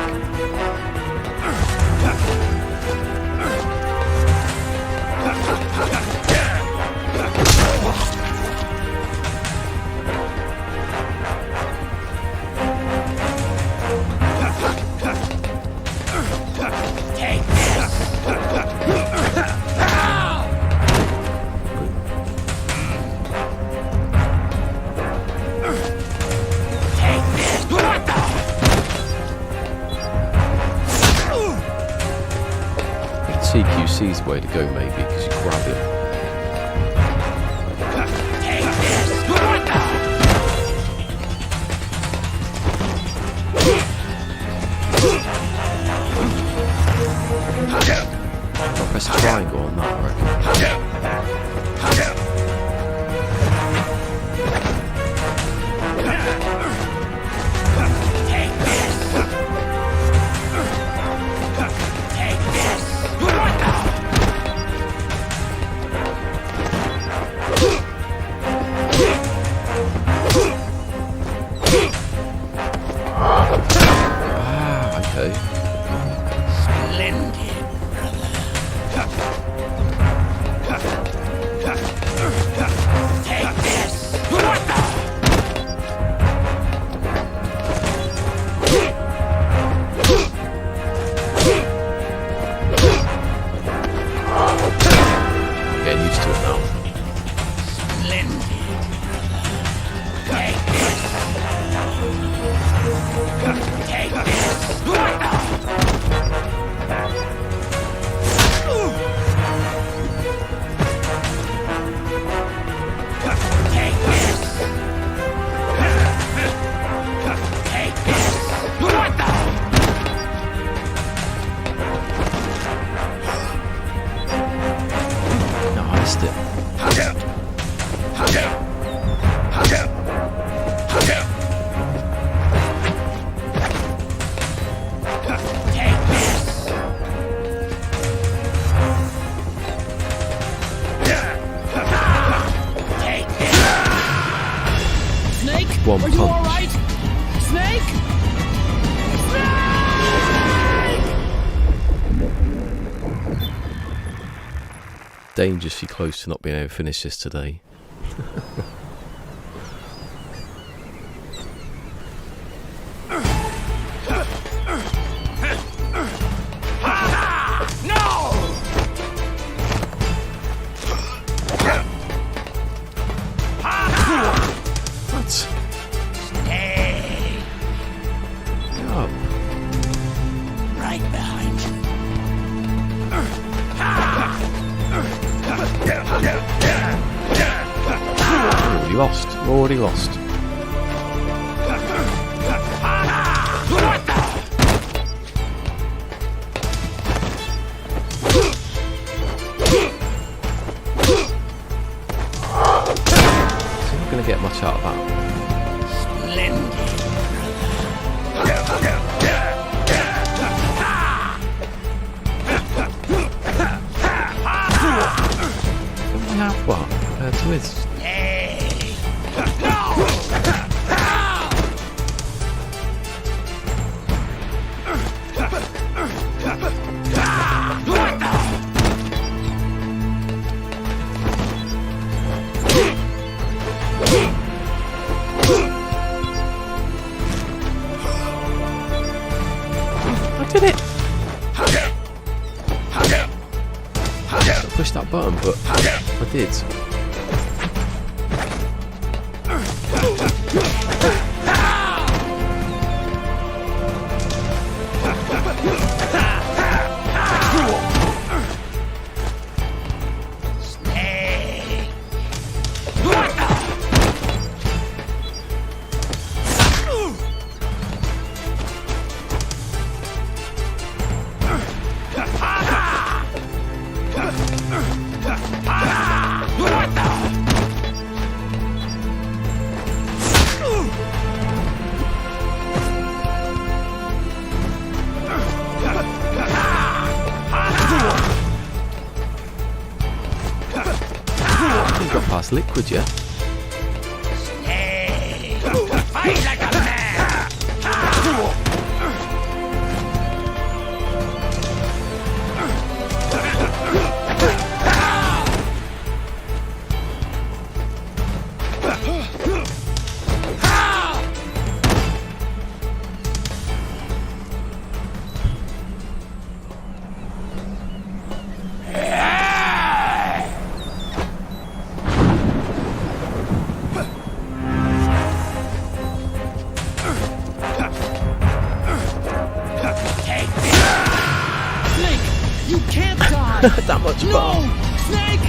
S1: CQC's the way to go, maybe, because you grab it. I'll press triangle on that, I reckon. dangerously close to not being able to finish this today. Already lost. So I'm not going to get much out of that. Don't we have what compared to his? Push that button, but I did. Got past liquid yet.
S14: Fight like a man!
S1: That much bar.
S14: Snake!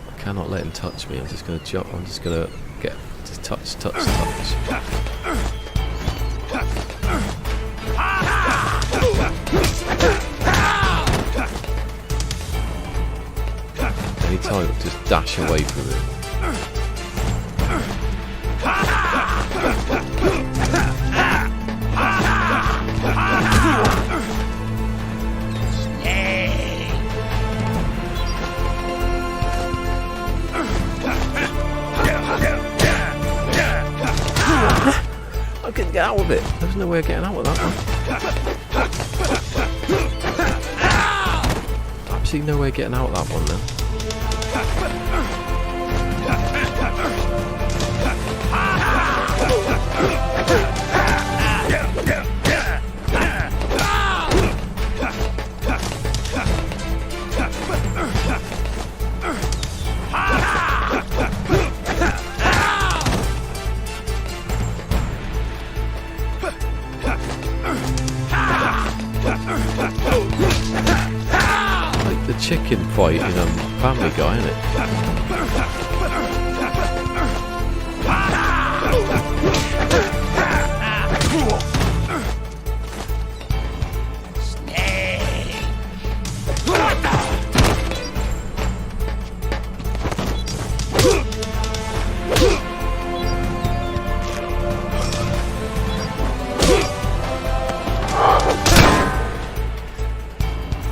S1: I cannot let him touch me. I'm just gonna jump. I'm just gonna get to touch. Anytime, just dash away from it. I couldn't get out of it. There's no way of getting out of that one. Absolutely no way of getting out of that one then. Like the chicken fight in Family Guy, isn't it?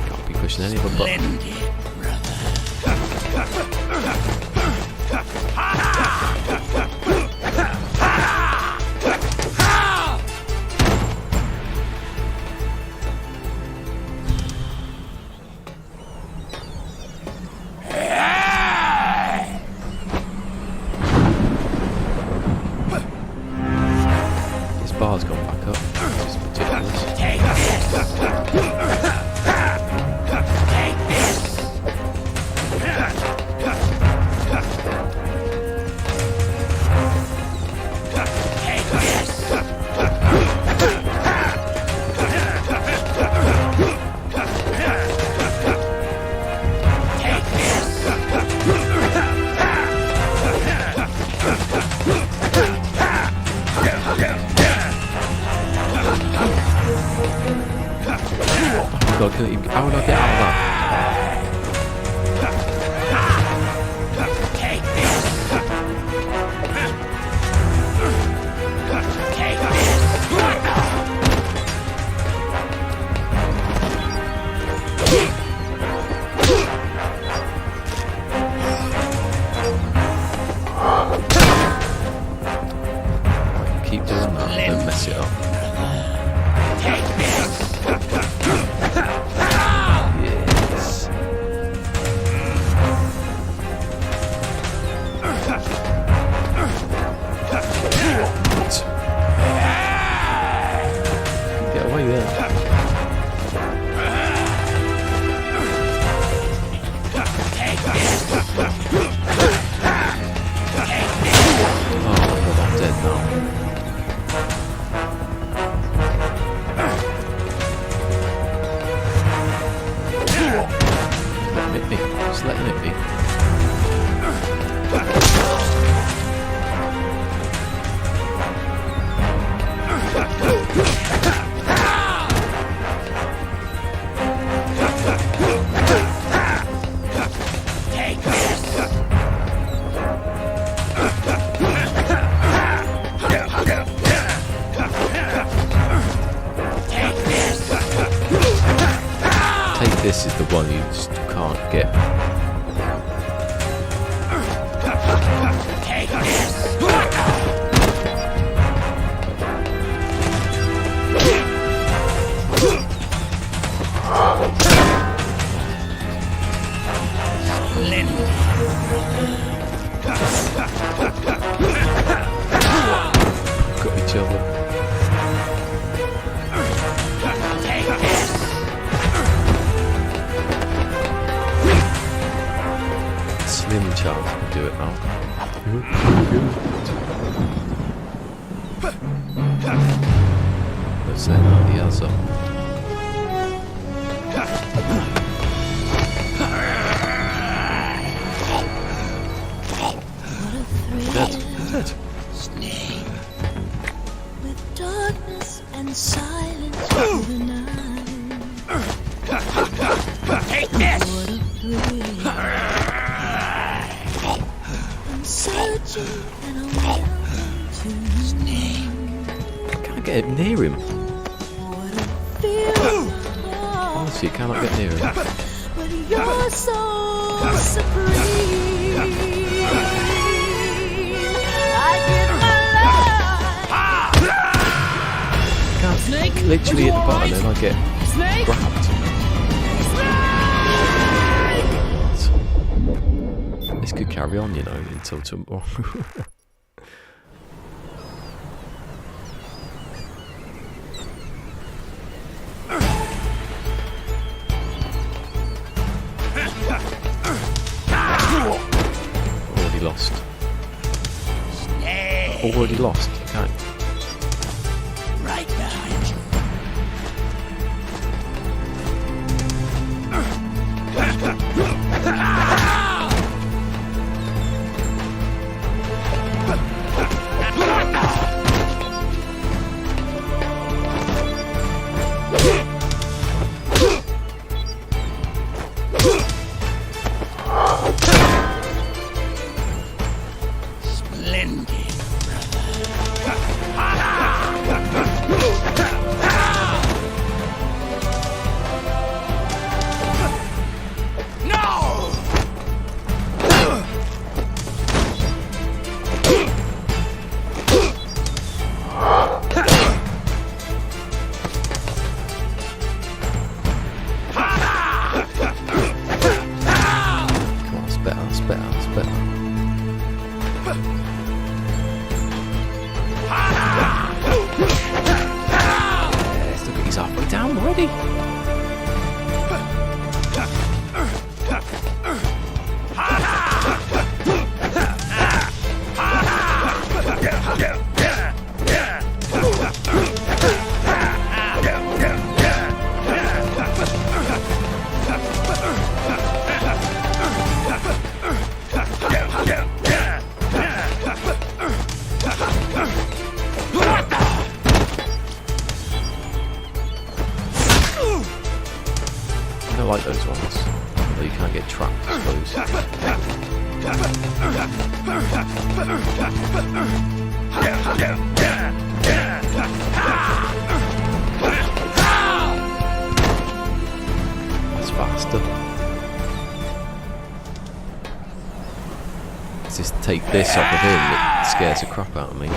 S1: Can't be pushing any of them buttons. Do it now. Let's say now the other. Dead.
S17: Snake. With darkness and silence through the night.
S14: Take this!
S17: What a thrill. I'm searching and I'm welcome to Snake.
S1: I can't get near him.
S17: What a feel.
S1: Honestly, you cannot get near him.
S17: But you're so supreme. I give my life.
S1: Snake? Literally at the bottom, and I get grabbed. This could carry on, you know, until tomorrow. Already lost. Already lost. Okay.
S14: Right behind you. Splendid,
S1: like those ones. Although you can't get trapped, I suppose. That's faster. Let's just take this off of him, it scares the crap out of me.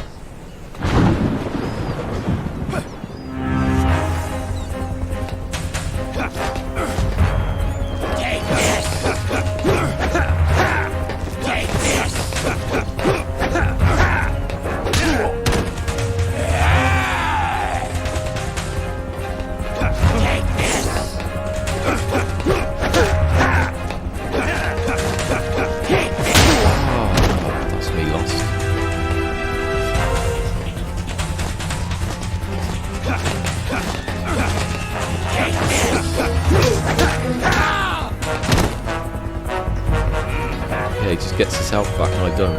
S1: He just gets his health back and I don't.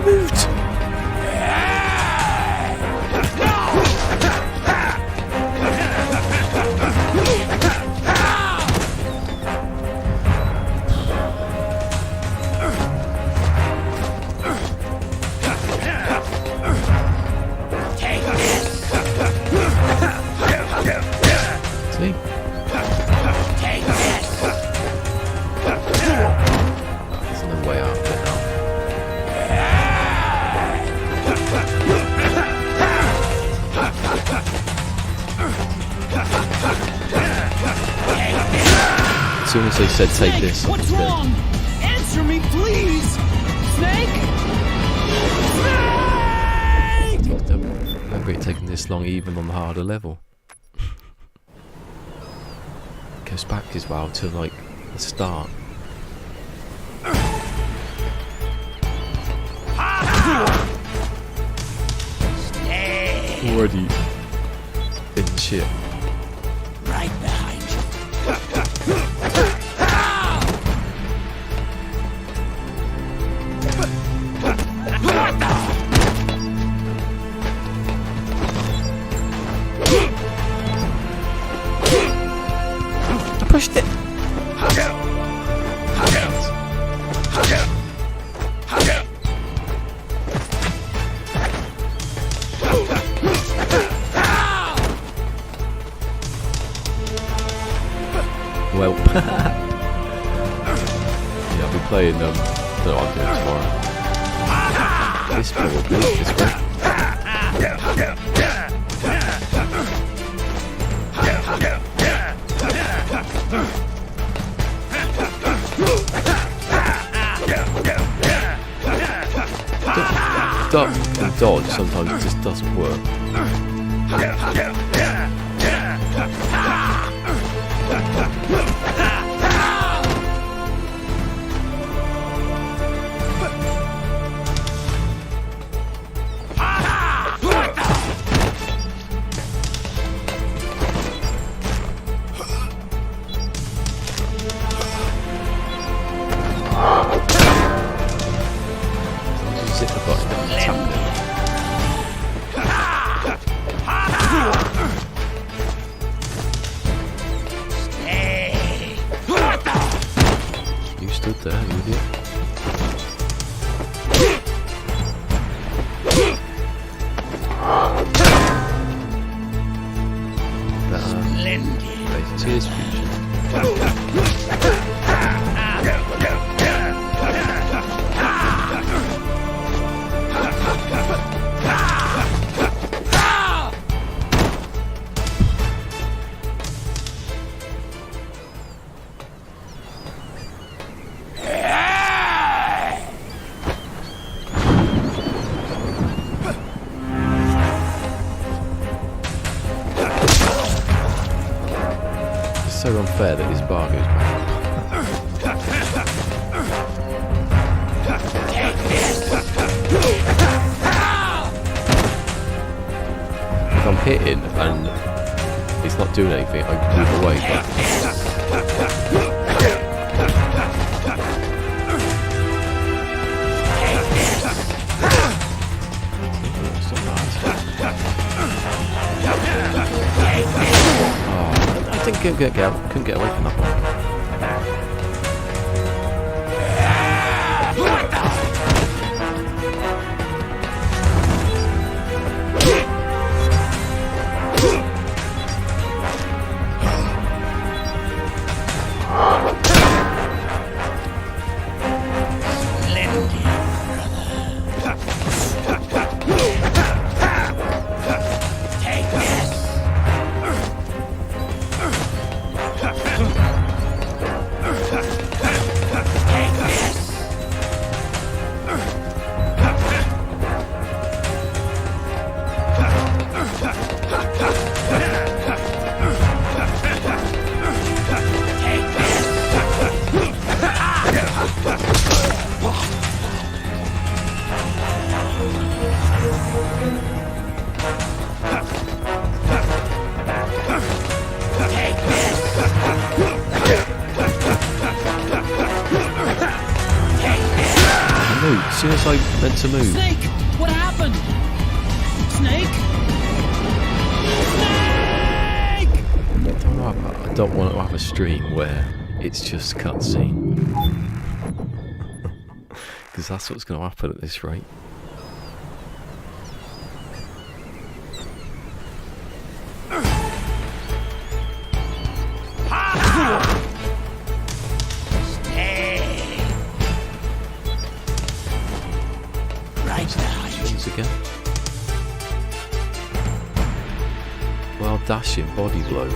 S1: Moved. As soon as they said take this,
S16: What's wrong? Answer me, please! Snake! Snake!
S1: remember it taking this long even on the harder level. It goes back as well to like the start. Already in the ship.
S10: Right behind you.
S1: I pushed it. Well, yeah, I'll be playing don't know what I'm doing tomorrow. This probably, this way. Duck and dodge sometimes it just doesn't work. Hit the button and tap it. You stood there, you idiot. Tears fusion. So unfair that his bar goes back. If I'm hitting and it's not doing anything, I move away. I couldn't get away from that one. As soon as I meant to move.
S16: Snake! What happened? Snake?
S1: I don't want to have a stream where it's just cutscene. Because that's what's going to happen at this rate. Again. Well, dashing body blow.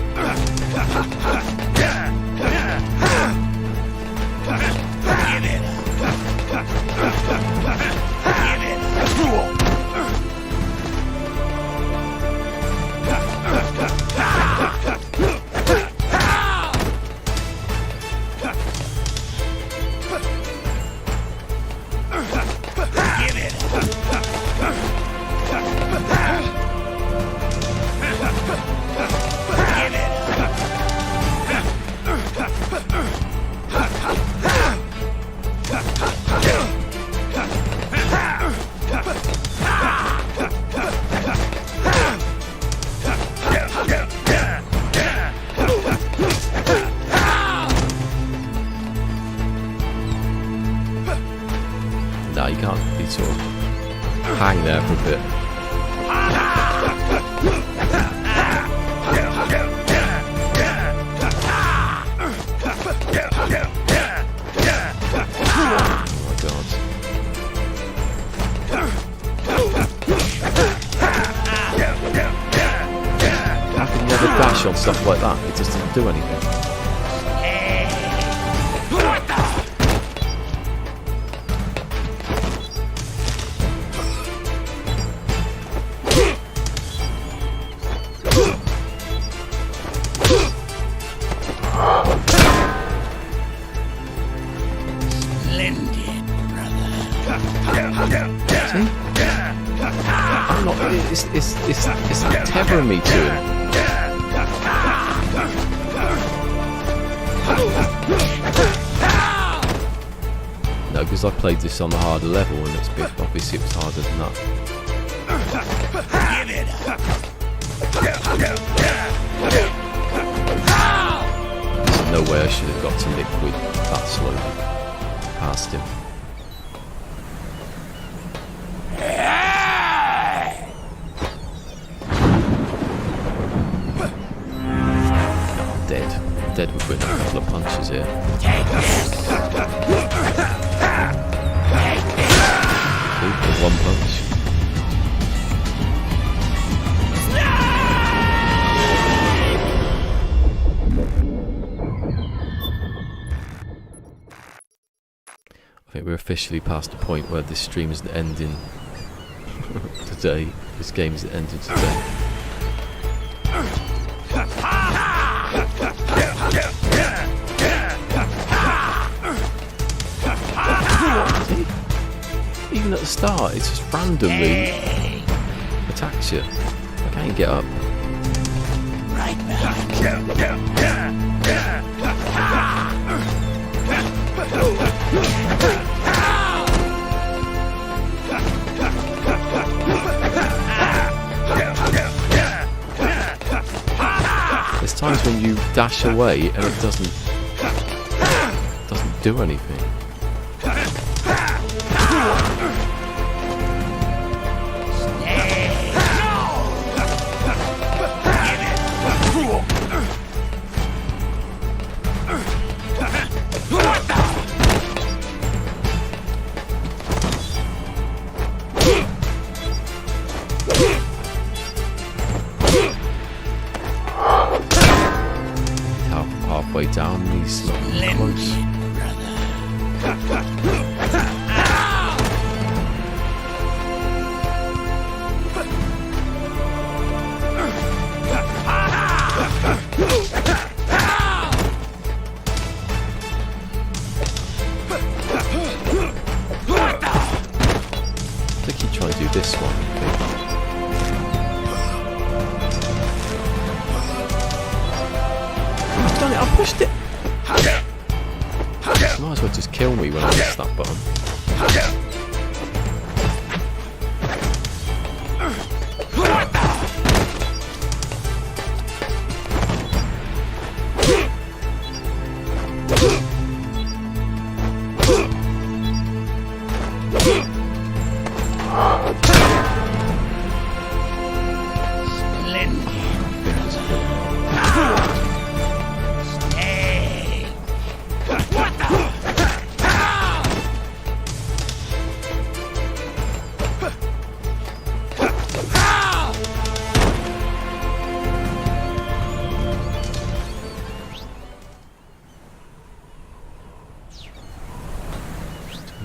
S1: sort of hang there for a bit. Oh my god. How can you never dash on stuff like that? It just doesn't do anything. I'm not. It's like tethering me to him. No, because I played this on the harder level, and it's obviously it was harder than that.
S10: Give it up.
S1: There's no way I should have got to Liquid that slowly past him. Dead with a couple of punches here. With one punch. I think we're officially past the point where this stream is ending today. This game is ending today. Even at the start, it just randomly attacks you. I can't get up.
S10: Right back.
S1: There's times when you dash away and it doesn't do anything. Halfway down, he's not close. I think he'd try to do this one. I've done it, I pushed it! Might as well just kill me when I press that button.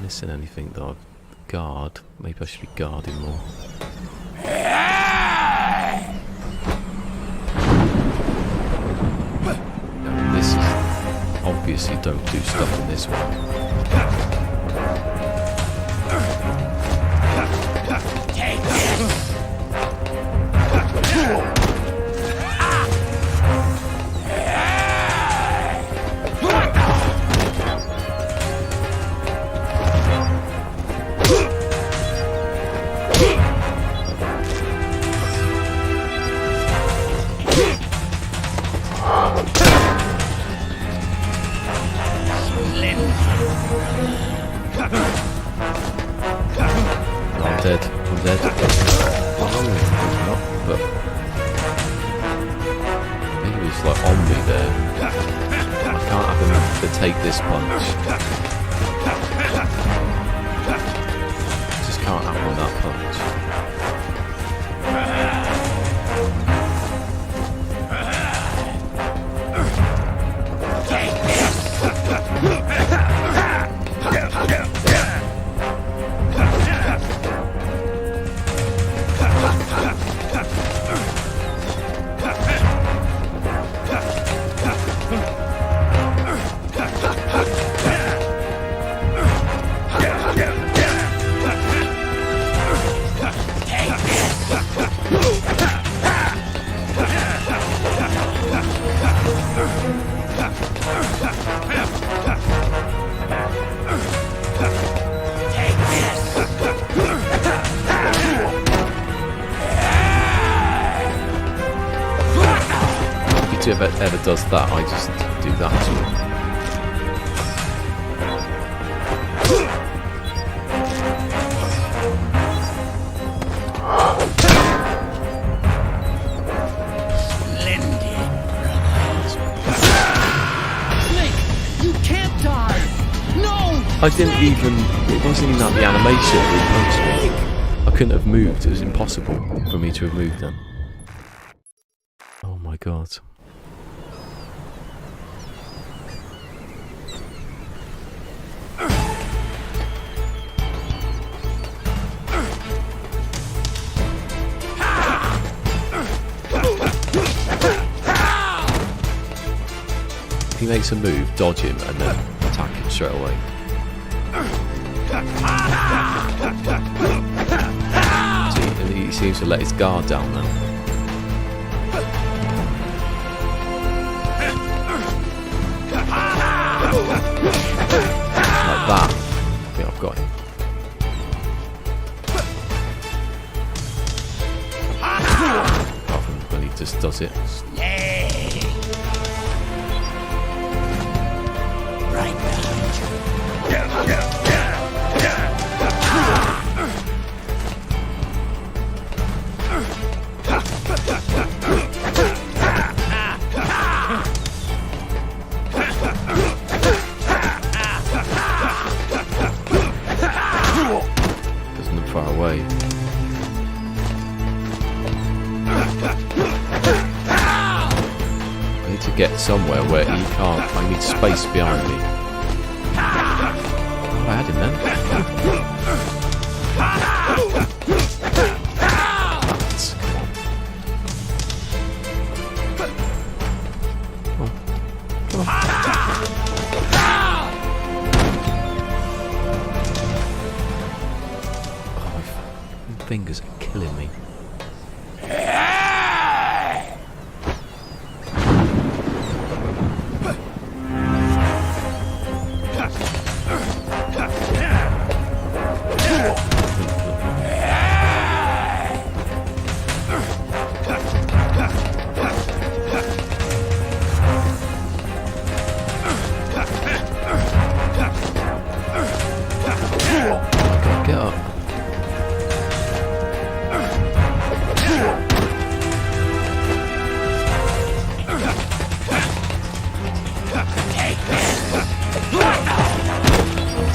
S1: Missing anything that I've guard? Maybe I should be guarding more. No, this is obviously don't do stuff in this one. just like on me there. I can't have him to take this punch. Just can't have him with that punch. If it ever does that, I just do that to him.
S16: Snake, you can't die! No!
S1: I didn't even, it wasn't even at the animation that punched me. I couldn't have moved, it was impossible for me to have moved then. Oh my god. If he makes a move, dodge him and then attack him straight away. See, and he seems to let his guard down then. Like that. I think I've got him. Apart from when he just does it.
S14: Right behind you.
S1: Doesn't look far away. I need to get somewhere where he can't. I need space behind me. Oh, I had him then. That's, come on. Come on. Oh, my fingers are killing me. Get up.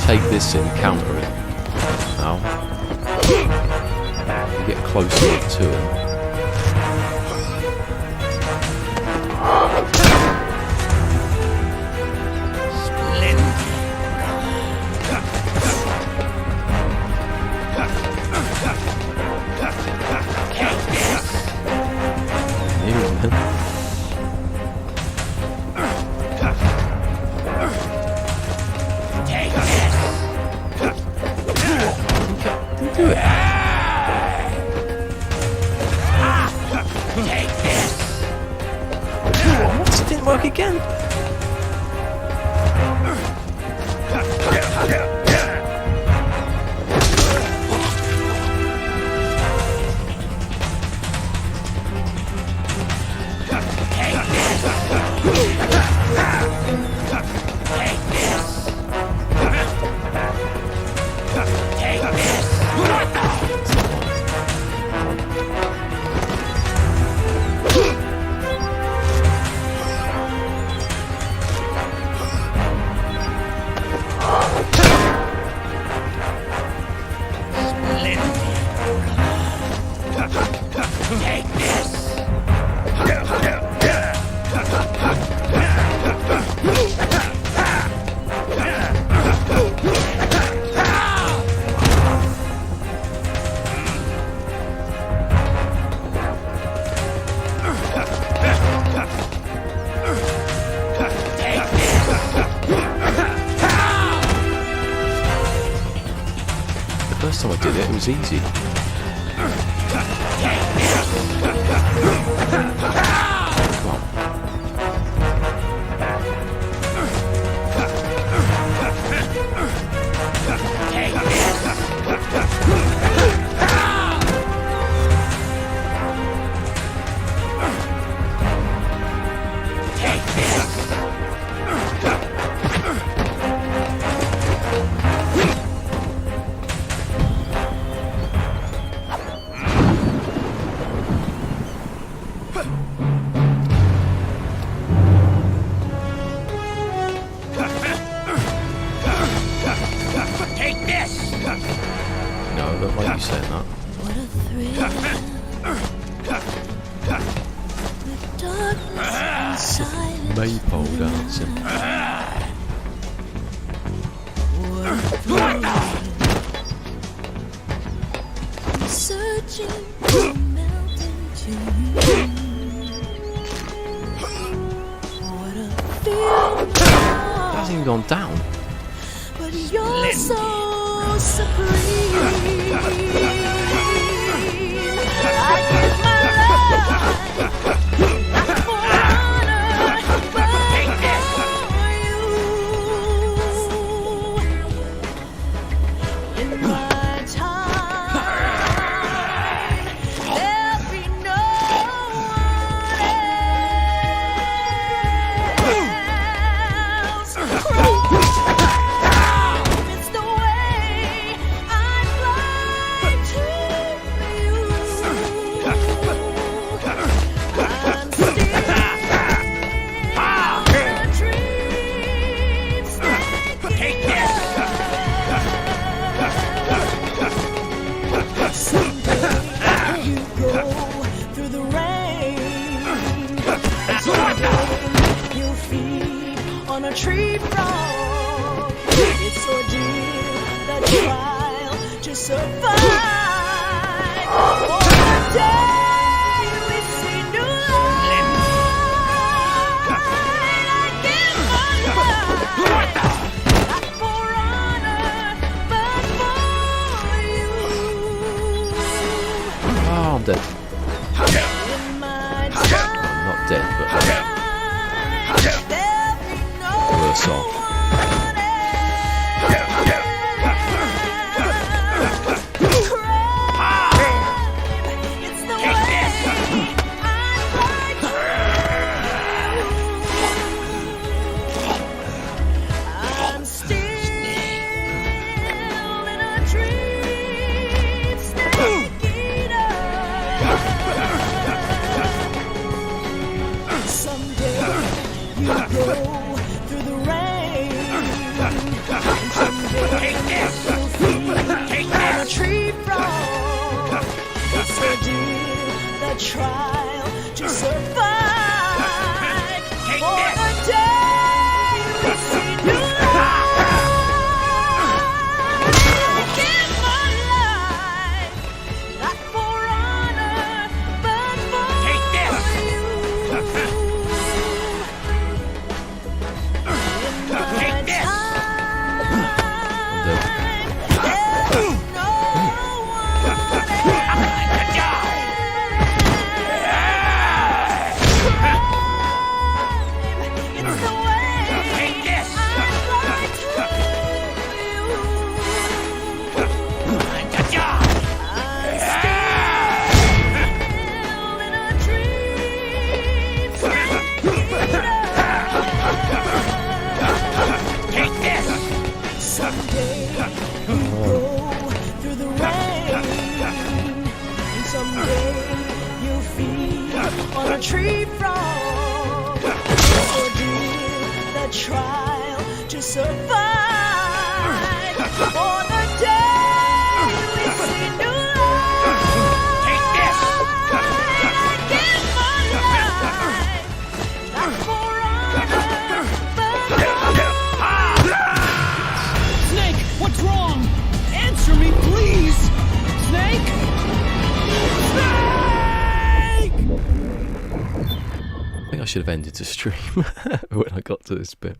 S1: Take this and counter it. Now, get closer up to him. What? It didn't work again. was easy. Maypole dancing.
S17: Searching for melting to you. What a feeling.
S1: Hasn't even gone down.
S17: But you're so supreme. I give my life. Tree frog, it's ordeal, the trial to survive. For the day we see new light, I give my life, not for honor, but for you.
S1: Oh, I'm dead.
S17: In my time,
S1: Not dead, but worse off.
S17: Trial to survive. For the day we see new light, I give my life, not for honor, but for you. In my on a tree frog, ordeal, the trial to survive. For the day we see new light, take this. I give my life, not for honor, but
S16: Snake, what's wrong? Answer me, please. Snake.
S1: I think I should have ended the stream when I got to this bit.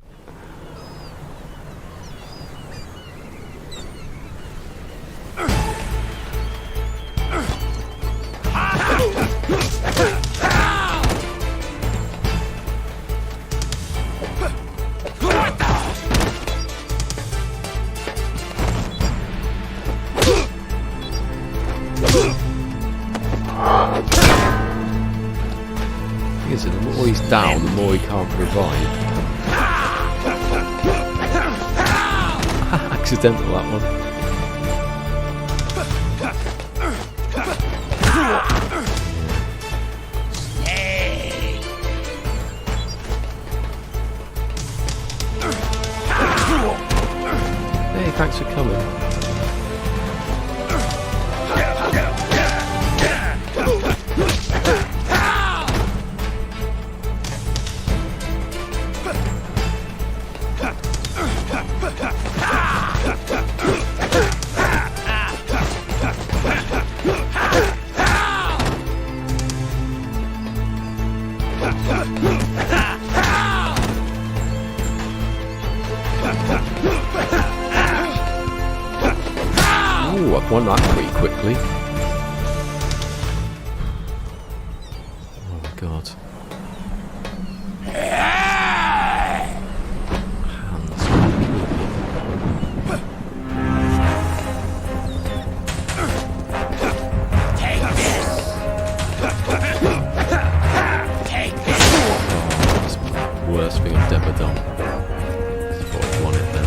S1: thing is, the more he's down, the more he can't revive. Accidental, that one. Hey, thanks for coming. Ooh, I've won that pretty quickly. Oh my god. Worst thing I've ever done. I thought I'd won it then.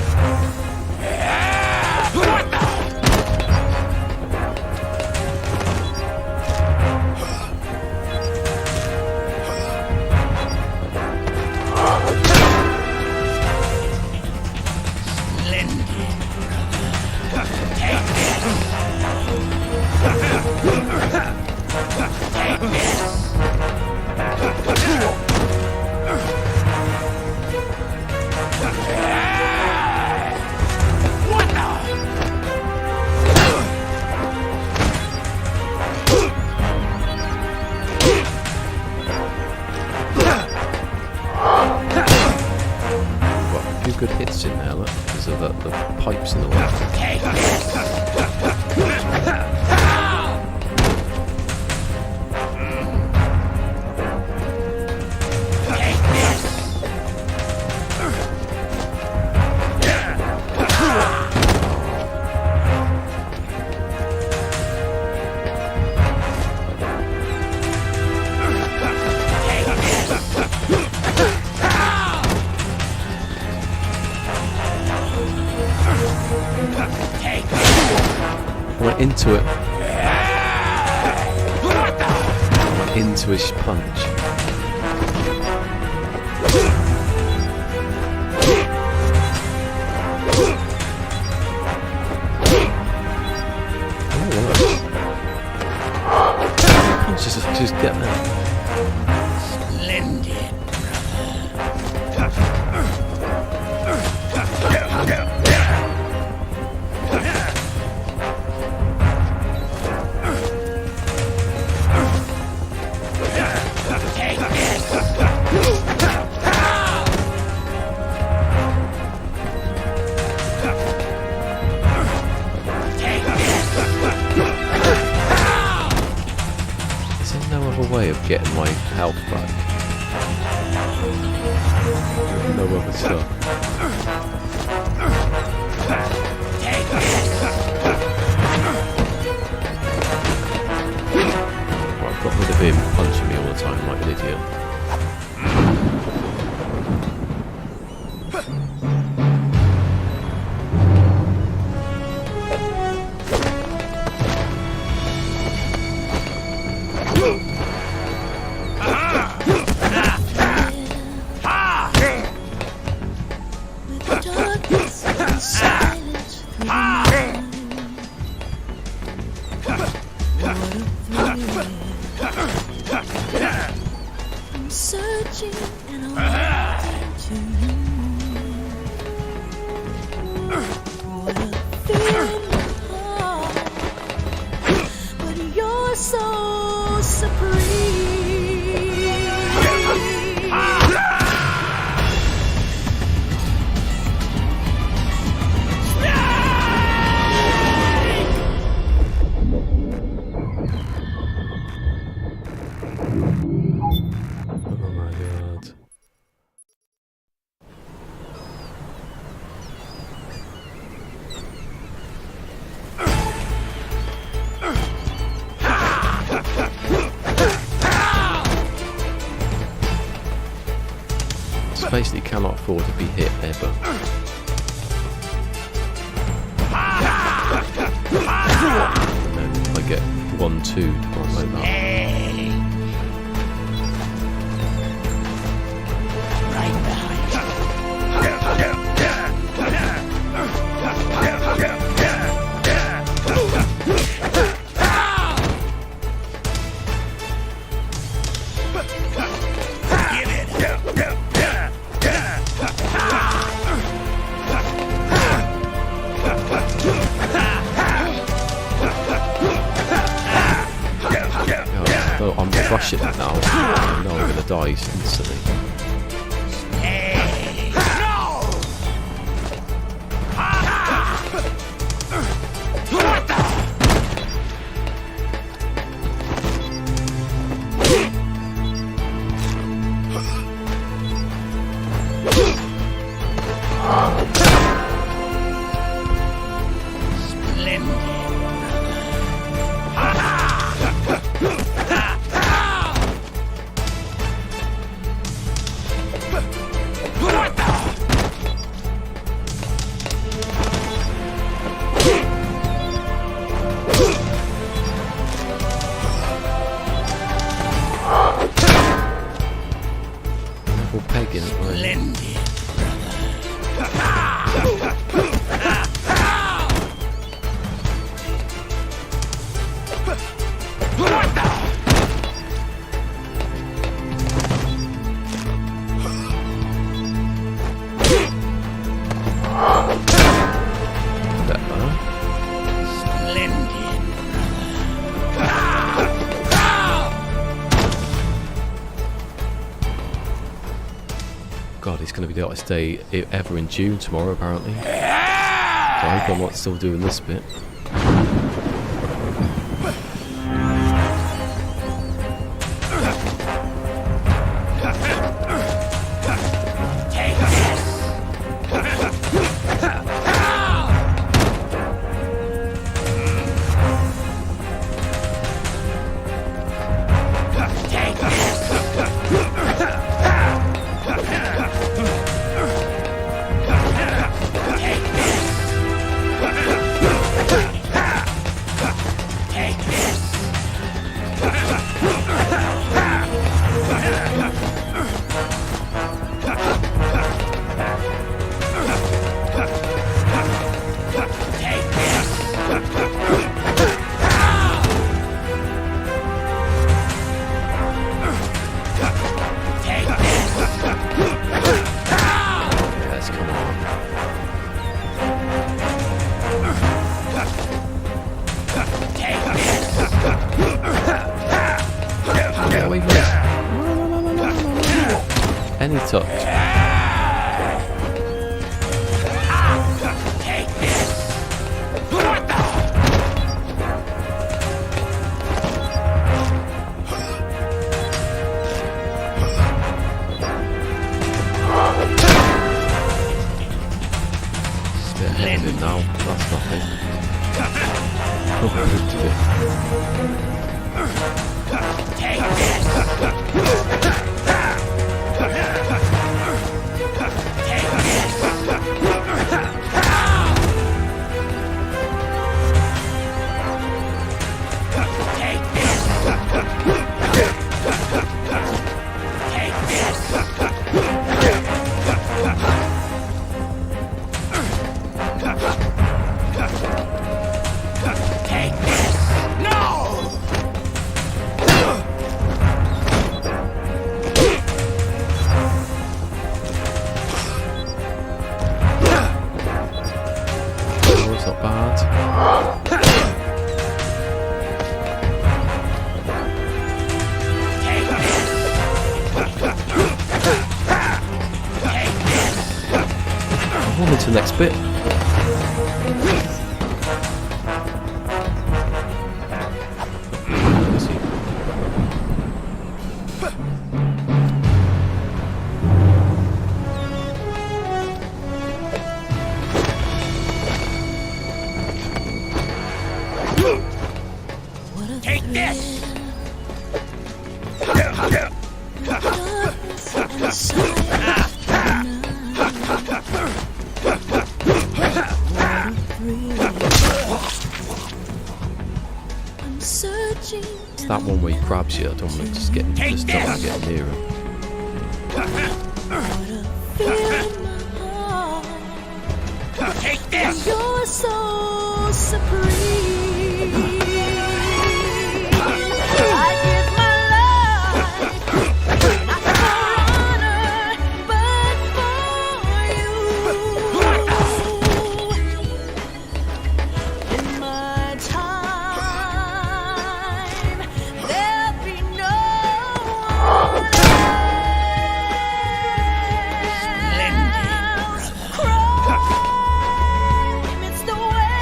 S1: Good hits in there, look, because of the pipes in the way. I went into it. I went into his punch. Just get that.
S14: Splendid.
S1: Way of getting my health back. No other stuff. Well, I've got rid of him punching me all the time like an idiot.
S17: Searching and I'm to you. What a feeling, but you're so supreme.
S1: So basically cannot afford to be hit ever. And then I get 1-2'd or like that. I'm crushing it now. I know I'm gonna die instantly. God, he's going to be the hottest day ever in June tomorrow, apparently. So I hope I'm not still doing this bit. Any touch. Now, that's nothing.
S17: Take this!
S1: To the next bit.
S17: Take this!
S1: that one where he grabs you. I don't want to just get near him.
S17: Take this! You're so supreme. I give my life, not for honor, but for you. In my time, there'll be no one else. It's the way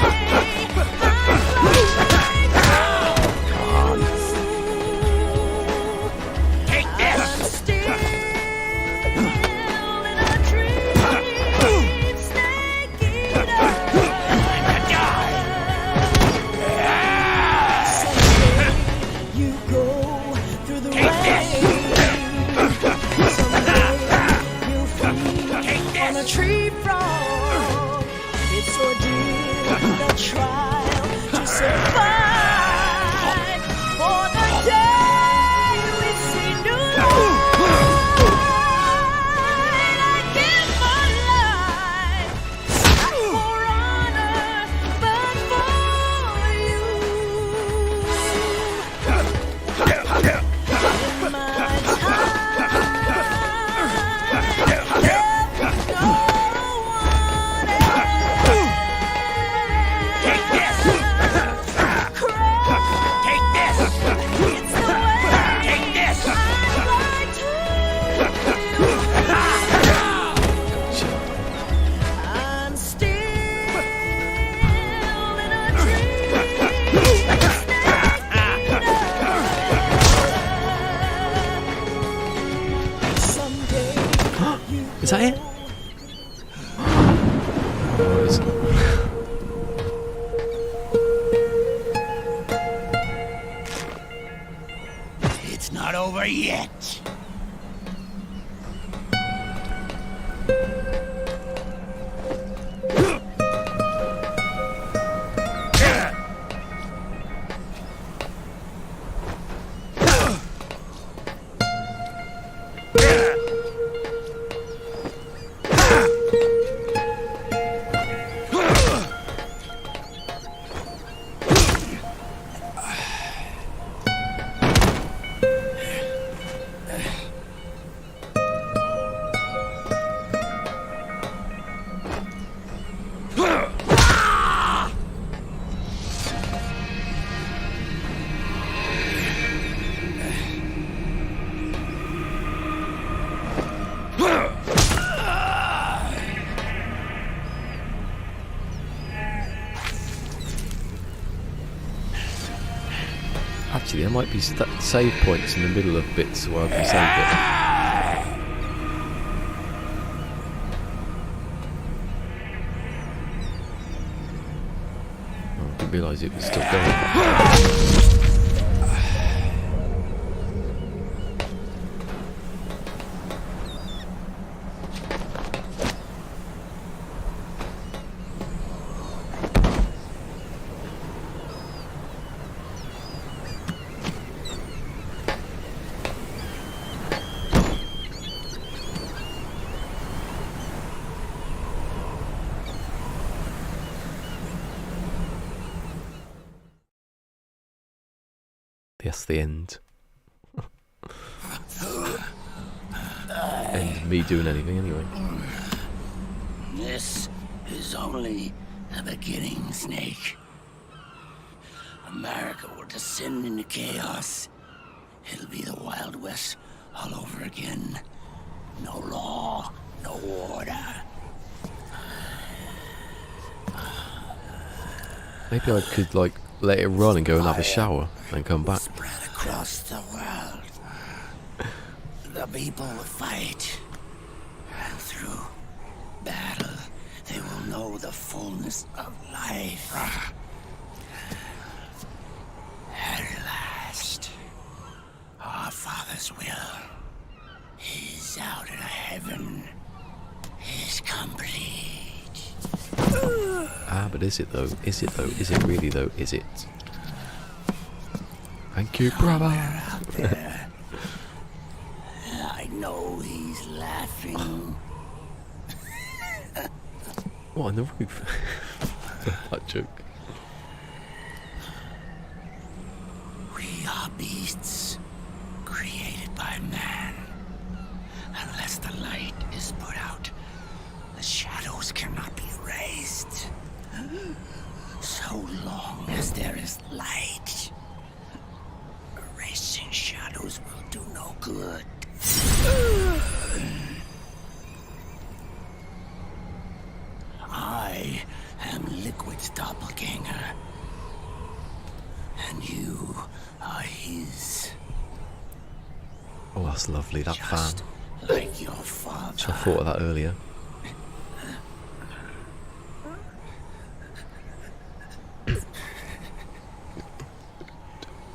S17: take this! I'm still in a dream, snake eater. Time to die. Someday you go through the rain. Someday you feed on a tree frog. It's ordeal, the trial to survive. For the day we see new light, I give my life, not for honor, but for you. In my time, there'll be no one else. Take this! Take this! It's the way take this! I like to I'm still in a dream. Someday
S1: Is that it? Oh, it's not.
S10: It's not over yet.
S1: Actually, there might be save points in the middle of bits where I can save it. Oh, I didn't realise it was still going. Yes, the end. End of me doing anything anyway.
S10: This is only the beginning, Snake. America will descend into chaos. It'll be the Wild West all over again. No law, no order.
S1: Maybe I could, like, let it run and go and have a shower and come back.
S10: Spread across the world. The people will fight. And through battle, they will know the fullness of life. At last, our Father's will is out in heaven. Is complete.
S1: Ah, but is it though? Is it though? Is it really though? Is it? Thank you, brother.
S10: Out there. I know he's laughing.
S1: What on the roof? That joke.
S10: We are beasts created by man. Unless the light is put out, the shadows cannot be erased. So long as there is light, erasing shadows will do no good. I am Liquid's doppelganger, and you are his.
S1: Oh, that's lovely, that fan.
S10: Like your father.
S1: I thought of that earlier.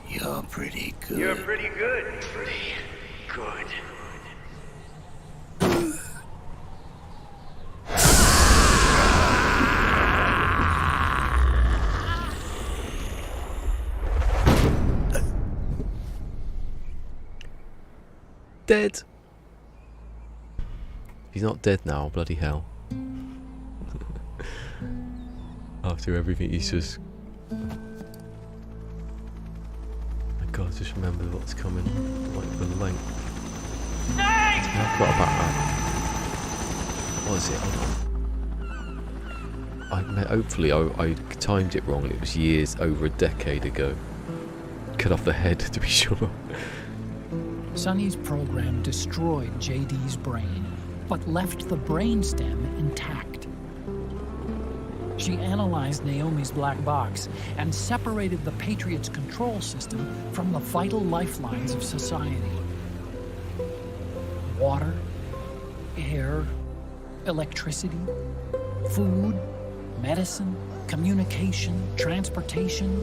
S10: You're pretty good.
S15: You're pretty good. Pretty good.
S1: Dead. He's not dead now, bloody hell. After everything he's just... My god, just remember what's coming. Like the length. I forgot about that. What is it? Hold on. Hopefully I timed it wrong and it was years, over a decade ago. Cut off the head to be sure.
S16: Sonny's program destroyed JD's brain, but left the brainstem intact. She analyzed Naomi's black box and separated the Patriots' control system from the vital lifelines of society. Water, air, electricity, food, medicine, communication, transportation.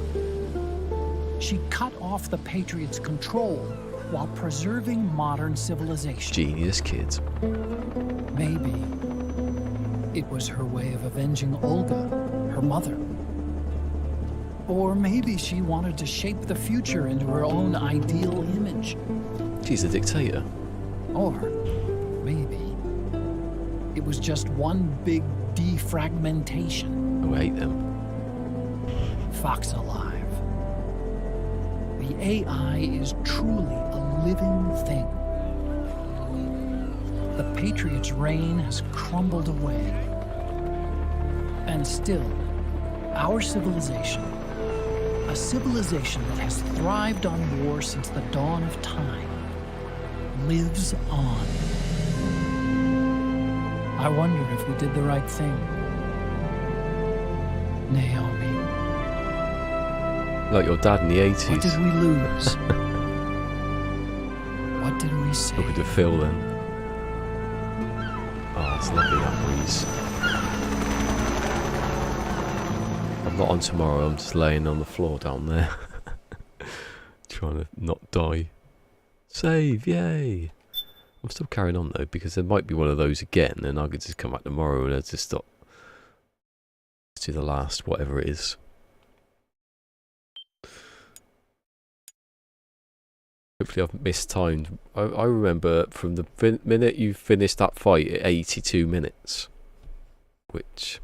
S16: She cut off the Patriots' control while preserving modern civilization.
S1: Genius kids.
S16: Maybe it was her way of avenging Olga, her mother. Or maybe she wanted to shape the future into her own ideal image.
S1: She's a dictator.
S16: Or maybe it was just one big defragmentation.
S1: Oh, I hate them.
S16: Fox Alive. The AI is truly a living thing. The Patriots' reign has crumbled away. And still, our civilization, a civilization that has thrived on war since the dawn of time, lives on. I wonder if we did the right thing. Naomi.
S1: Like your dad in the 80s.
S16: What did we lose? What did we say?
S1: Look at the Phil then. Oh, it's lovely that breeze. I'm not on tomorrow, I'm just laying on the floor down there. Trying to not die. Save, yay! I'm still carrying on though, because there might be one of those again, and I could just come back tomorrow and I'll just stop to the last, whatever it is. Hopefully I've mistimed. I remember from the minute you finished that fight at 82 minutes. Which...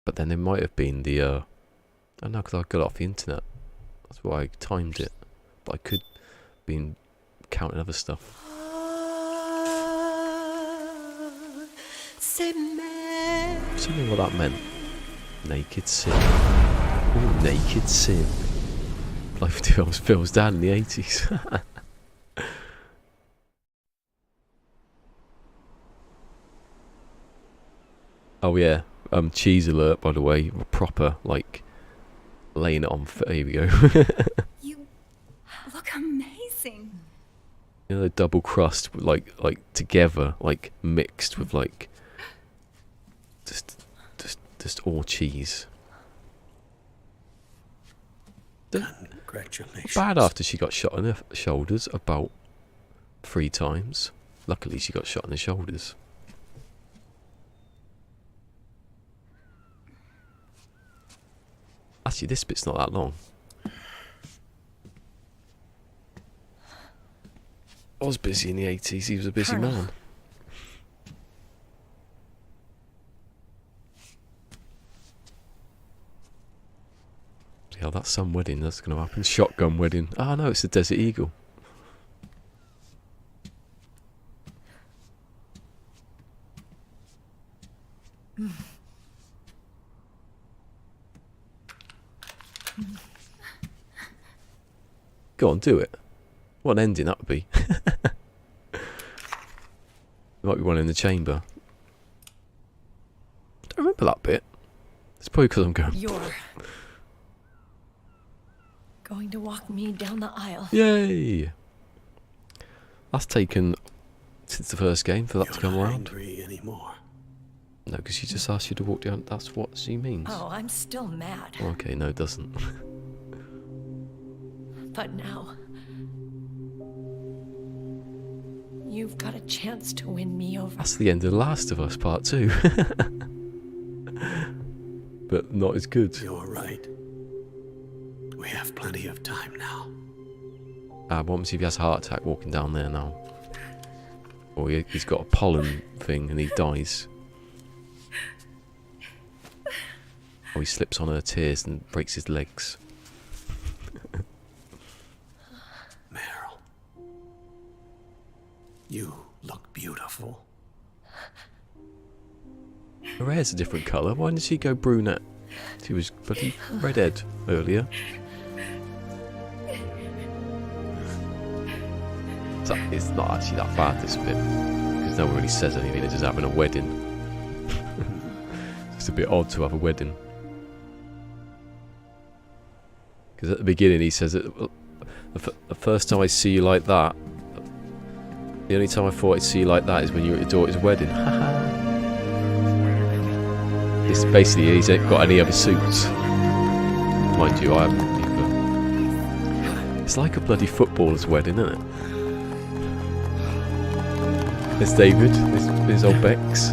S1: But then there might have been the... I don't know, because I got it off the internet. That's why I timed it. But I could have been counting other stuff. Something what that meant. Naked Sin. Ooh, Naked Sin. Life of Phil's dad in the 80s. Oh yeah, cheese alert by the way, proper, like, laying it on, here we go.
S6: You look amazing.
S1: You know the double crust, like together, like mixed with like, just all cheese.
S10: Congratulations.
S1: Bad after she got shot in her shoulders about 3 times. Luckily she got shot in the shoulders. Actually this bit's not that long. was busy in the 80s. He was a busy man. Yeah, that's some wedding that's going to happen. Shotgun wedding. Oh no, it's the Desert Eagle. Go on, do it. What an ending that would be. There might be one in the chamber. I don't remember that bit. It's probably because I'm going.
S18: You're going to walk me down the aisle.
S1: Yay! That's taken since the first game for that to come around.
S10: Angry anymore?
S1: No, because she just asked you to walk down. That's what she means.
S18: Oh, I'm still mad.
S1: Okay, no, it doesn't.
S18: But now, you've got a chance to win me over.
S1: That's the end of The Last of Us Part 2. But not as good.
S10: You're right. We have plenty of time now.
S1: What happens if he has a heart attack walking down there now? Or he's got a pollen thing and he dies. Or he slips on her tears and breaks his legs.
S10: Meryl, you look beautiful.
S1: Her hair's a different colour. Why didn't she go brunette? She was bloody redhead earlier. So it's not actually that bad, this bit. Because no one really says anything. They're just having a wedding. It's a bit odd to have a wedding. Because at the beginning he says that the first time I see you like that, the only time I thought I'd see you like that is when you were at your daughter's wedding. It's basically he's ain't got any other suits. Mind you, I haven't either. It's like a bloody footballer's wedding, isn't it? There's David, there's old Bex.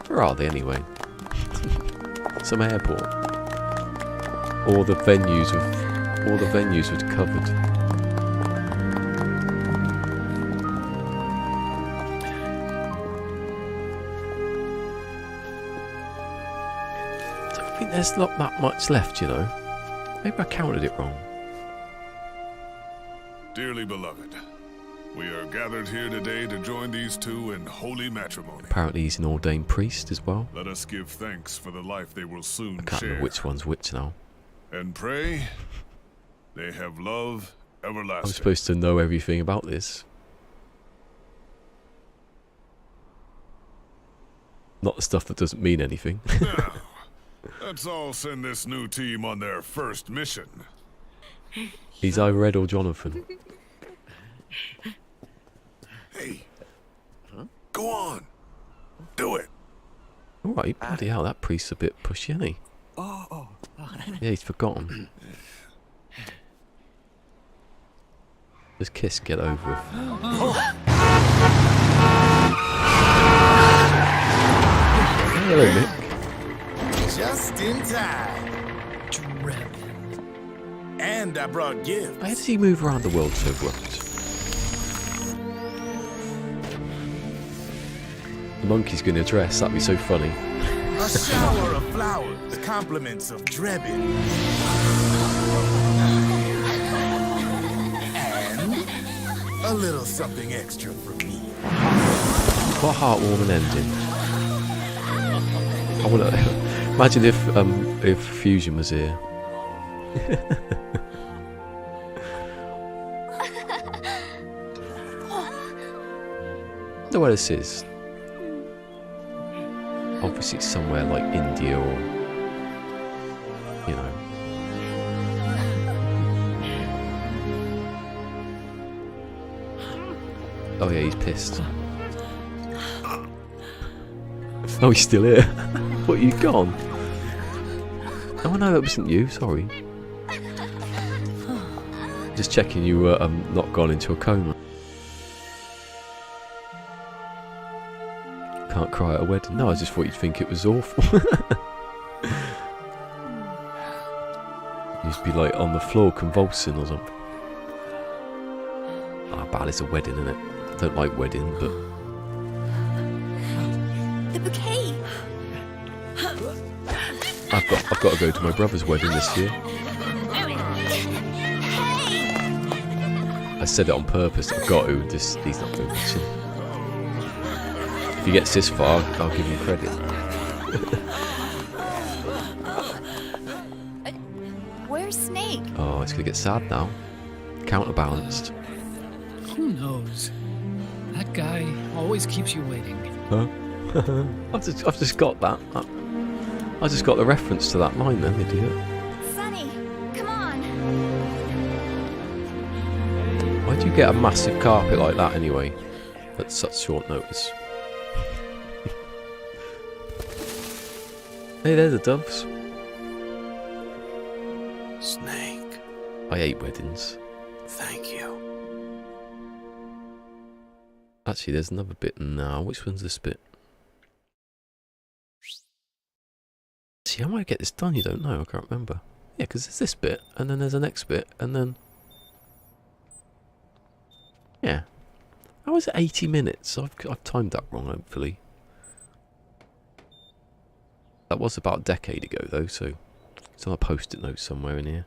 S1: Where are they anyway? Some airport. All the venues were covered. I don't think there's not that much left, you know. Maybe I counted it wrong.
S19: Dearly beloved, we are gathered here today to join these two in holy matrimony.
S1: Apparently he's an ordained priest as well.
S19: Let us give thanks for the life they will soon
S1: I can't
S19: share.
S1: remember which one's which now.
S19: And pray they have love everlasting.
S1: I'm supposed to know everything about this. Not the stuff that doesn't mean anything.
S19: Now, let's all send this new team on their first mission.
S1: He's either Red or Jonathan.
S19: Hey, go on, do it.
S1: Alright, bloody hell, that priest's a bit pushy, isn't he?
S10: Oh.
S1: Yeah, he's forgotten. Just kiss, get over it. Hello, Mick.
S2: Just in time. And I brought gifts.
S1: Why does he move around the world so abrupt? The monkey's going to dress, that'd be so funny.
S2: A shower of flowers, compliments of Drebin. And a little something extra from me.
S1: What a heartwarming ending. I want to imagine if Fusion was here. I wonder where this is. Obviously it's somewhere like India or, you know. Oh yeah, he's pissed. Oh, he's still here. What, you gone? Oh no, that wasn't you, sorry. Just checking you were not gone into a coma. Can't cry at a wedding. No, I just thought you'd think it was awful. He's be like on the floor convulsing or something. Ah, bad, it's a wedding, isn't it? I don't like wedding, but
S6: The bouquet!
S1: I've got to go to my brother's wedding this year. I said it on purpose. I've got to. Just he's not going to listen. If he gets this far, I'll give him credit.
S6: Where's Snake?
S1: Oh, it's going to get sad now. Counterbalanced.
S16: Who knows? That guy always keeps you waiting.
S1: Huh? I've just got that. I just got the reference to that line then, idiot.
S6: Sonny, come on.
S1: Why do you get a massive carpet like that anyway? At such short notice. Hey, there's the doves.
S10: Snake.
S1: I hate weddings.
S10: Thank you.
S1: Actually, there's another bit now. Which one's this bit? See, how do I get this done? You don't know. I can't remember. Yeah, because there's this bit, and then there's the next bit, and then... Yeah. How is it 80 minutes? I've timed that wrong, hopefully. That was about a decade ago, though, so... It's on a post-it note somewhere in here.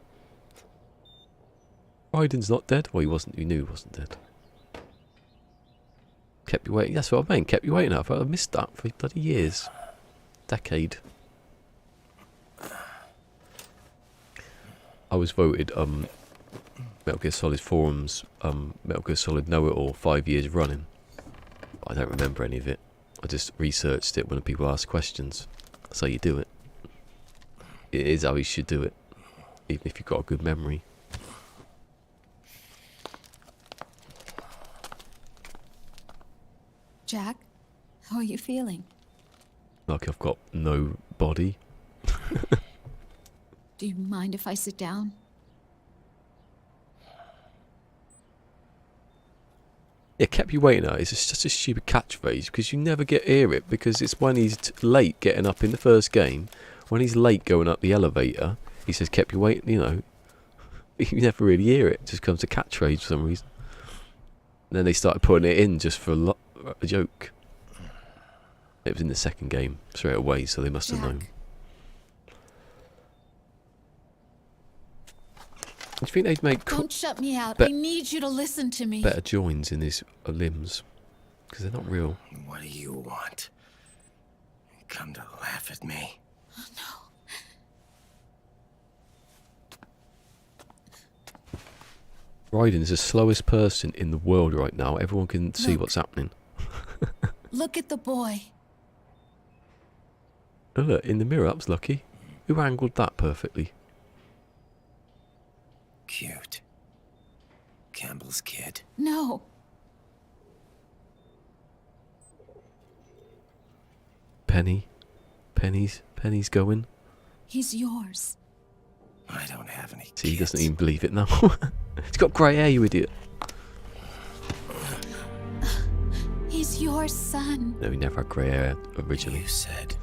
S1: Raiden's not dead? Well, he wasn't. You knew he wasn't dead. Kept you waiting. That's what I mean. Kept you waiting. I've missed that for bloody years. Decade. I was voted Metal Gear Solid Forum's Metal Gear Solid Know-It-All 5 years running. I don't remember any of it. I just researched it when people ask questions. That's how you do it. It is how you should do it, even if you've got a good memory.
S4: Jack, how are you feeling?
S1: Like I've got no body.
S4: Do you mind if I sit down?
S1: Yeah, kept you waiting. It's just such a stupid catchphrase because you never get hear it because it's when he's late getting up in the first game. When he's late going up the elevator, he says, "Kept you waiting." You know, you never really hear it. It just comes a catchphrase for some reason. And then they started putting it in just for a joke. It was in the second game straight away, so they must have known. Do you think they'd make
S4: Don't shut me out. I need you to listen to me.
S1: better joins in his limbs? Because they're not real.
S5: What do you want? Come to laugh at me?
S4: Oh, no.
S1: Raiden is the slowest person in the world right now. Everyone can see what's happening.
S4: Look at the boy.
S1: Oh look, in the mirror, that was lucky. Who angled that perfectly?
S5: Cute. Campbell's kid.
S4: No.
S1: Penny's going.
S4: He's yours.
S5: I don't have any
S1: See, he doesn't even believe it now. He's got grey hair, you idiot.
S4: He's your son.
S1: No, he never had grey hair originally.
S5: You said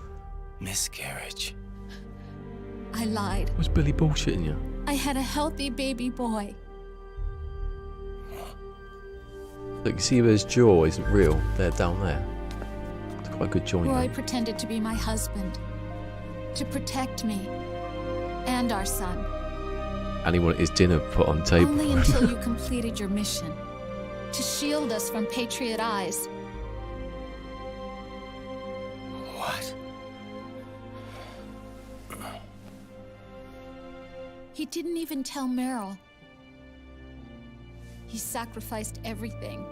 S5: miscarriage.
S4: I lied.
S1: Was Billy bullshitting you?
S4: I had a healthy baby boy.
S1: Look, you see where his jaw isn't real? They're down there. It's quite a good joint.
S4: Roy pretended to be my husband. To protect me. And our son.
S1: And he wanted his dinner put on table.
S4: Only until you completed your mission. To shield us from Patriot eyes.
S5: What?
S4: He didn't even tell Meryl. He sacrificed everything.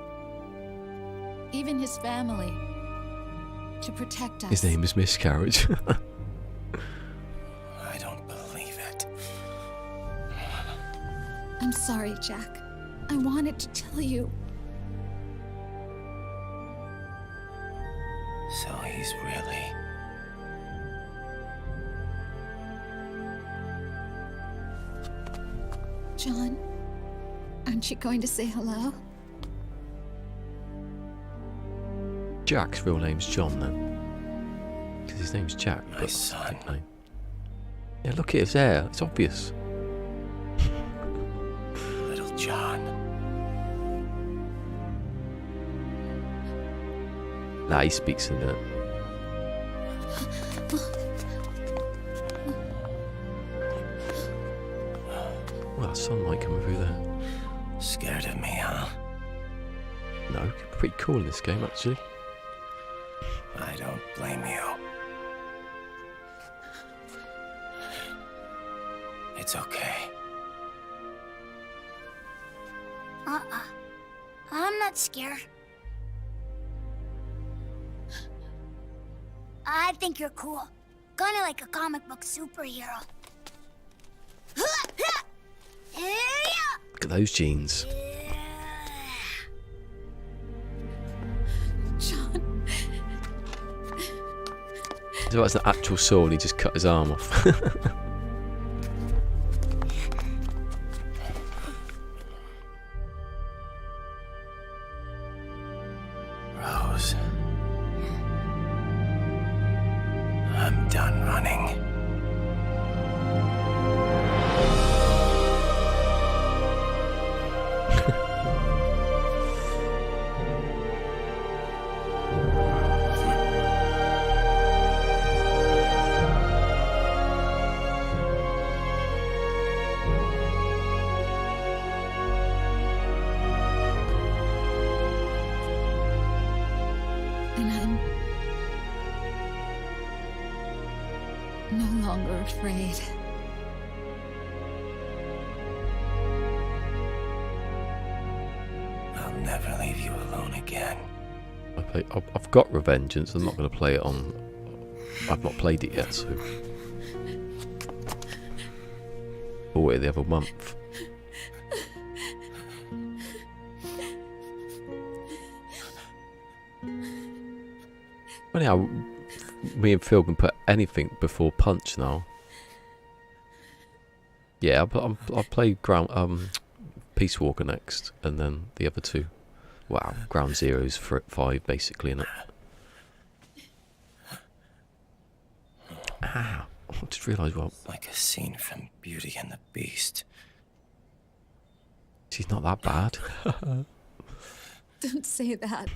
S4: Even his family. To protect us.
S1: His name is Miscarriage.
S5: I don't believe it.
S4: I'm sorry, Jack. I wanted to tell you.
S5: So he's really...
S4: John, aren't you going to say hello?
S1: Jack's real name's John, then. Because his name's Jack.
S5: My son.
S1: Name. Yeah, look at his hair. It's obvious.
S5: John.
S1: Nah, he speaks in it. Well, sunlight coming through there.
S5: Scared of me, huh?
S1: No, pretty cool in this game, actually.
S5: I don't blame you. It's okay.
S20: I'm not scared. I think you're cool. Kinda like a comic book superhero.
S1: Look at those jeans.
S4: John.
S1: So that's an actual sword, he just cut his arm off.
S5: Rose. I'm done running.
S4: No longer afraid.
S5: I'll never leave you alone again.
S1: I've got Revengeance. I'm not going to play it on. I've not played it yet, so. Bought it the other month. Funny how me and Phil can put anything before Punch now. Yeah, I'll play Peace Walker next, and then the other two. Wow, Ground Zero's for 5 basically, innit? Ah, I just realised what.
S5: Like a scene from Beauty and the Beast.
S1: She's not that bad.
S4: Don't say that.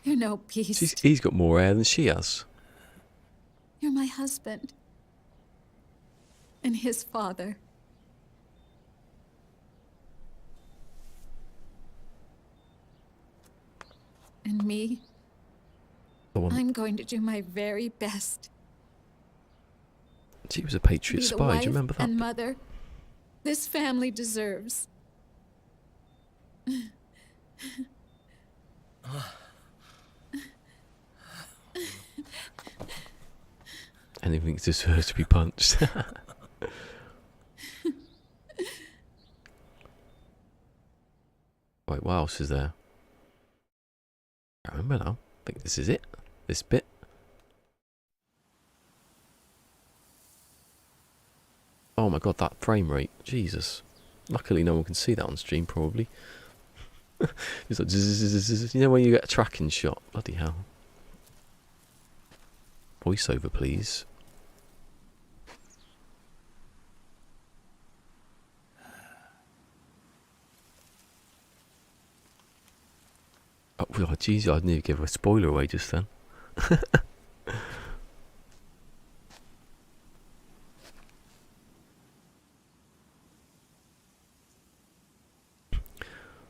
S4: You're no beast.
S1: He's got more hair than she has.
S4: You're my husband. And his father. And me. I'm going to do my very best.
S1: She was a Patriot spy, do you remember that?
S4: And mother this family deserves.
S1: Anything deserves to be punched. Right, what else is there? I remember now. I think this is it. This bit. Oh my god, that frame rate. Jesus. Luckily no one can see that on stream, probably. It's like zzz, you know when you get a tracking shot? Bloody hell. Voiceover, please. Oh, jeez, I didn't even give a spoiler away just then.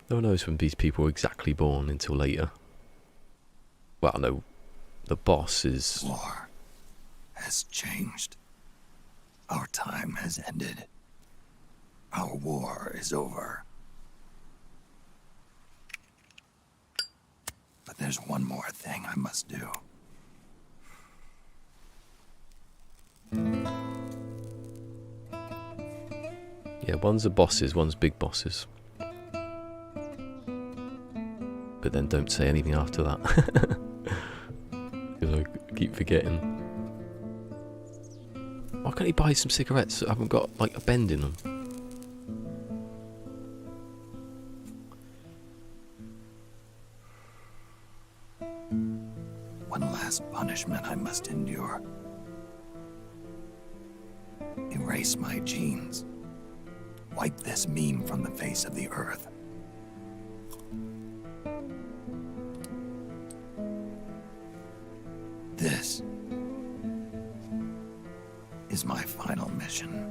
S1: No one knows when these people were exactly born until later. Well, no, the boss is...
S10: War has changed. Our time has ended. Our war is over. But there's one more thing I must do.
S1: Yeah, one's the bosses, one's big bosses. But then don't say anything after that. Because I keep forgetting. Why can't he buy some cigarettes that haven't got like a bend in them?
S10: One last punishment I must endure. Erase my genes. wipe this meme from the face of the earth. This is my final mission.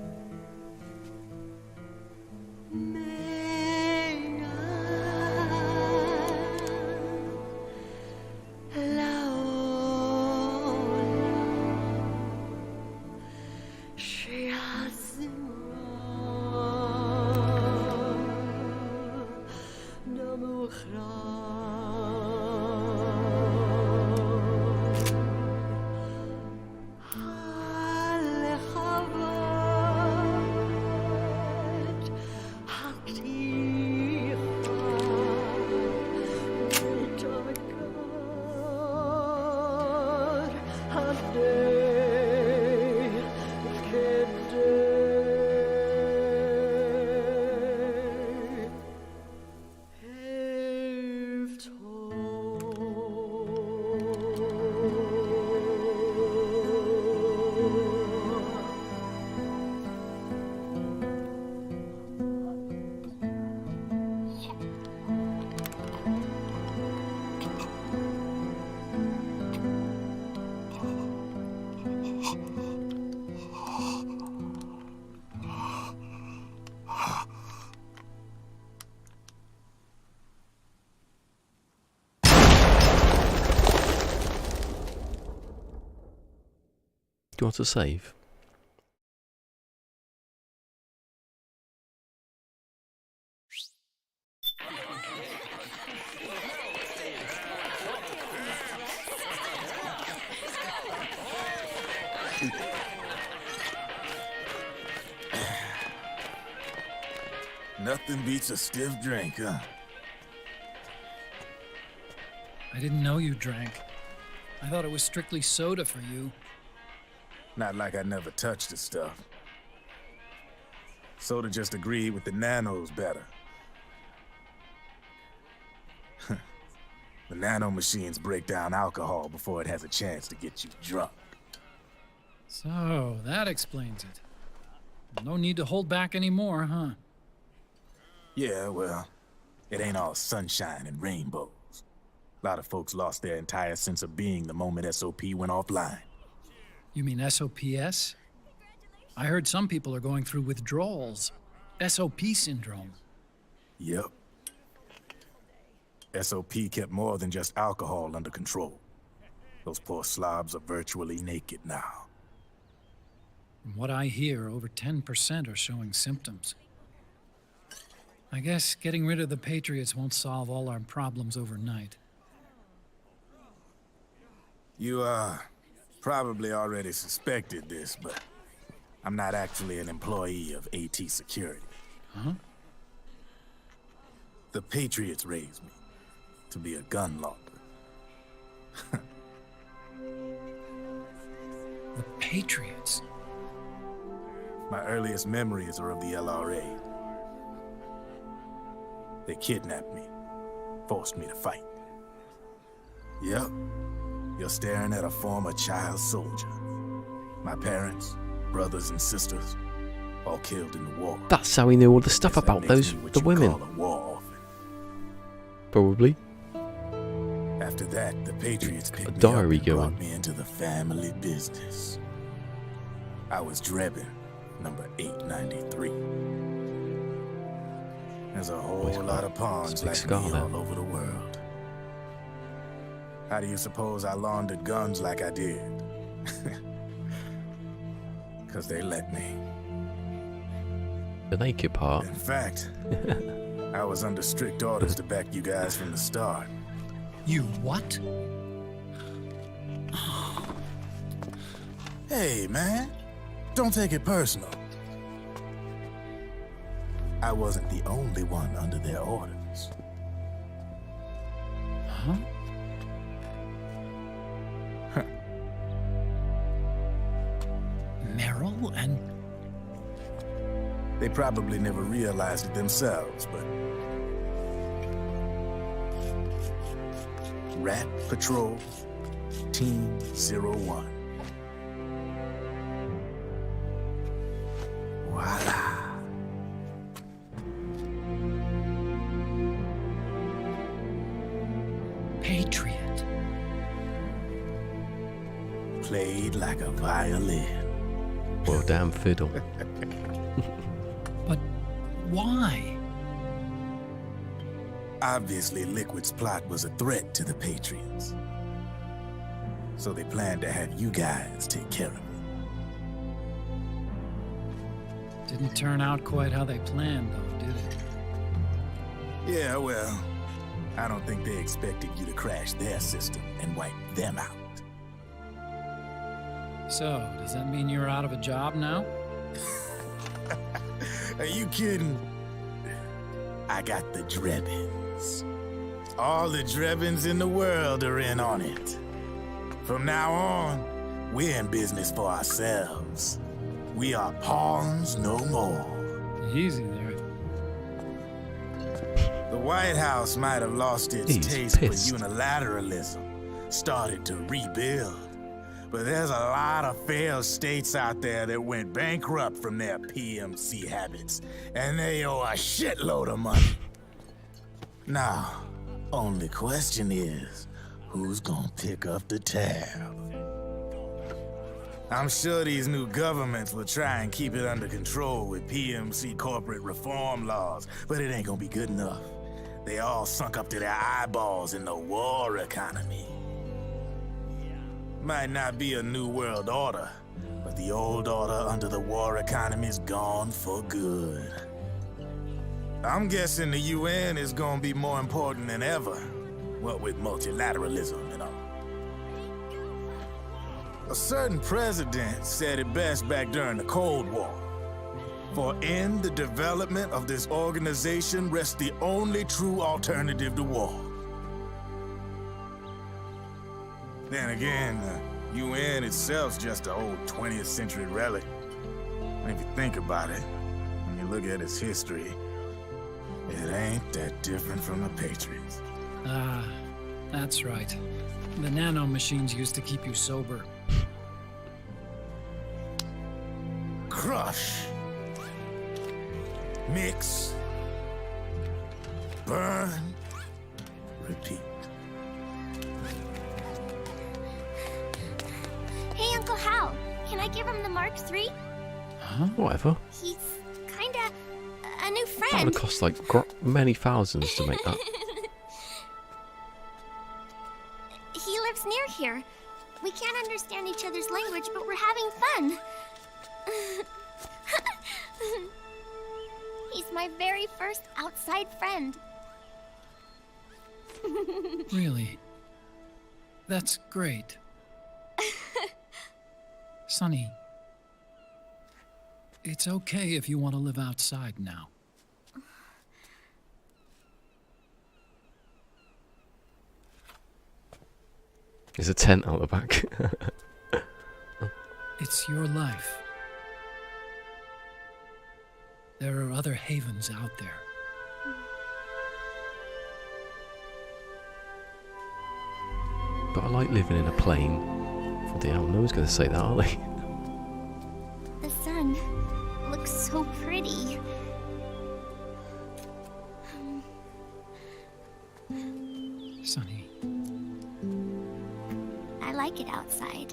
S1: Do you want to save?
S2: Nothing beats a stiff drink, huh?
S16: I didn't know you drank. I thought it was strictly soda for you.
S2: Not like I never touched the stuff. Soda just agreed with the nanos better. The nano machines break down alcohol before it has a chance to get you drunk.
S16: So, that explains it. No need to hold back anymore, huh?
S2: Yeah, well, it ain't all sunshine and rainbows. A lot of folks lost their entire sense of being the moment SOP went offline.
S16: You mean SOPS? I heard some people are going through withdrawals. SOP syndrome.
S2: Yep. SOP kept more than just alcohol under control. Those poor slobs are virtually naked now.
S16: From what I hear, over 10% are showing symptoms. I guess getting rid of the Patriots won't solve all our problems overnight.
S2: You, probably already suspected this, but I'm not actually an employee of AT Security.
S16: Huh?
S2: The Patriots raised me to be a gun launder.
S16: The Patriots?
S2: My earliest memories are of the LRA. They kidnapped me, forced me to fight. Yep, you're staring at a former child soldier. My parents, brothers and sisters, all killed in the war.
S1: That's how he knew all the stuff about those the women. Probably.
S2: After that, the Patriots picked me
S1: diary
S2: up and
S1: going.
S2: brought me into the family business. I was Drebin, number 893. There's a whole lot of pawns like me all over the world. How do you suppose I laundered guns like I did? Because they let me.
S1: The naked part.
S2: In fact, I was under strict orders to back you guys from the start.
S16: You what?
S2: Hey, man. Don't take it personal. I wasn't the only one under their orders.
S16: Huh? Merrill and...
S2: They probably never realized it themselves, but... Rat Patrol, Team 01. Voila. played like a violin.
S1: Well, damn fiddle.
S16: But why?
S2: Obviously, Liquid's plot was a threat to the Patriots. So they planned to have you guys take care of it.
S16: Didn't turn out quite how they planned, though, did it?
S2: Yeah, well, I don't think they expected you to crash their system and wipe them out.
S16: So, does that mean you're out of a job now?
S2: Are you kidding? I got the Drebins. All the Drebins in the world are in on it. From now on, we're in business for ourselves. We are pawns no more.
S16: Easy there.
S2: The White House might have lost its taste for unilateralism, started to rebuild. But there's a lot of failed states out there that went bankrupt from their PMC habits, and they owe a shitload of money. Now, only question is, who's gonna pick up the tab? I'm sure these new governments will try and keep it under control with PMC corporate reform laws, but it ain't gonna be good enough. They all sunk up to their eyeballs in the war economy. Might not be a new world order, but the old order under the war economy's gone for good. I'm guessing the UN is gonna be more important than ever, what with multilateralism and all. A certain president said it best back during the Cold War. For in the development of this organization rests the only true alternative to war. Then again, the UN itself's just an old 20th century relic. And if you think about it, when you look at its history, it ain't that different from the Patriots.
S16: Ah, that's right. The nano machines used to keep you sober.
S2: Crush. Mix. Burn. Repeat.
S20: Hey, Uncle Hal, can I give him the Mark III?
S1: Huh? Whatever.
S20: He's kinda a new
S1: That
S20: friend.
S1: would have cost like many thousands to make that.
S20: He lives near here. We can't understand each other's language, but we're having fun. He's my very first outside friend.
S16: Really? That's great. Sonny, it's okay if you want to live outside now.
S1: There's a tent out the back.
S16: It's your life. There are other havens out there.
S1: But I like living in a plane. Bloody hell, no one's going to say that, are they?
S20: The sun looks so pretty.
S16: Sonny.
S20: I like it outside.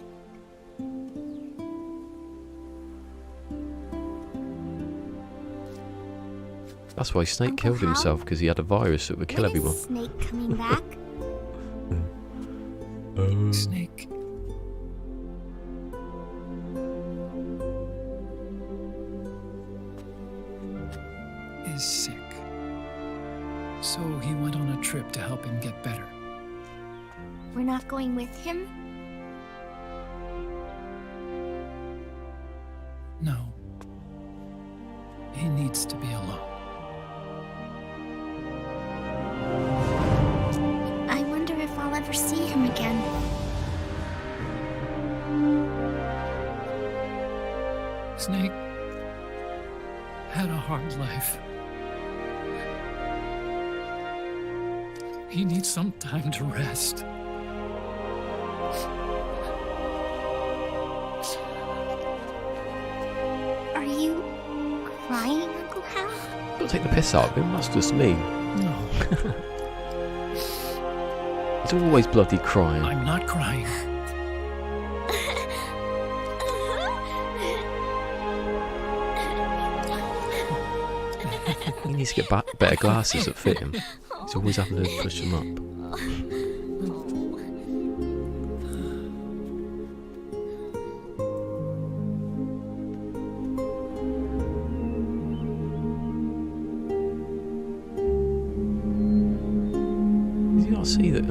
S1: That's why Snake killed himself, because he had a virus that would kill everyone.
S20: Is Snake coming back?
S16: Snake. Is sick. So he went on a trip to help him get better.
S20: We're not going with him?
S16: No. He needs to be alone.
S20: I wonder if I'll ever see him again.
S16: Snake had a hard life. He needs some time to rest.
S20: Are you crying, Uncle Hal?
S1: Don't take the piss out of him, that's just me.
S16: No.
S1: He's always bloody crying.
S16: I'm not crying.
S1: He needs to get better glasses that fit him. He's always having to push them up. Did you not see that?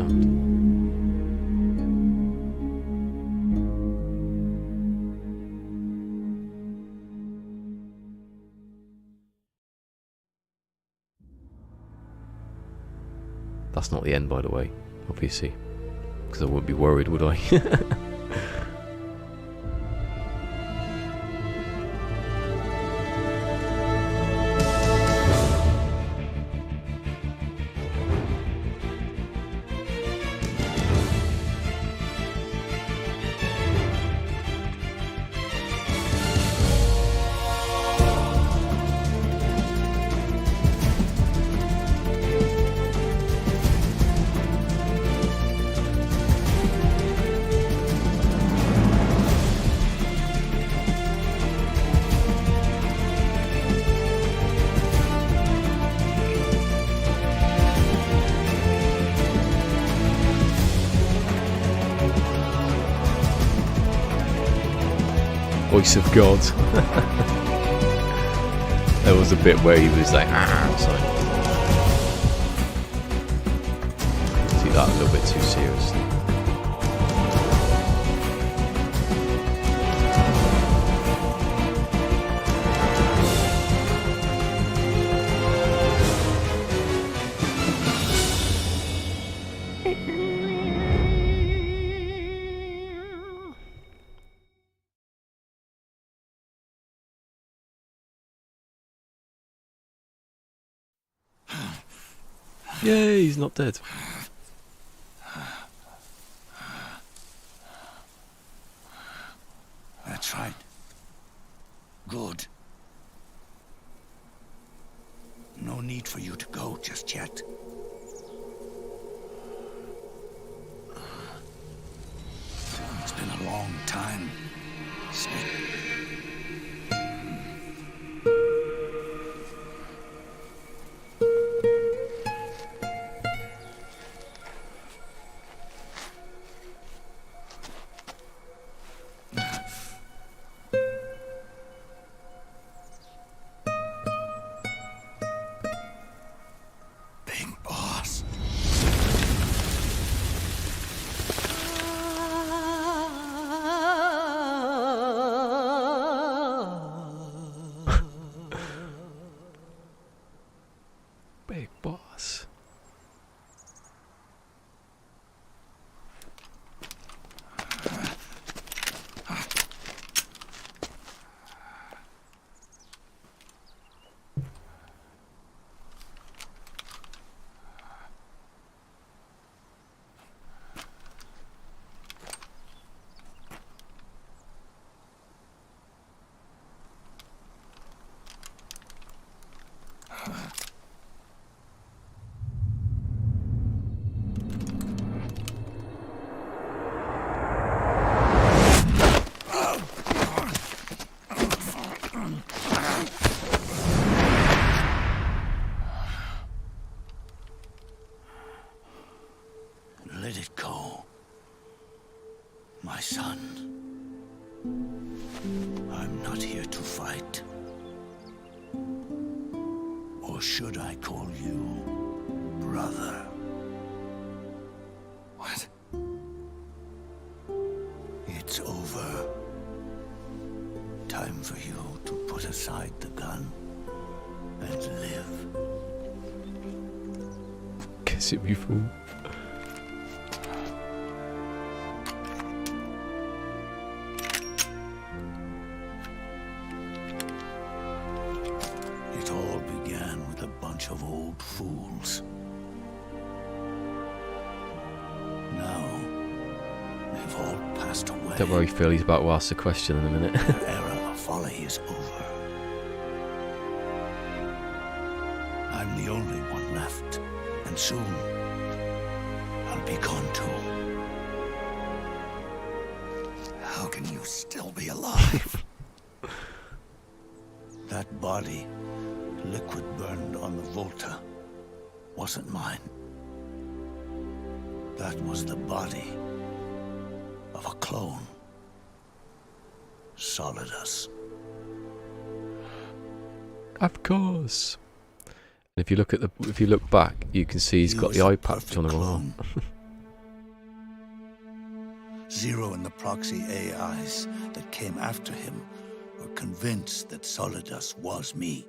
S1: That's not the end, by the way, obviously, because I wouldn't be worried, would I? Voice of God. There was a bit where he was like, sorry. See that a little bit too seriously. Yay, he's not dead.
S10: That's right. Good. No need for you to go just yet. It's been a long time, Smith.
S1: Big boss.
S10: Let it go, my son. I'm not here to fight. Or should I call you brother?
S9: What?
S10: It's over. Time for you to put aside the gun and live.
S1: Kiss it, you fool.
S10: It all began with a bunch of old fools. Now, they've all passed away.
S1: Don't worry, Phil, he's about to ask the question in a minute.
S10: Their era of folly is over. I'm the only one left, and soon I'll be gone too. How can you still be alive? That body liquid burned on the Volta wasn't mine. That was the body of a clone. Solidus.
S1: Of course. And if you look back, you can see he's got the eye patch on the arm.
S10: Zero and the proxy AIs that came after him were convinced that Solidus was me.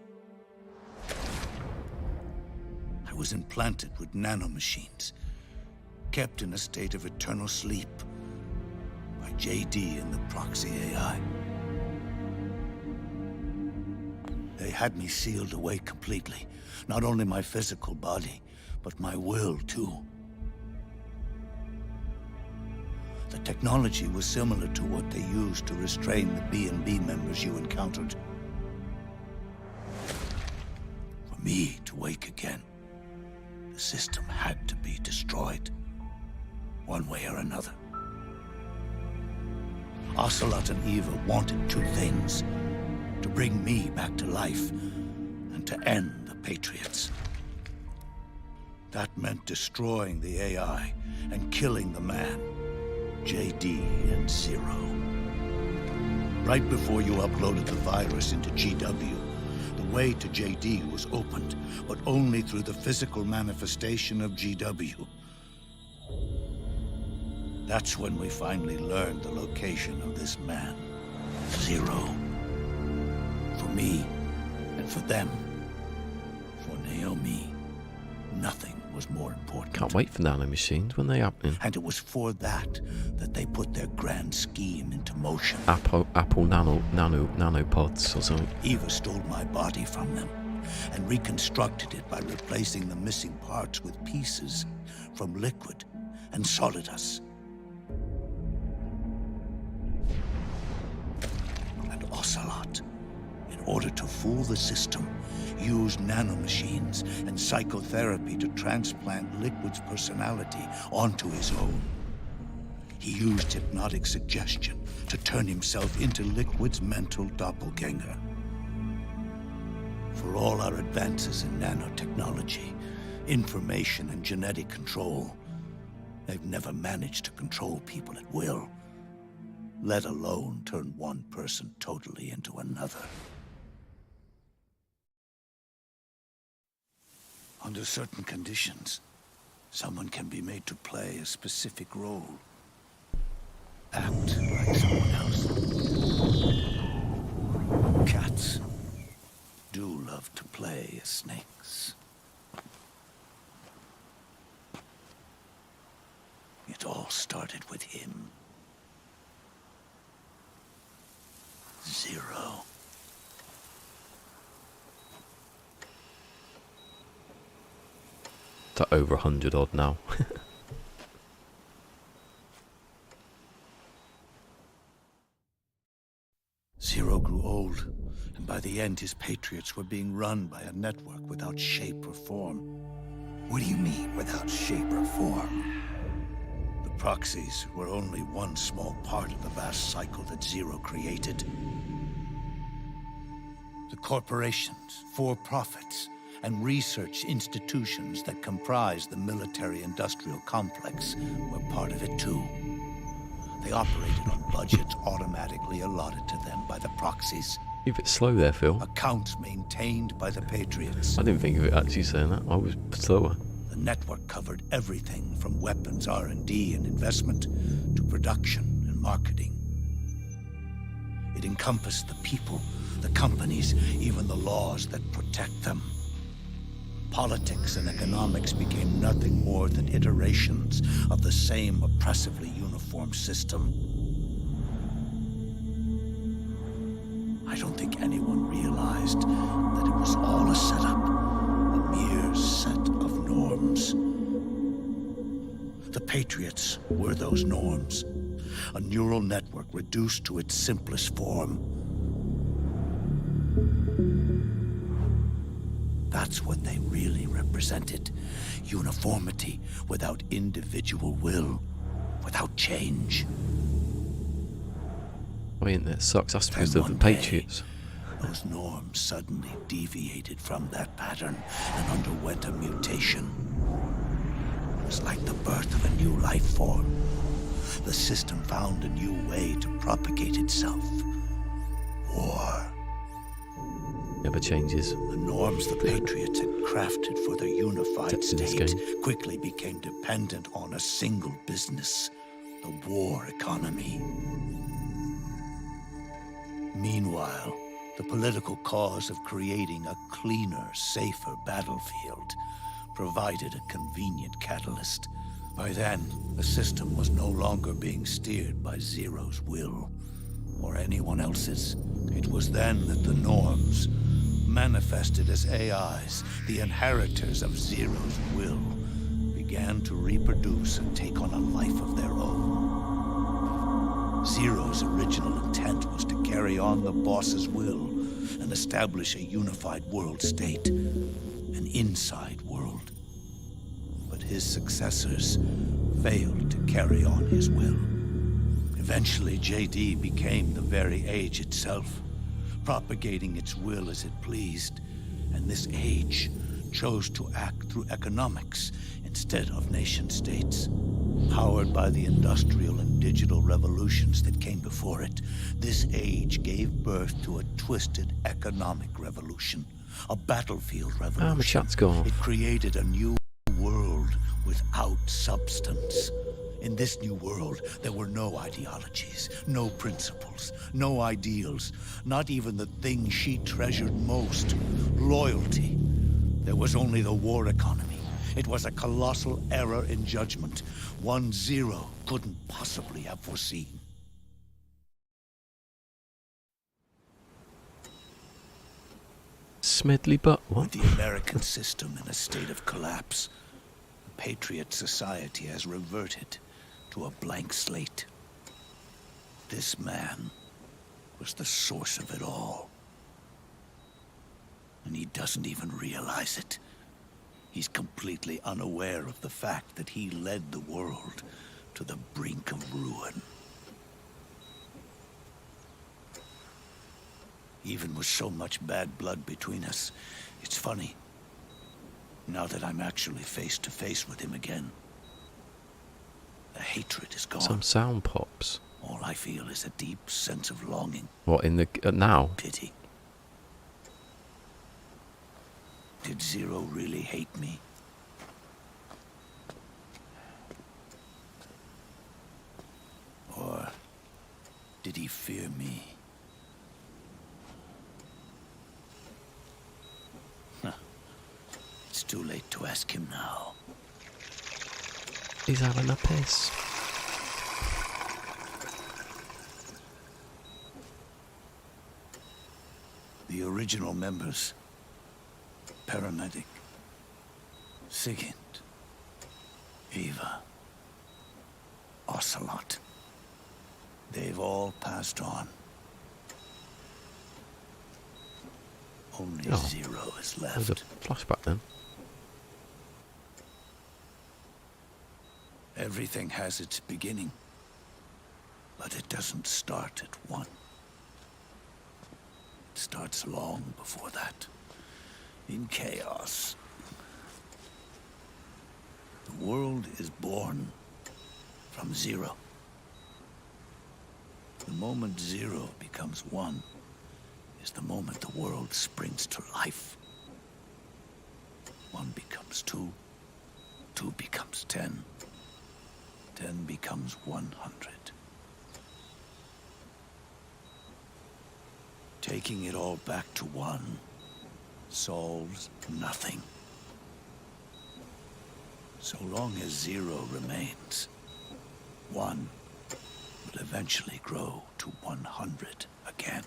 S10: I was implanted with nanomachines, kept in a state of eternal sleep by JD and the proxy AI. They had me sealed away completely. Not only my physical body, but my will too. The technology was similar to what they used to restrain the B&B members you encountered. For me to wake again, the system had to be destroyed, one way or another. Ocelot and Eva wanted two things: to bring me back to life, and to end the Patriots. That meant destroying the AI and killing the man, JD and Zero. Right before you uploaded the virus into GW, the way to JD was opened, but only through the physical manifestation of GW. That's when we finally learned the location of this man, Zero. For me, and for them, for Naomi, nothing was more important.
S1: Can't wait for nanomachines when they happen.
S10: And it was for that they put their grand scheme into motion.
S1: Apple nanopods or something.
S10: Eva stole my body from them and reconstructed it by replacing the missing parts with pieces from Liquid and Solidus. And Ocelot, in order to fool the system, used nanomachines and psychotherapy to transplant Liquid's personality onto his own. He used hypnotic suggestion to turn himself into Liquid's mental doppelganger. For all our advances in nanotechnology, information and genetic control, they've never managed to control people at will, let alone turn one person totally into another. Under certain conditions, someone can be made to play a specific role. Act like someone else. Cats do love to play as snakes. It all started with him. Zero.
S1: To over 100 odd now.
S10: Zero grew old, and by the end his Patriots were being run by a network without shape or form. What do you mean, without shape or form? The proxies were only one small part of the vast cycle that Zero created. The corporations, for-profits, and research institutions that comprise the military-industrial complex were part of it too. They operated on budgets automatically allotted to them by the proxies.
S1: You're a bit slow there, Phil.
S10: Accounts maintained by the Patriots.
S1: I didn't think of it actually saying that. I was slower.
S10: The network covered everything from weapons R&D and investment to production and marketing. It encompassed the people, the companies, even the laws that protect them. Politics and economics became nothing more than iterations of the same oppressively uniform system. I don't think anyone realized that it was all a setup, a mere set of norms. The Patriots were those norms, a neural network reduced to its simplest form. That's what they really represented. Uniformity without individual will, without change.
S1: I mean, that sucks. That's because of the Patriots.
S10: Those norms suddenly deviated from that pattern and underwent a mutation. It was like the birth of a new life form. The system found a new way to propagate itself. War.
S1: Never changes.
S10: The norms the Patriots had crafted for their unified state quickly became dependent on a single business, the war economy. Meanwhile, the political cause of creating a cleaner, safer battlefield provided a convenient catalyst. By then, the system was no longer being steered by Zero's will, or anyone else's. It was then that the norms, manifested as AIs, the inheritors of Zero's will, began to reproduce and take on a life of their own. Zero's original intent was to carry on the boss's will and establish a unified world state, an inside world. But his successors failed to carry on his will. Eventually, JD became the very age itself, propagating its will as it pleased, and this age chose to act through economics instead of nation-states. Powered by the industrial and digital revolutions that came before it, this age gave birth to a twisted economic revolution, a battlefield revolution.
S1: My chat's gone.
S10: It created a new world without substance. In this new world, there were no ideologies, no principles, no ideals, not even the thing she treasured most, loyalty. There was only the war economy. It was a colossal error in judgment, one Zero couldn't possibly have foreseen.
S1: Smedley Butt, what?
S10: With the American system in a state of collapse, the Patriot society has reverted to a blank slate. This man was the source of it all. And he doesn't even realize it. He's completely unaware of the fact that he led the world to the brink of ruin. Even with so much bad blood between us, it's funny. Now that I'm actually face to face with him again, the hatred is gone.
S1: Some sound pops.
S10: All I feel is a deep sense of longing.
S1: What, in the... now?
S10: Pity. Did Zero really hate me? Or did he fear me? It's too late to ask him now.
S1: He's having a piss.
S10: The original members, Paramedic, Sigint, Eva, Ocelot, they've all passed on. Only Zero is left.
S1: There's a flashback then.
S10: Everything has its beginning, but it doesn't start at one. It starts long before that, in chaos. The world is born from Zero. The moment Zero becomes one is the moment the world springs to life. 1 becomes 2, 2 becomes 10. 10 becomes 100. Taking it all back to 1 solves nothing. So long as 0 remains, 1 will eventually grow to 100 again.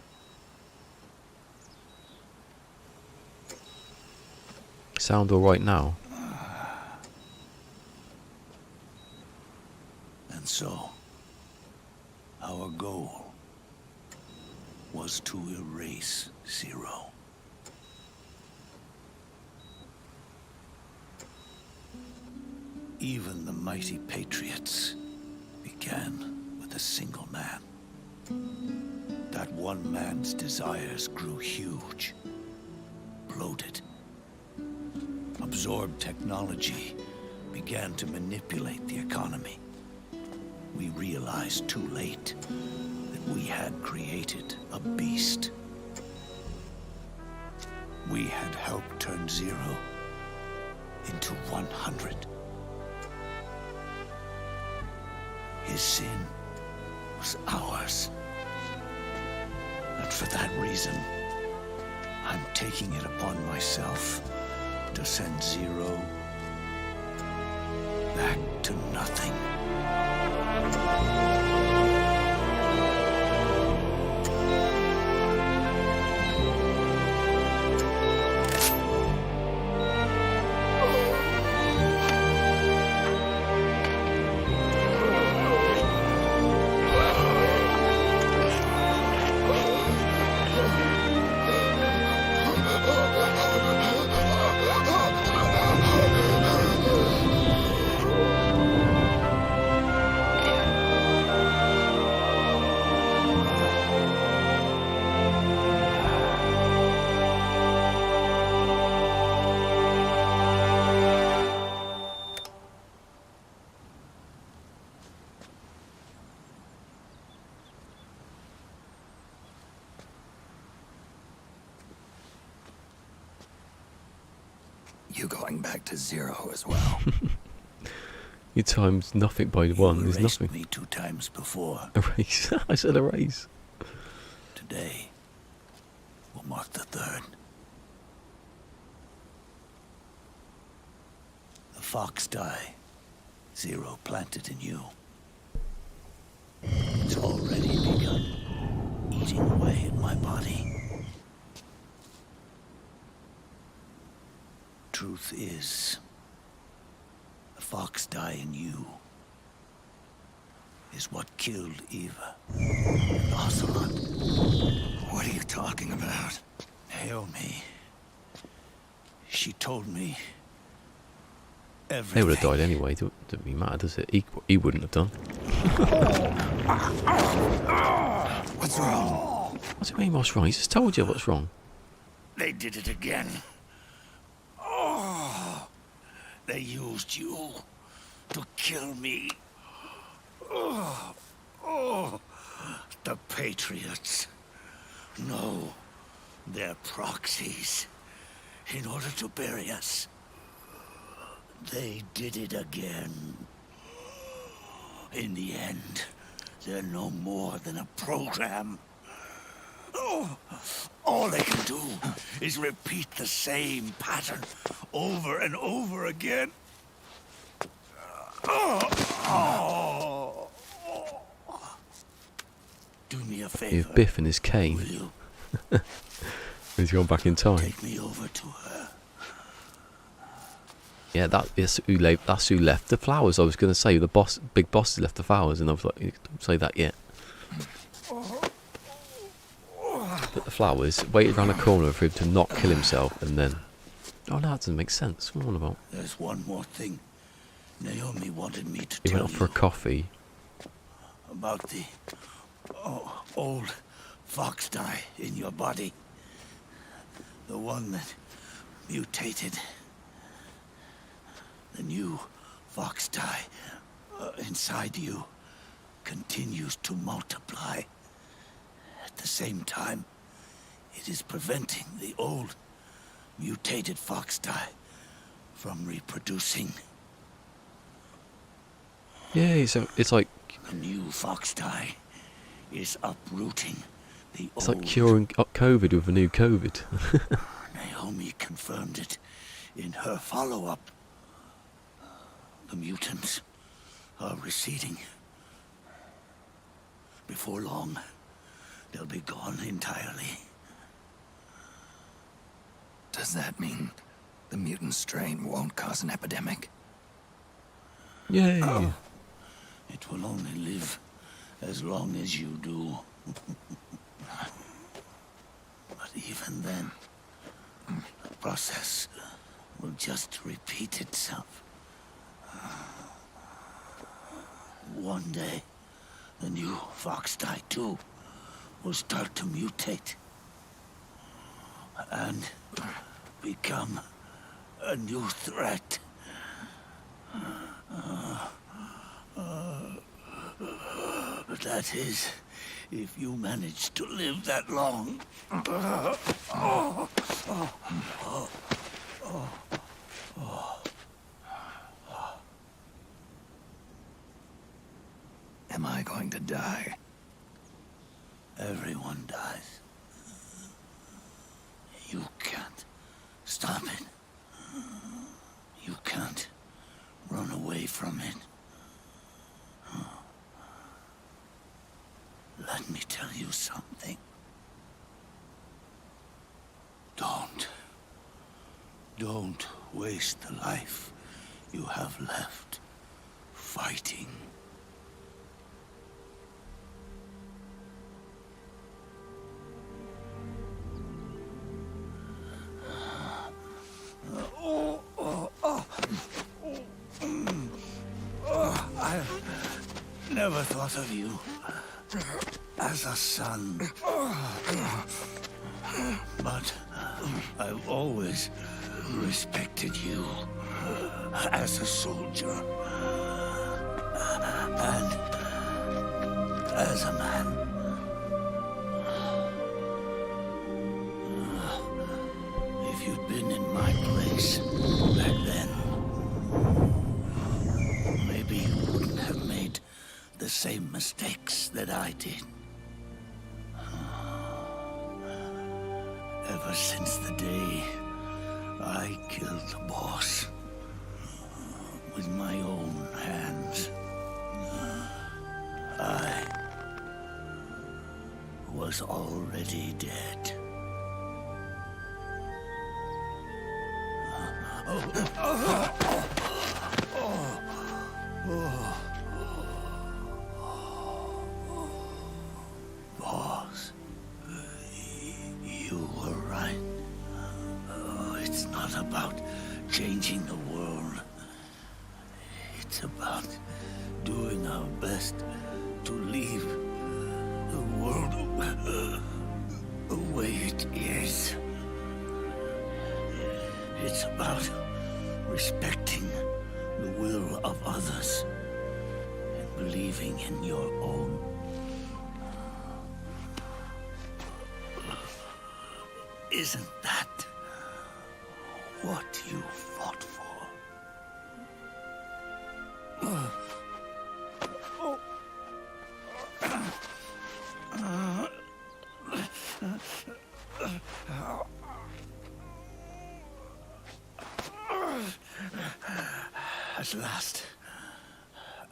S1: Sound all right now?
S10: And so, our goal was to erase 0. Even the mighty Patriots began with a single man. That one man's desires grew huge, bloated, absorbed technology, began to manipulate the economy. We realized too late that we had created a beast. We had helped turn 0 into 100. His sin was ours. And for that reason, I'm taking it upon myself to send 0 back to nothing.
S5: You going back to 0 as well?
S1: You times nothing by 1. There's
S10: Erased
S1: nothing.
S10: me 2 times before.
S1: Erase. I said erase.
S10: Today will mark the 3rd. The fox die 0 planted in you. It's already begun eating away at my body. Truth is, the fox die in you is what killed Eva and Ocelot.
S5: What are you talking about?
S10: Naomi. She told me
S1: They
S10: everything.
S1: would have died anyway. Doesn't really matter, does it? He wouldn't have done.
S5: What's wrong?
S1: What's it mean? What's wrong? He just told you what's wrong.
S10: They did it again. They used you to kill me. The Patriots. No, they're proxies in order to bury us. They did it again. In the end, they're no more than a program. All they can do is repeat the same pattern over and over again. Do me a favor.
S1: With Biff and his cane.
S10: Will you?
S1: He's gone back in time.
S10: Take me over to her.
S1: Yeah, that's who left the flowers. I was going to say the big boss left the flowers, and I was like, don't say that yet. But the flowers waited around the corner for him to not kill himself, and then... Oh, no, that doesn't make sense. What are you on about?
S10: There's one more thing Naomi wanted me to
S1: He
S10: tell
S1: went off for a coffee.
S10: about the old fox die in your body. The one that mutated. The new fox die inside you continues to multiply. At the same time, it is preventing the old mutated fox die from reproducing.
S1: Yeah, so it's like...
S10: The new fox die is uprooting the
S1: It's
S10: old.
S1: like curing COVID with a new COVID.
S10: Naomi confirmed it in her follow-up. The mutants are receding. Before long, they'll be gone entirely.
S5: Does that mean the mutant strain won't cause an epidemic?
S1: Yay!
S10: It will only live as long as you do. But even then, the process will just repeat itself. One day, the new fox die too will start to mutate and become a new threat. That is, if you manage to live that long. Am I going to die? Everyone dies. You can't stop it. You can't run away from it. Let me tell you something. Don't waste the life you have left fighting. I never thought of you as a son, but I've always respected you as a soldier and as a man. If you'd been in my place back then, maybe you wouldn't have made the same mistakes that I did. Ever since the day I killed the boss with my own hands, I was already dead. Boss, you were right. It's not about changing the world. It's about doing our best to leave the world the way it is. It's about respecting the will of others and believing in your own. Isn't that what you fought for? At last,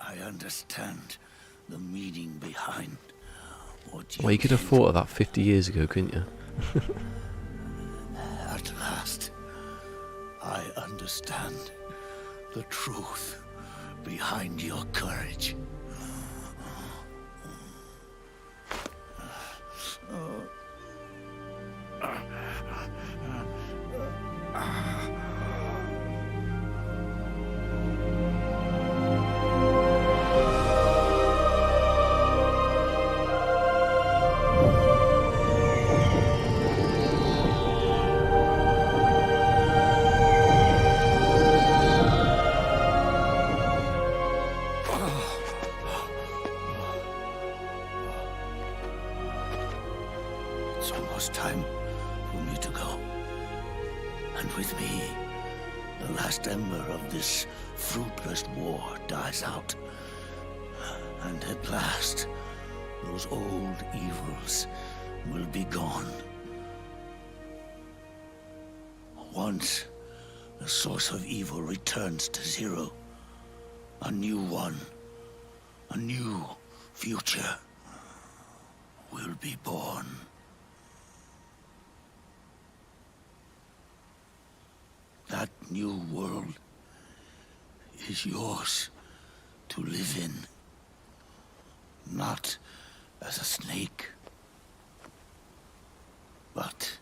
S10: I understand the meaning behind what you
S1: Well, you could have thought of that 50 years ago, couldn't you?
S10: At last, I understand the truth behind your courage. It's almost time for me to go. And with me, the last ember of this fruitless war dies out. And at last, those old evils will be gone. Once the source of evil returns to zero, a new one, a new future will be born. That new world is yours to live in, not as a snake, but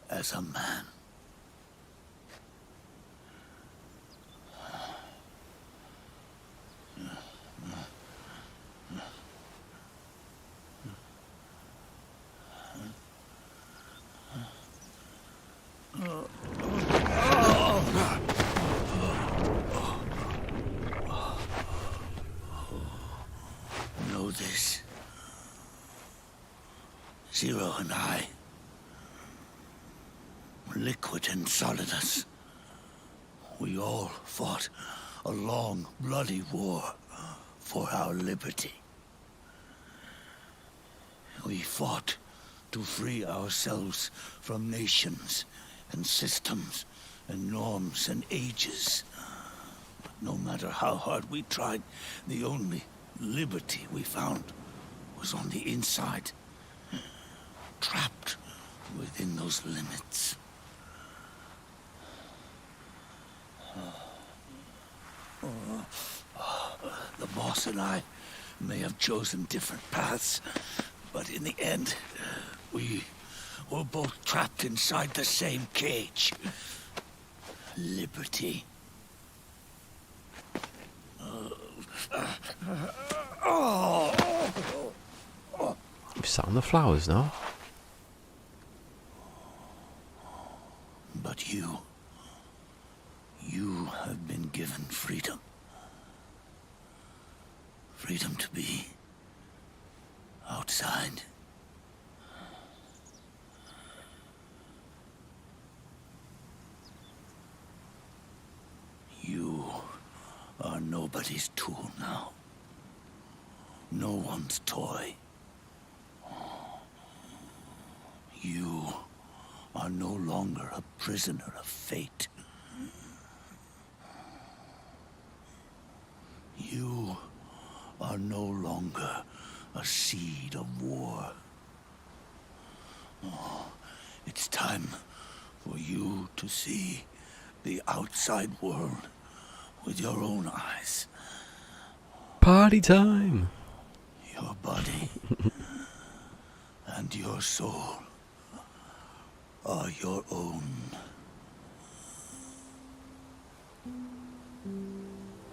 S10: as a man. Zero and I, Liquid and Solidus, we all fought a long, bloody war for our liberty. We fought to free ourselves from nations and systems and norms and ages. But no matter how hard we tried, the only liberty we found was on the inside, trapped within those limits. The boss and I may have chosen different paths, but in the end, we were both trapped inside the same cage. Liberty.
S1: You sat on the flowers now.
S10: But you have been given freedom. Freedom to be outside. You are nobody's tool now. No one's toy. You are no longer a prisoner of fate. You are no longer a seed of war. It's time for you to see the outside world with your own eyes.
S1: Party time!
S10: Your body and your soul are your own.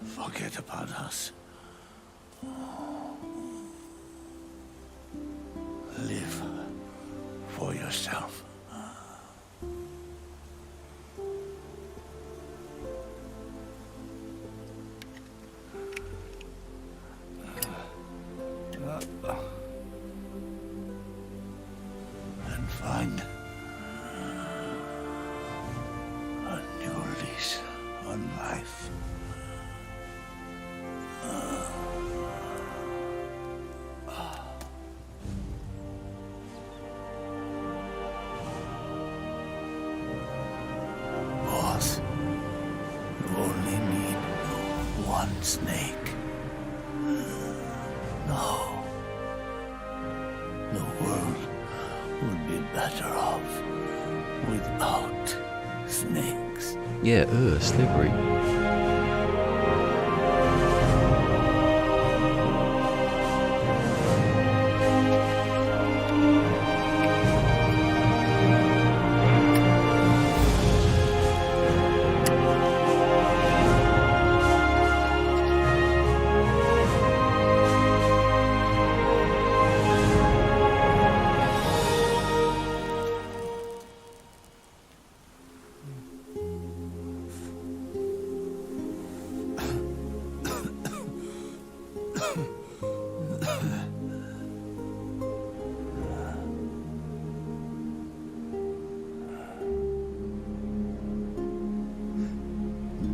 S10: Forget about us. Live for yourself. And find a new lease on life. Boss, you only need one snake. No. The world would be better off without snakes.
S1: Yeah, slivery.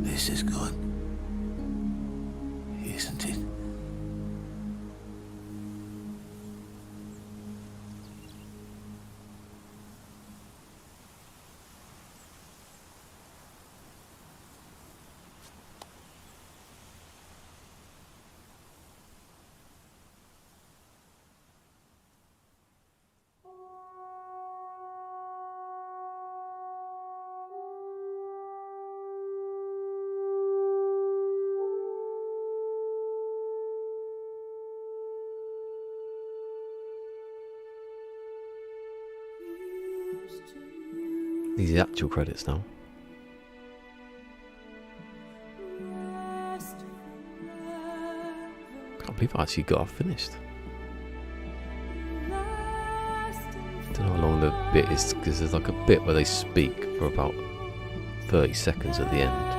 S10: This is good, isn't it?
S1: These are the actual credits now. Can't believe I actually got finished. Don't know how long the bit is, because there's like a bit where they speak for about 30 seconds at the end.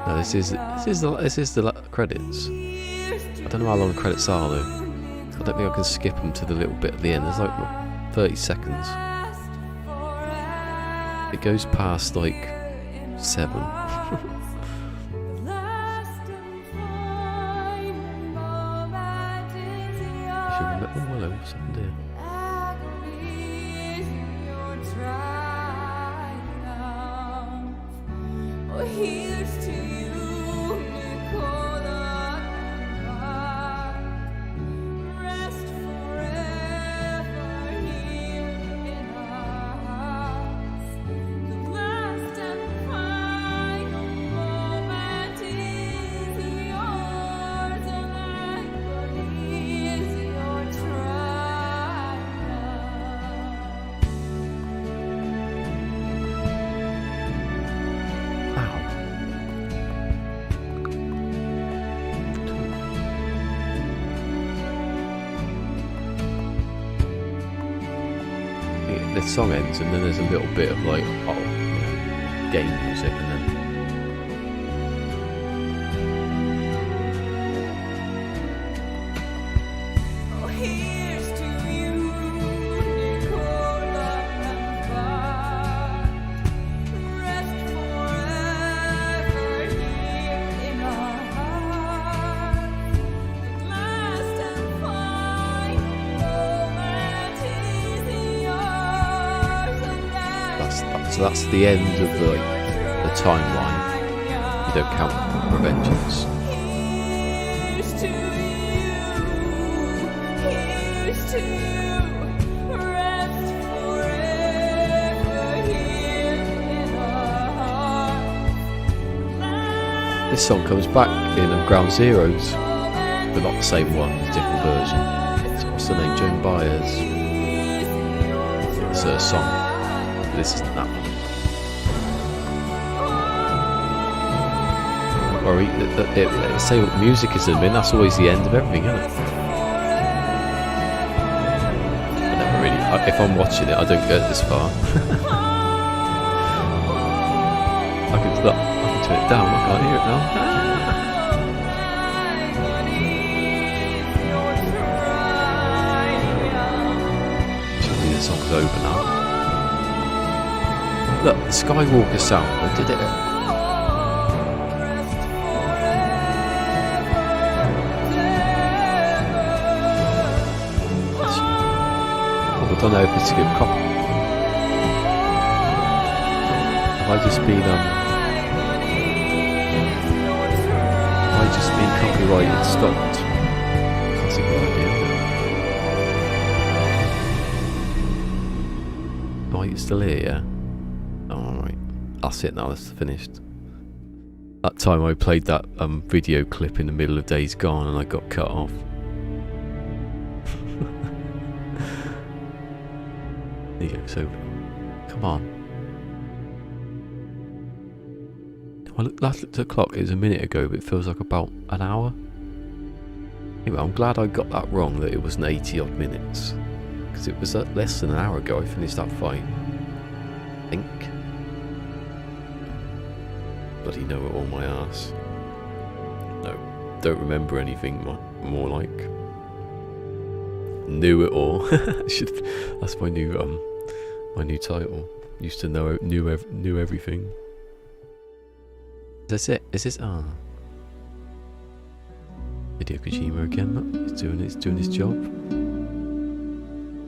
S1: No, this is the credits. I don't know how long the credits are though. I don't think I can skip them to the little bit at the end. There's like 30 seconds. It goes past like 7. If you remember, oh hello, what's happened here? The song ends and then there's a little bit of like, game music and then so that's the end of the timeline. You don't count Revengeance. This song comes back in Ground Zeroes, but not the same one, it's a different version. So what's the name? Joan Baez. It's a song. This isn't that one. Or say what music is in, that's always the end of everything, isn't it? I never really. If I'm watching it, I don't get this far. I can turn it down. I can't hear it now. Should be the song's over now. Look, the Skywalker sound. I did it. I don't know if it's a good copy. Have I just been copyrighted stopped? That's a good idea. Oh, you're still here, yeah? Oh, alright. That's it now, that's finished. That time I played that video clip in the middle of Days Gone and I got cut off. There you go, so come on. I looked at the clock, it was a minute ago, but it feels like about an hour. Anyway, I'm glad I got that wrong, that it was an 80 odd minutes. Because it was less than an hour ago I finished that fight. I think. Bloody know it all my ass. No, don't remember anything more like. Knew it all. That's my new title. Used to knew everything. That's it. Is this Hideo Kojima again? Look, he's doing his job.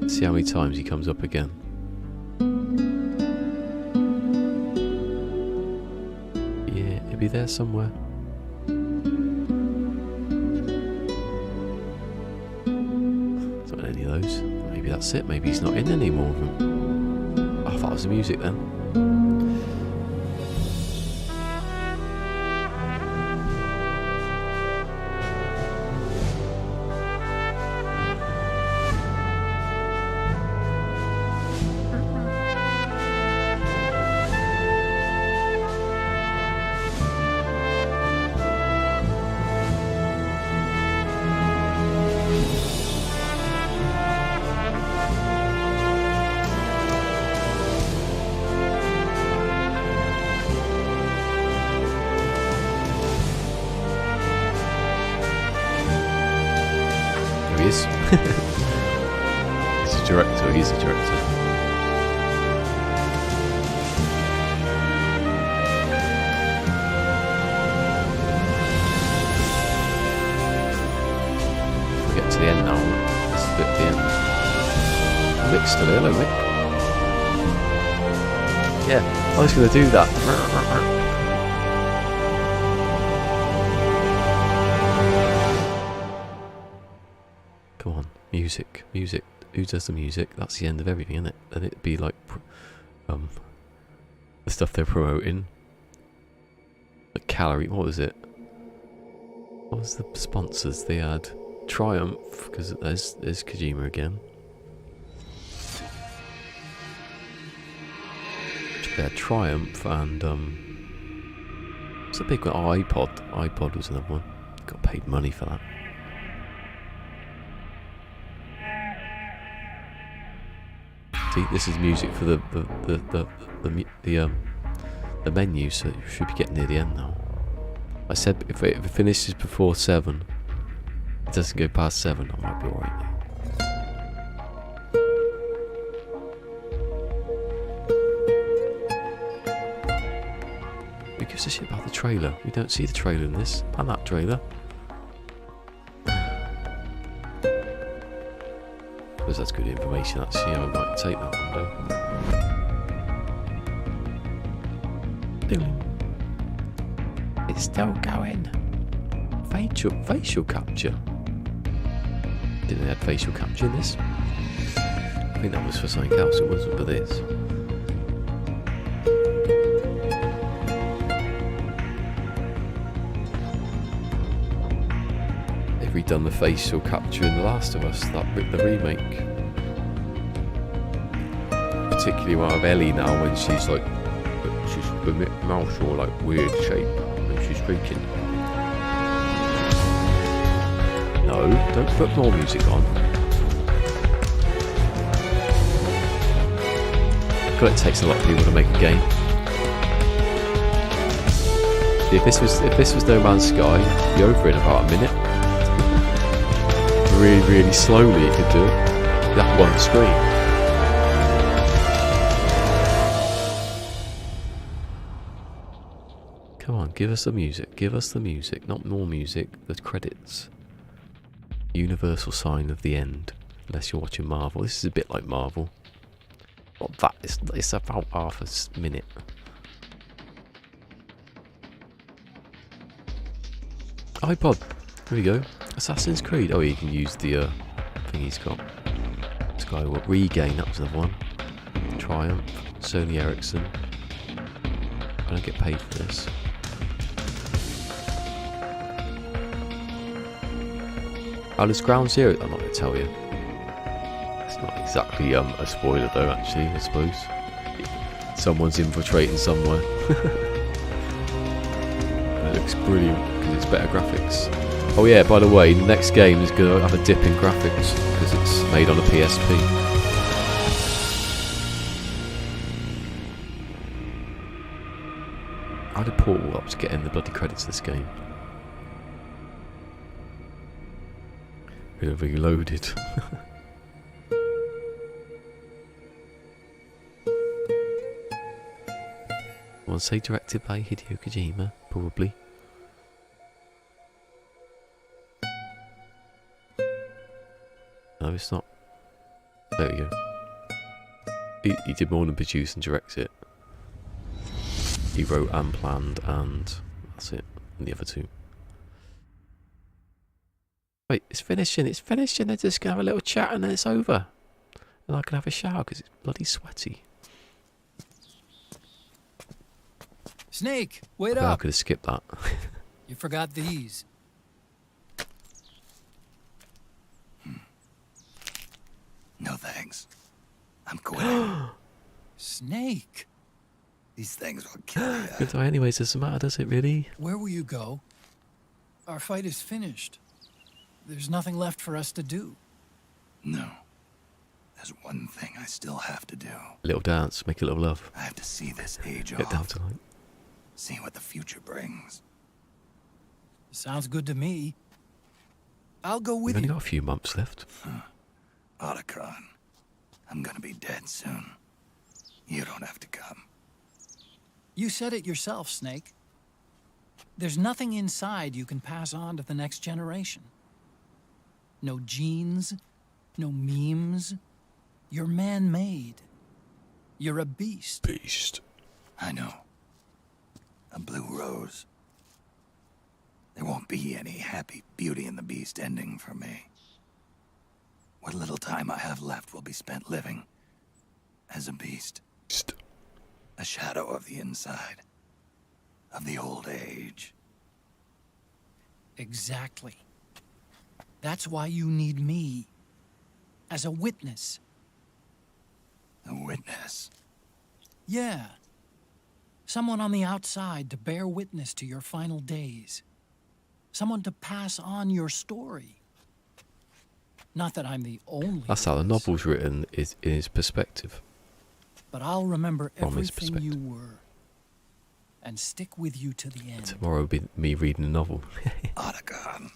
S1: Let's see how many times he comes up again. Yeah, he'll be there somewhere. Any of those. Maybe that's it. Maybe he's not in any more of them. I thought it was the music then. is. He's a director. He's a director. We'll get to the end now. This is a bit at the end. Mick's still here. Hello, Mick. Yeah, I was going to do that. Come on, music. Who does the music? That's the end of everything, isn't it? And it'd be like the stuff they're promoting. Like Calorie, what was it? What was the sponsors? They had Triumph, because there's Kojima again. They had Triumph and what's the big one? Oh, iPod. iPod was another one. Got paid money for that. See, this is music for the menu, so you should be getting near the end now. I said if it finishes before 7, it doesn't go past 7, I might be alright. Who gives a shit about the trailer? We don't see the trailer in this. And that trailer. Suppose that's good information actually. I might take that one though. It's still going. Facial capture. Didn't they have facial capture in this? I think that was for something else. It wasn't for this. They've redone the facial capture in The Last of Us. The remake. Particularly one of Ellie now when she's like, her mouth's all like weird shape when she's speaking. No, don't put more music on. God, it takes a lot of people to make a game. If this was No Man's Sky, it'd be over in about a minute. Really slowly it could do it. That one screen. Come on, give us the music. Give us the music. Not more music. The credits. Universal sign of the end. Unless you're watching Marvel. This is a bit like Marvel. Well, that is, it's about half a minute. iPod. Here we go. Assassin's Creed. Oh, you can use the thing he's got. Skywalker. Regain. That was another one. Triumph. Sony Ericsson. I don't get paid for this. Oh, there's Ground Zero. I'm not going to tell you. It's not exactly a spoiler though, actually, I suppose. Someone's infiltrating somewhere. And it looks brilliant because it's better graphics. Oh yeah, by the way, the next game is going to have a dip in graphics because it's made on a PSP. I had a portal up to get in the bloody credits of this game. Bit of reloaded. I want to say directed by Hideo Kojima, probably. No, it's not. There we go. He did more than produce and direct it. He wrote and planned, and that's it. And the other two. Wait, it's finishing. They're just going to have a little chat and then it's over. And I can have a shower because it's bloody sweaty.
S16: Snake, wait
S1: I
S16: up.
S1: could have skipped that.
S16: You forgot these.
S10: No thanks. I'm quitting.
S16: Snake.
S10: These things will kill you.
S1: Good die anyways, doesn't matter, does it really?
S16: Where will you go? Our fight is finished. There's nothing left for us to do.
S10: No. There's one thing I still have to do.
S1: A little dance, make a little love.
S10: I have to see this age
S1: Get down
S10: off.
S1: tonight.
S10: See what the future brings.
S16: Sounds good to me. I'll go
S1: We've
S16: with
S1: only
S16: you.
S1: got a few months left.
S10: Otacron, I'm gonna be dead soon. You don't have to come.
S16: You said it yourself, Snake. There's nothing inside you can pass on to the next generation. No genes, no memes. You're man-made. You're a beast.
S1: Beast.
S10: I know. A blue rose. There won't be any happy Beauty and the Beast ending for me. What little time I have left will be spent living as a beast. A shadow of the inside. Of the old age.
S16: Exactly. That's why you need me. As a witness.
S10: A witness?
S16: Yeah. Someone on the outside to bear witness to your final days. Someone to pass on your story. Not that I'm the only.
S1: That's how the novel's written, is in his perspective.
S16: But I'll remember
S1: From his
S16: everything you were. And stick with you to the end.
S1: Tomorrow will be me reading a novel.
S10: Otacron.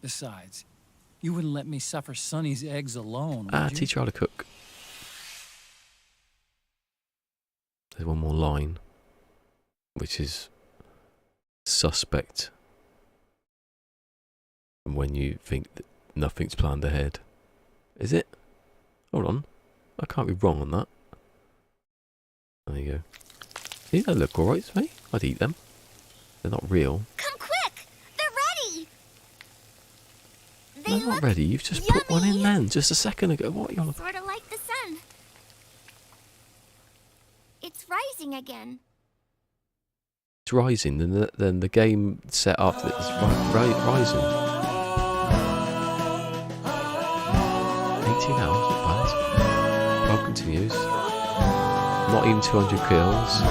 S16: Besides, you wouldn't let me suffer Sonny's eggs alone, would you?
S1: Teach her how to cook. There's one more line, which is suspect. And when you think that nothing's planned ahead. Is it? Hold on. I can't be wrong on that. There you go. These don't look alright to me. I'd eat them. They're not real.
S20: Come quick! They're ready!
S1: They're not ready. You've just put one in then, just a second ago. What are you on about?
S20: Sort of like the sun. It's rising again.
S1: It's rising, then the game set up that it's rising. 18 hours, not bad. Well, continues. Not even 200 kills.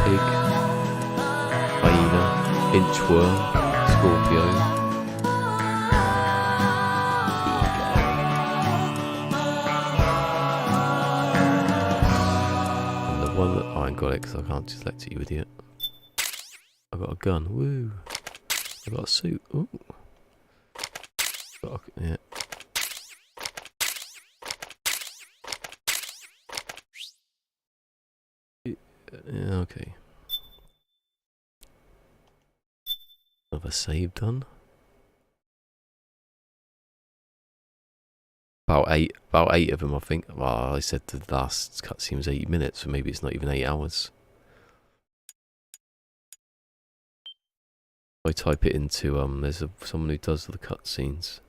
S1: Pig, hyena, inchworm, scorpio. I ain't got it because I can't select it, you idiot. I got a gun, woo. I got a suit, ooh. Yeah. Yeah, okay. Another save done. About eight of them, I think. Well, I said the last cutscene was 80 minutes, so maybe it's not even 8 hours. I type it into there's someone who does the cutscenes,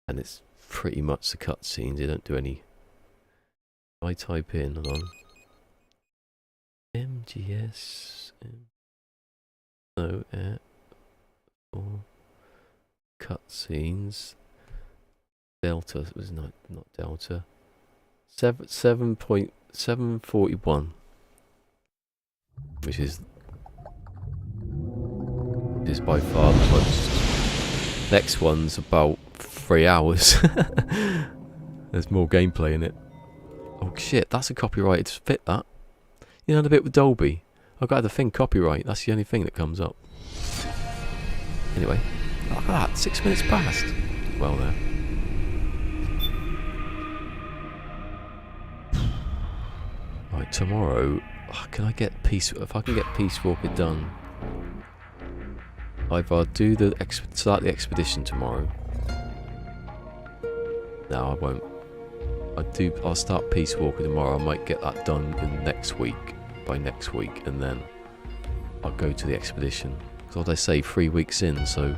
S1: and it's pretty much the cutscenes. They don't do any. I type in, hold on. MGS Know-It-All cutscenes. Delta was not Delta. 7.741, which is by far the most. Next one's about 3 hours. There's more gameplay in it. Oh shit, that's a copyrighted fit, that. You know the bit with Dolby? I've got the thing copyright, that's the only thing that comes up. Anyway, look at that, 6 minutes past. Well there. Right, tomorrow, can I get if I can get Peace Walker done, either I'll do start the expedition tomorrow. No, I won't. I'll start Peace Walker tomorrow. I might get that done by next week, and then I'll go to the expedition. Because what I say, 3 weeks in, so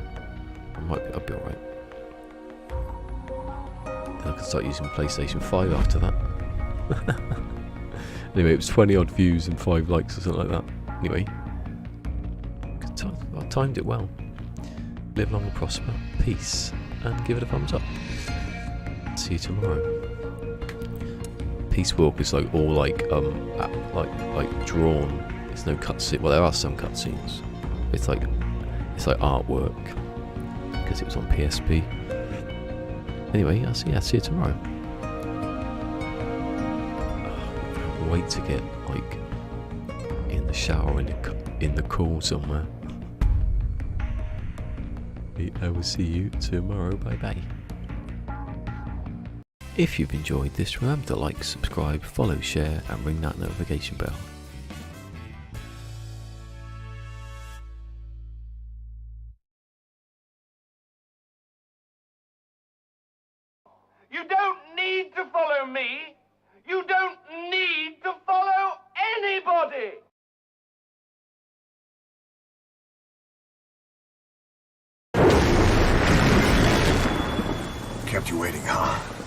S1: I'll be alright. Then I can start using PlayStation 5 after that. Anyway, it was 20 odd views and 5 likes or something like that. Anyway, I timed it well. Live long and prosper, peace, and give it a thumbs up. See you tomorrow. Peace Walk is like all like drawn. There's no cutscene. Well, there are some cutscenes. It's like artwork because it was on PSP. Anyway, I'll see you tomorrow. can't wait to get like in the shower in the cool somewhere. I will see you tomorrow. Bye bye. If you've enjoyed this, remember to like, subscribe, follow, share, and ring that notification bell.
S17: You don't need to follow me. You don't need to follow anybody.
S12: Kept you waiting, huh?